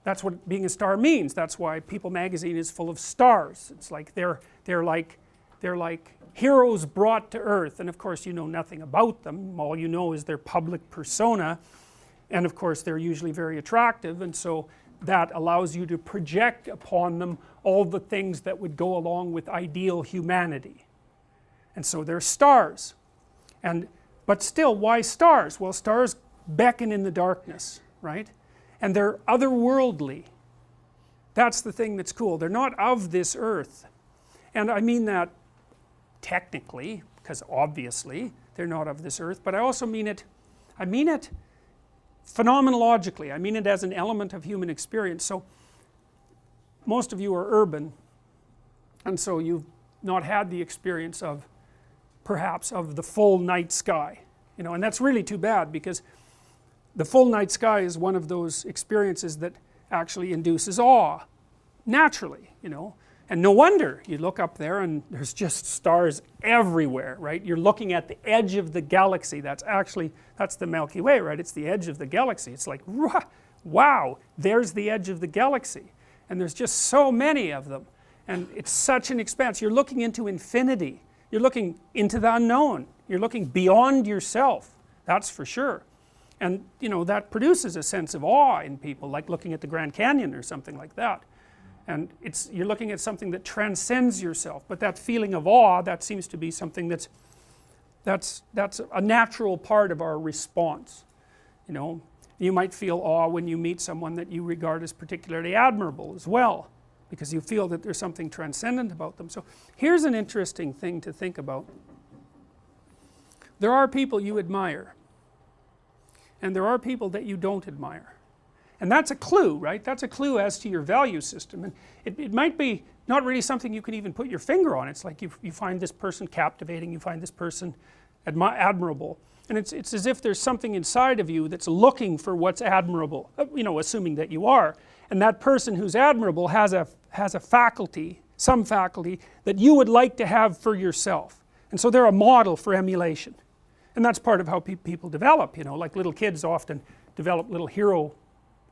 That's what being a star means. That's why People magazine is full of stars. It's like they're like heroes brought to earth, and of course you know nothing about them. All you know is their public persona, and of course they're usually very attractive, and so that allows you to project upon them all the things that would go along with ideal humanity. And so they're stars. But still, why stars? Well, stars beckon in the darkness, right? And they're otherworldly. That's the thing that's cool. They're not of this earth. And I mean that technically, because obviously they're not of this earth, but I also mean it phenomenologically. I mean it as an element of human experience. So most of you are urban, and so you've not had the experience of, perhaps, of the full night sky, you know, and that's really too bad, because the full night sky is one of those experiences that actually induces awe naturally, you know. And no wonder you look up there and there's just stars everywhere, right? You're looking at the edge of the galaxy. That's the Milky Way, right? It's the edge of the galaxy. It's like, wow, there's the edge of the galaxy, and there's just so many of them, and it's such an expanse. You're looking into infinity. You're looking into the unknown. You're looking beyond yourself, that's for sure. And you know, that produces a sense of awe in people, like looking at the Grand Canyon or something like that. And you're looking at something that transcends yourself. But that feeling of awe, that seems to be something that's a natural part of our response. You know, you might feel awe when you meet someone that you regard as particularly admirable as well, because you feel that there's something transcendent about them. So here's an interesting thing to think about. There are people you admire, and there are people that you don't admire. And that's a clue, right? That's a clue as to your value system. And it might be not really something you can even put your finger on. It's like you find this person captivating, you find this person admirable. And it's as if there's something inside of you that's looking for what's admirable, you know, assuming that you are. And that person who's admirable has a faculty, some faculty, that you would like to have for yourself. And so they're a model for emulation. And that's part of how people develop, you know, like little kids often develop little hero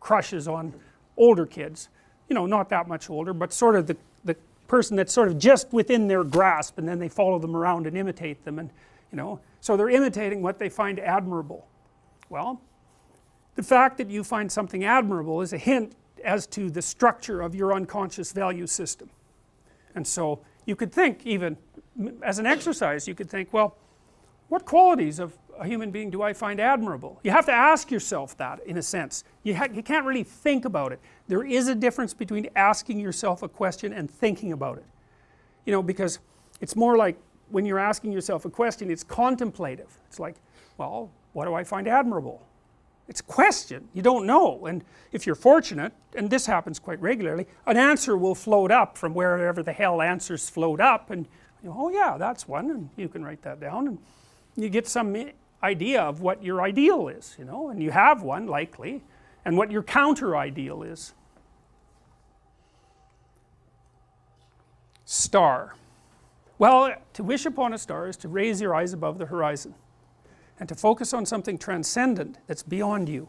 crushes on older kids, you know, not that much older, but sort of the person that's sort of just within their grasp, and then they follow them around and imitate them, and you know, so they're imitating what they find admirable. Well, the fact that you find something admirable is a hint as to the structure of your unconscious value system. And so you could think, even as an exercise, you could think, well, what qualities of a human being do I find admirable? You have to ask yourself that, in a sense. You can't really think about it. There is a difference between asking yourself a question and thinking about it. You know, because it's more like when you're asking yourself a question, it's contemplative. It's like, well, what do I find admirable? It's a question, you don't know, and if you're fortunate, and this happens quite regularly, an answer will float up from wherever the hell answers float up, and you know, oh yeah, that's one, and you can write that down, and you get some idea of what your ideal is, you know, and you have one likely, and what your counter ideal is. Star. Well, to wish upon a star is to raise your eyes above the horizon, and to focus on something transcendent that's beyond you,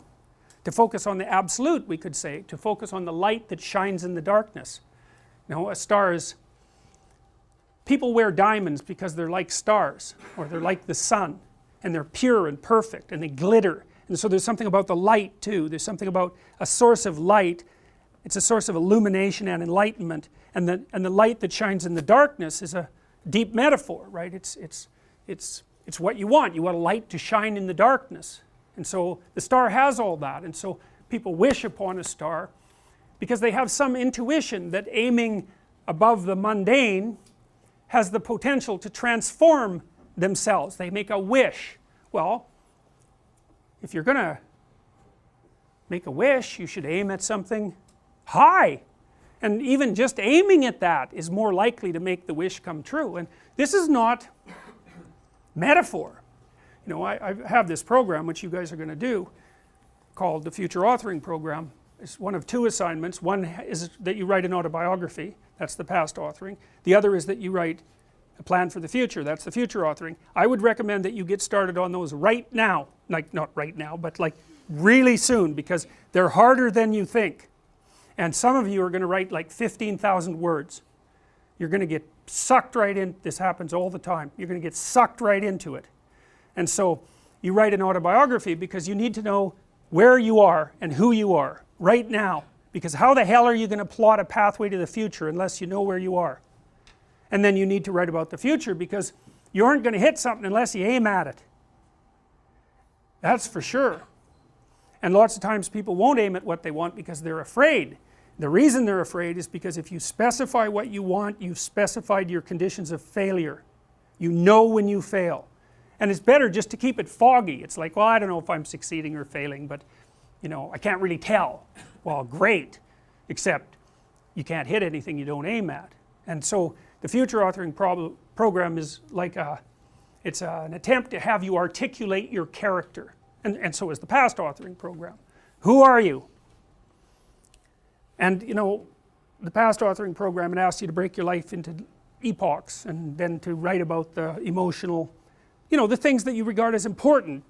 to focus on the absolute, we could say, to focus on the light that shines in the darkness. You know, a star is, people wear diamonds because they're like stars, or they're like the sun, and they're pure and perfect, and they glitter, and so there's something about the light too. There's something about a source of light. It's a source of illumination and enlightenment, and the light that shines in the darkness is a deep metaphor, right? It's what you want. You want a light to shine in the darkness, and so the star has all that, and so people wish upon a star because they have some intuition that aiming above the mundane has the potential to transform themselves. They make a wish. Well, if you're going to make a wish, you should aim at something high, and even just aiming at that is more likely to make the wish come true. And this is not metaphor. You know, I have this program which you guys are going to do called the Future Authoring Program. It's one of two assignments. One is that you write an autobiography, that's the past authoring. The other is that you write a plan for the future, that's the future authoring. I would recommend that you get started on those right now, like not right now, but like really soon, because they're harder than you think. And some of you are going to write like 15,000 words. You're going to get sucked right in. This happens all the time. You're going to get sucked right into it. And so you write an autobiography because you need to know where you are and who you are right now, because how the hell are you going to plot a pathway to the future unless you know where you are? And then you need to write about the future because you aren't going to hit something unless you aim at it. That's for sure. And lots of times people won't aim at what they want because they're afraid. The reason they're afraid is because if you specify what you want, you've specified your conditions of failure. You know when you fail. And it's better just to keep it foggy. It's like, well, I don't know if I'm succeeding or failing, but you know, I can't really tell. Well, great, except you can't hit anything you don't aim at. And so the Future Authoring Program is like it's an attempt to have you articulate your character. And so is the Past Authoring Program. Who are you? And you know, the Past Authoring Program, it asks you to break your life into epochs and then to write about the emotional, you know, the things that you regard as important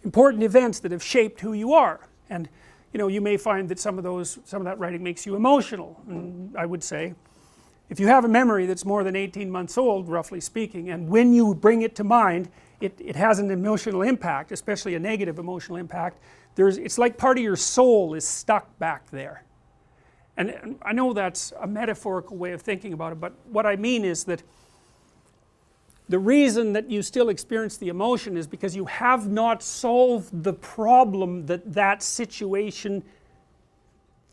events that have shaped who you are. And you know, you may find that some of that writing makes you emotional. And I would say, if you have a memory that's more than 18 months old, roughly speaking, and when you bring it to mind, it has an emotional impact, especially a negative emotional impact. It's like part of your soul is stuck back there. And I know that's a metaphorical way of thinking about it, but what I mean is that the reason that you still experience the emotion is because you have not solved the problem that situation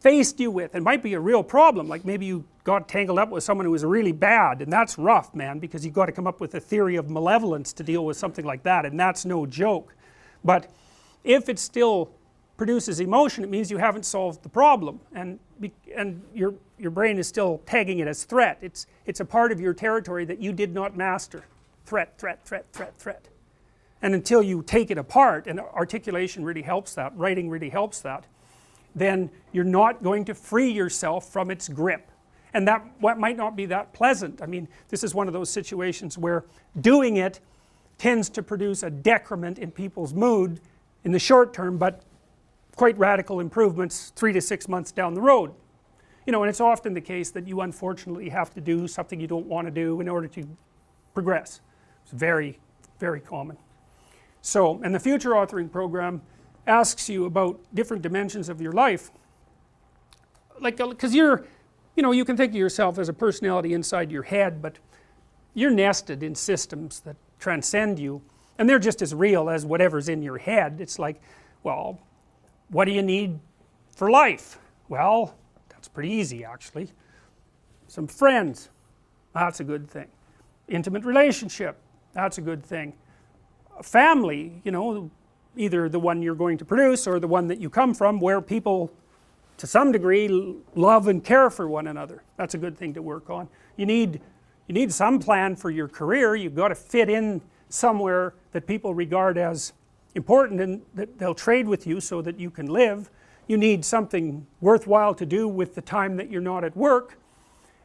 faced you with. It might be a real problem, like maybe you got tangled up with someone who was really bad, and that's rough, man, because you've got to come up with a theory of malevolence to deal with something like that, and that's no joke. But if it still produces emotion, it means you haven't solved the problem, and your brain is still tagging it as threat. It's a part of your territory that you did not master. Threat, threat, threat, threat, threat. And until you take it apart, and articulation really helps that, writing really helps that, then you're not going to free yourself from its grip. And that might not be that pleasant. I mean, this is one of those situations where doing it tends to produce a decrement in people's mood in the short term, but quite radical improvements 3 to 6 months down the road. You know, and it's often the case that you unfortunately have to do something you don't want to do in order to progress. It's very, very common. So, and the future authoring program asks you about different dimensions of your life. Like, because you're, you know, you can think of yourself as a personality inside your head, but you're nested in systems that transcend you, and they're just as real as whatever's in your head. It's like, well, what do you need for life? Well, that's pretty easy actually. Some friends, that's a good thing. Intimate relationship, that's a good thing. A family, you know, either the one you're going to produce or the one that you come from, where people to some degree love and care for one another. That's a good thing to work on. You need some plan for your career. You've got to fit in somewhere that people regard as important and that they'll trade with you so that you can live. You need something worthwhile to do with the time that you're not at work,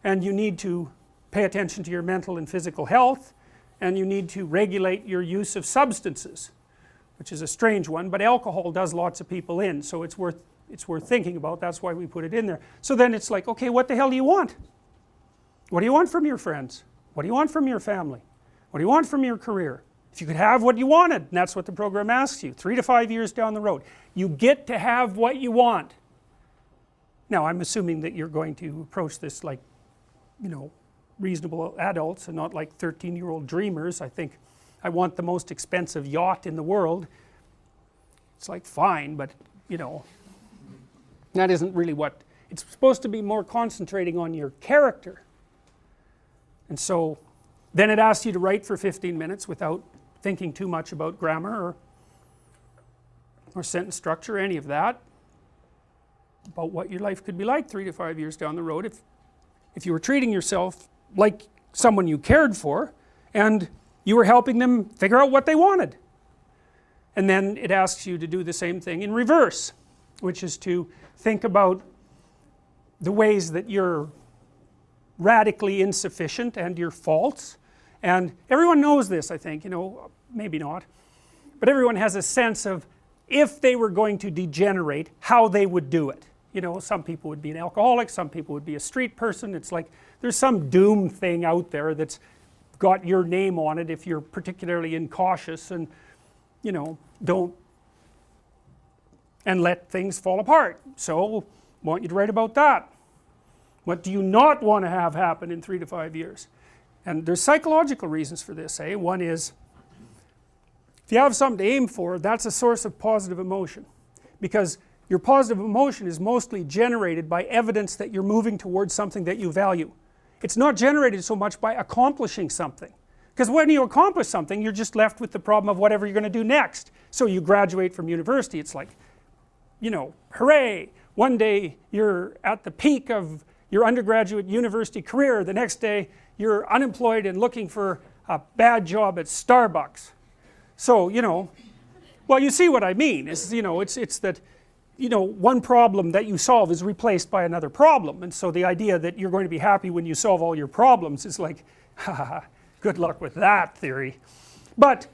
and you need to pay attention to your mental and physical health, and you need to regulate your use of substances, which is a strange one, but alcohol does lots of people in, so it's worth thinking about. That's why we put it in there. So then it's like, okay, what the hell do you want? What do you want from your friends? What do you want from your family? What do you want from your career? If you could have what you wanted, and that's what the program asks you, 3 to 5 years down the road, you get to have what you want. Now, I'm assuming that you're going to approach this like, you know, reasonable adults and not like 13-year-old dreamers. I think I want the most expensive yacht in the world. It's like, fine, but, you know, that isn't really what, it's supposed to be more concentrating on your character. And so then it asks you to write for 15 minutes without thinking too much about grammar or sentence structure, any of that, about what your life could be like 3 to 5 years down the road if you were treating yourself like someone you cared for and you were helping them figure out what they wanted. And then it asks you to do the same thing in reverse, which is to think about the ways that you're radically insufficient and your faults. And everyone knows this, I think, you know, maybe not, but everyone has a sense of if they were going to degenerate, how they would do it. You know, some people would be an alcoholic, some people would be a street person. It's like there's some doom thing out there that's got your name on it if you're particularly incautious and, you know, don't and let things fall apart. So I want you to write about that. What do you not want to have happen in 3 to 5 years? And there's psychological reasons for this. One is, if you have something to aim for, that's a source of positive emotion, because your positive emotion is mostly generated by evidence that you're moving towards something that you value. It's not generated so much by accomplishing something, because when you accomplish something, you're just left with the problem of whatever you're going to do next. So you graduate from university, it's like, you know, hooray, one day you're at the peak of your undergraduate university career, the next day you're unemployed and looking for a bad job at Starbucks. So, you know, well, you see what I mean. It's, you know, it's that, you know, one problem that you solve is replaced by another problem, and so the idea that you're going to be happy when you solve all your problems is like, haha, good luck with that theory. But,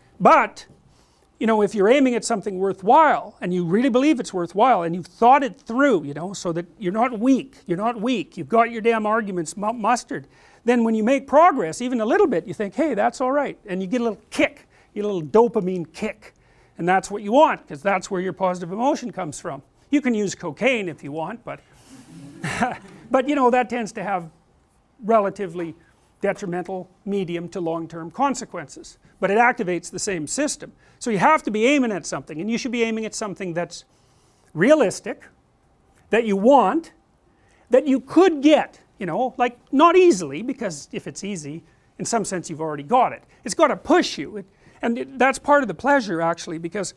you know, if you're aiming at something worthwhile, and you really believe it's worthwhile, and you've thought it through, you know, so that you're not weak, you've got your damn arguments mustered, then when you make progress, even a little bit, you think, hey, that's all right, and you get a little kick, you get a little dopamine kick, and that's what you want, because that's where your positive emotion comes from. You can use cocaine if you want, but but you know, that tends to have relatively detrimental medium to long-term consequences, but it activates the same system. So you have to be aiming at something, and you should be aiming at something that's realistic, that you want, that you could get, you know, like not easily, because if it's easy, in some sense you've already got it. It's got to push you, that's part of the pleasure actually, because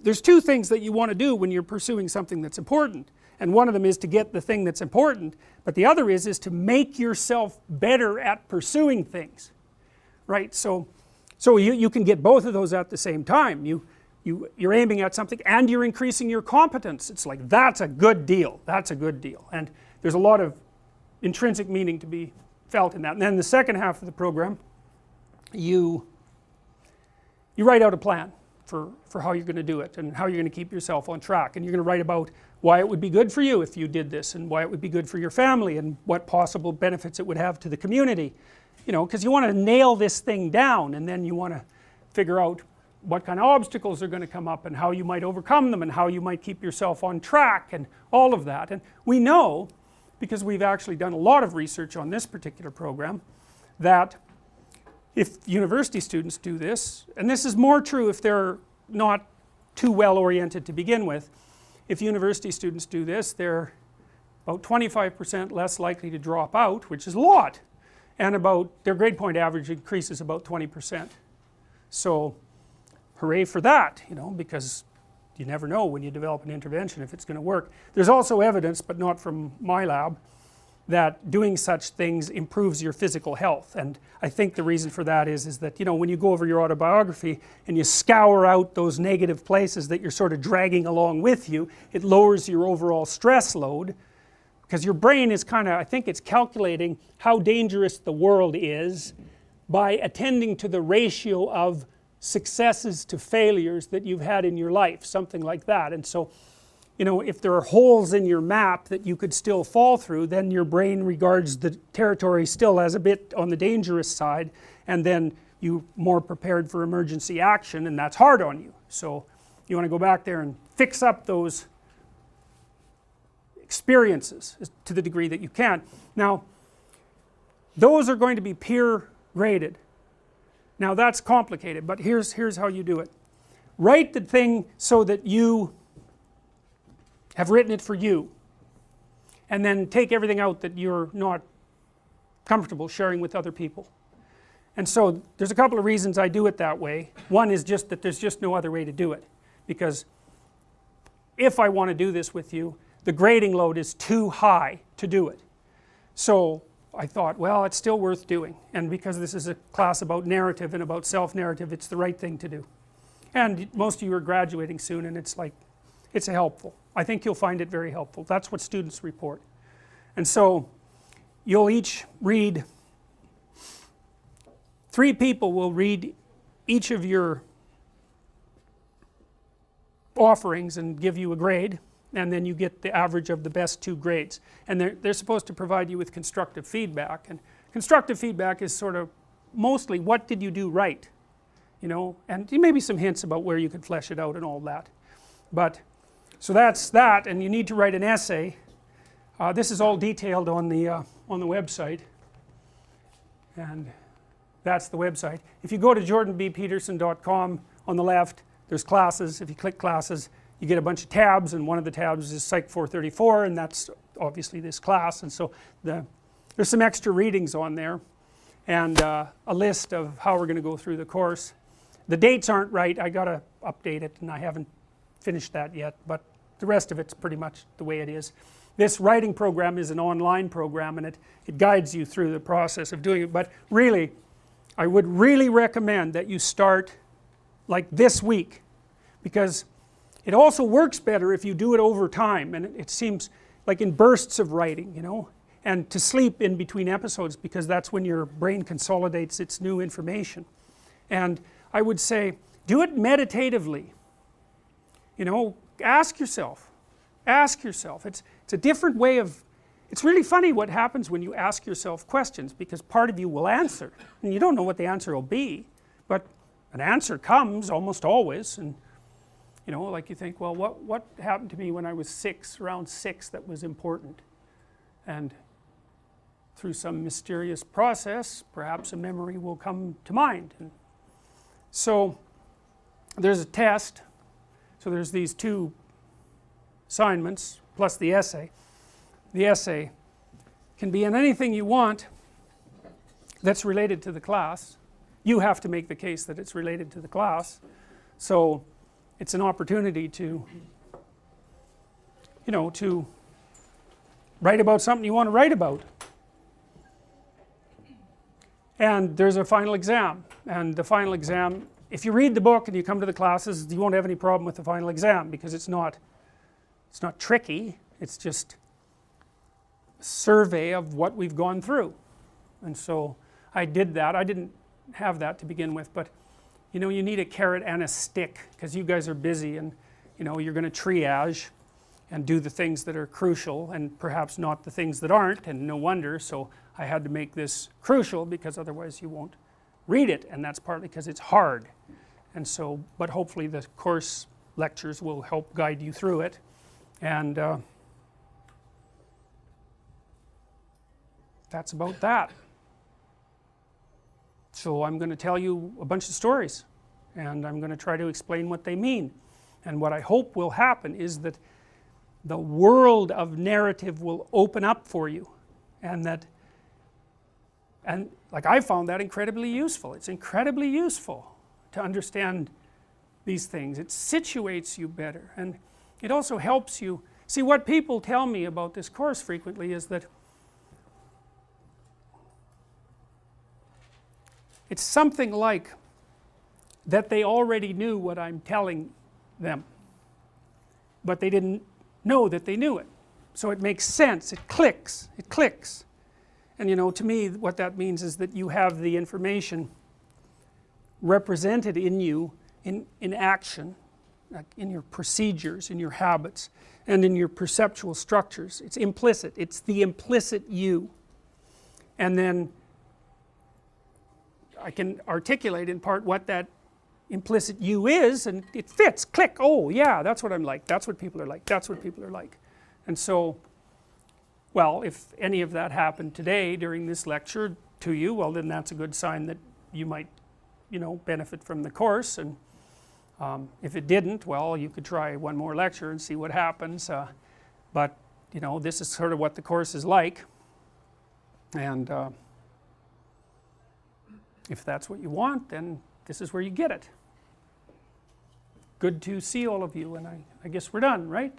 there's two things that you want to do when you're pursuing something that's important, and one of them is to get the thing that's important, but the other is to make yourself better at pursuing things, right? So you can get both of those at the same time. You're aiming at something and you're increasing your competence. It's like, that's a good deal, and there's a lot of intrinsic meaning to be felt in that. And then the second half of the program, you write out a plan, for how you're going to do it and how you're going to keep yourself on track, and you're going to write about why it would be good for you if you did this, and why it would be good for your family, and what possible benefits it would have to the community, you know, because you want to nail this thing down, and then you want to figure out what kind of obstacles are going to come up and how you might overcome them and how you might keep yourself on track and all of that. And we know, because we've actually done a lot of research on this particular program, that if university students do this, and this is more true if they're not too well oriented to begin with, if university students do this, they're about 25% less likely to drop out, which is a lot, and about their grade point average increases about 20%. So hooray for that, you know, because you never know when you develop an intervention if it's going to work. There's also evidence, but not from my lab, that doing such things improves your physical health, and I think the reason for that is that, you know, when you go over your autobiography and you scour out those negative places that you're sort of dragging along with you, it lowers your overall stress load, because your brain is kind of, I think it's calculating how dangerous the world is by attending to the ratio of successes to failures that you've had in your life, something like that. And so, you know, if there are holes in your map that you could still fall through, then your brain regards the territory still as a bit on the dangerous side, and then you're more prepared for emergency action, and that's hard on you. So you want to go back there and fix up those experiences to the degree that you can. Now, those are going to be peer graded. Now that's complicated, but here's how you do it. Write the thing so that you have written it for you, and then take everything out that you're not comfortable sharing with other people. And so there's a couple of reasons I do it that way. One is just that there's just no other way to do it, because if I want to do this with you, the grading load is too high to do it. So I thought, well, it's still worth doing, and because this is a class about narrative and about self-narrative, it's the right thing to do. And most of you are graduating soon, and it's like, it's helpful. I think you'll find it very helpful. That's what students report. And so you'll each read, 3 people will read each of your offerings and give you a grade, and then you get the average of the best 2 grades, and they're supposed to provide you with constructive feedback. And constructive feedback is sort of mostly what did you do right, you know, and maybe some hints about where you could flesh it out and all that. But so that's that, and you need to write an essay. This is all detailed on the website, and that's the website. If you go to jordanbpeterson.com, on the left there's classes. If you click classes, you get a bunch of tabs, and one of the tabs is Psych 434, and that's obviously this class. And so there's some extra readings on there, and a list of how we're going to go through the course. The dates aren't right, I got to update it, and I haven't finished that yet, but the rest of it's pretty much the way it is. This writing program is an online program, and it guides you through the process of doing it. But really, I would really recommend that you start like this week, because it also works better if you do it over time, and it seems like in bursts of writing, you know, and to sleep in between episodes, because that's when your brain consolidates its new information. And I would say do it meditatively, you know, ask yourself, it's a different way of, it's really funny what happens when you ask yourself questions, because part of you will answer, and you don't know what the answer will be, but an answer comes almost always. And you know, like you think, well, what happened to me when I was 6, around 6, that was important, and through some mysterious process perhaps a memory will come to mind. And so there's a test, so there's these 2 assignments plus the essay. The essay can be in anything you want that's related to the class. You have to make the case that it's related to the class, so it's an opportunity to, you know, to write about something you want to write about. And there's a final exam, and the final exam, if you read the book and you come to the classes, you won't have any problem with the final exam, because it's not tricky, it's just a survey of what we've gone through. And so I did that. I didn't have that to begin with, but you know, you need a carrot and a stick, because you guys are busy, and you know, you're going to triage and do the things that are crucial and perhaps not the things that aren't, and no wonder. So I had to make this crucial, because otherwise you won't read it, and that's partly because it's hard. And so, but hopefully the course lectures will help guide you through it. And that's about that. So I'm going to tell you a bunch of stories, and I'm going to try to explain what they mean. And what I hope will happen is that the world of narrative will open up for you, and that, and like I found that incredibly useful. It's incredibly useful to understand these things. It situates you better, and it also helps you see. What people tell me about this course frequently is that it's something like that they already knew what I'm telling them, but they didn't know that they knew it. So it makes sense, it clicks, and you know, to me what that means is that you have the information represented in you in action, like in your procedures, in your habits, and in your perceptual structures. It's implicit, it's the implicit you. And then I can articulate in part what that implicit you is, and it fits, click, oh yeah, that's what I'm like, that's what people are like, that's what people are like. And so, well, if any of that happened today during this lecture to you, well then that's a good sign that you might, you know, benefit from the course. And if it didn't, well, you could try one more lecture and see what happens. But you know, this is sort of what the course is like, and if that's what you want, then this is where you get it. Good to see all of you, and I guess we're done, right?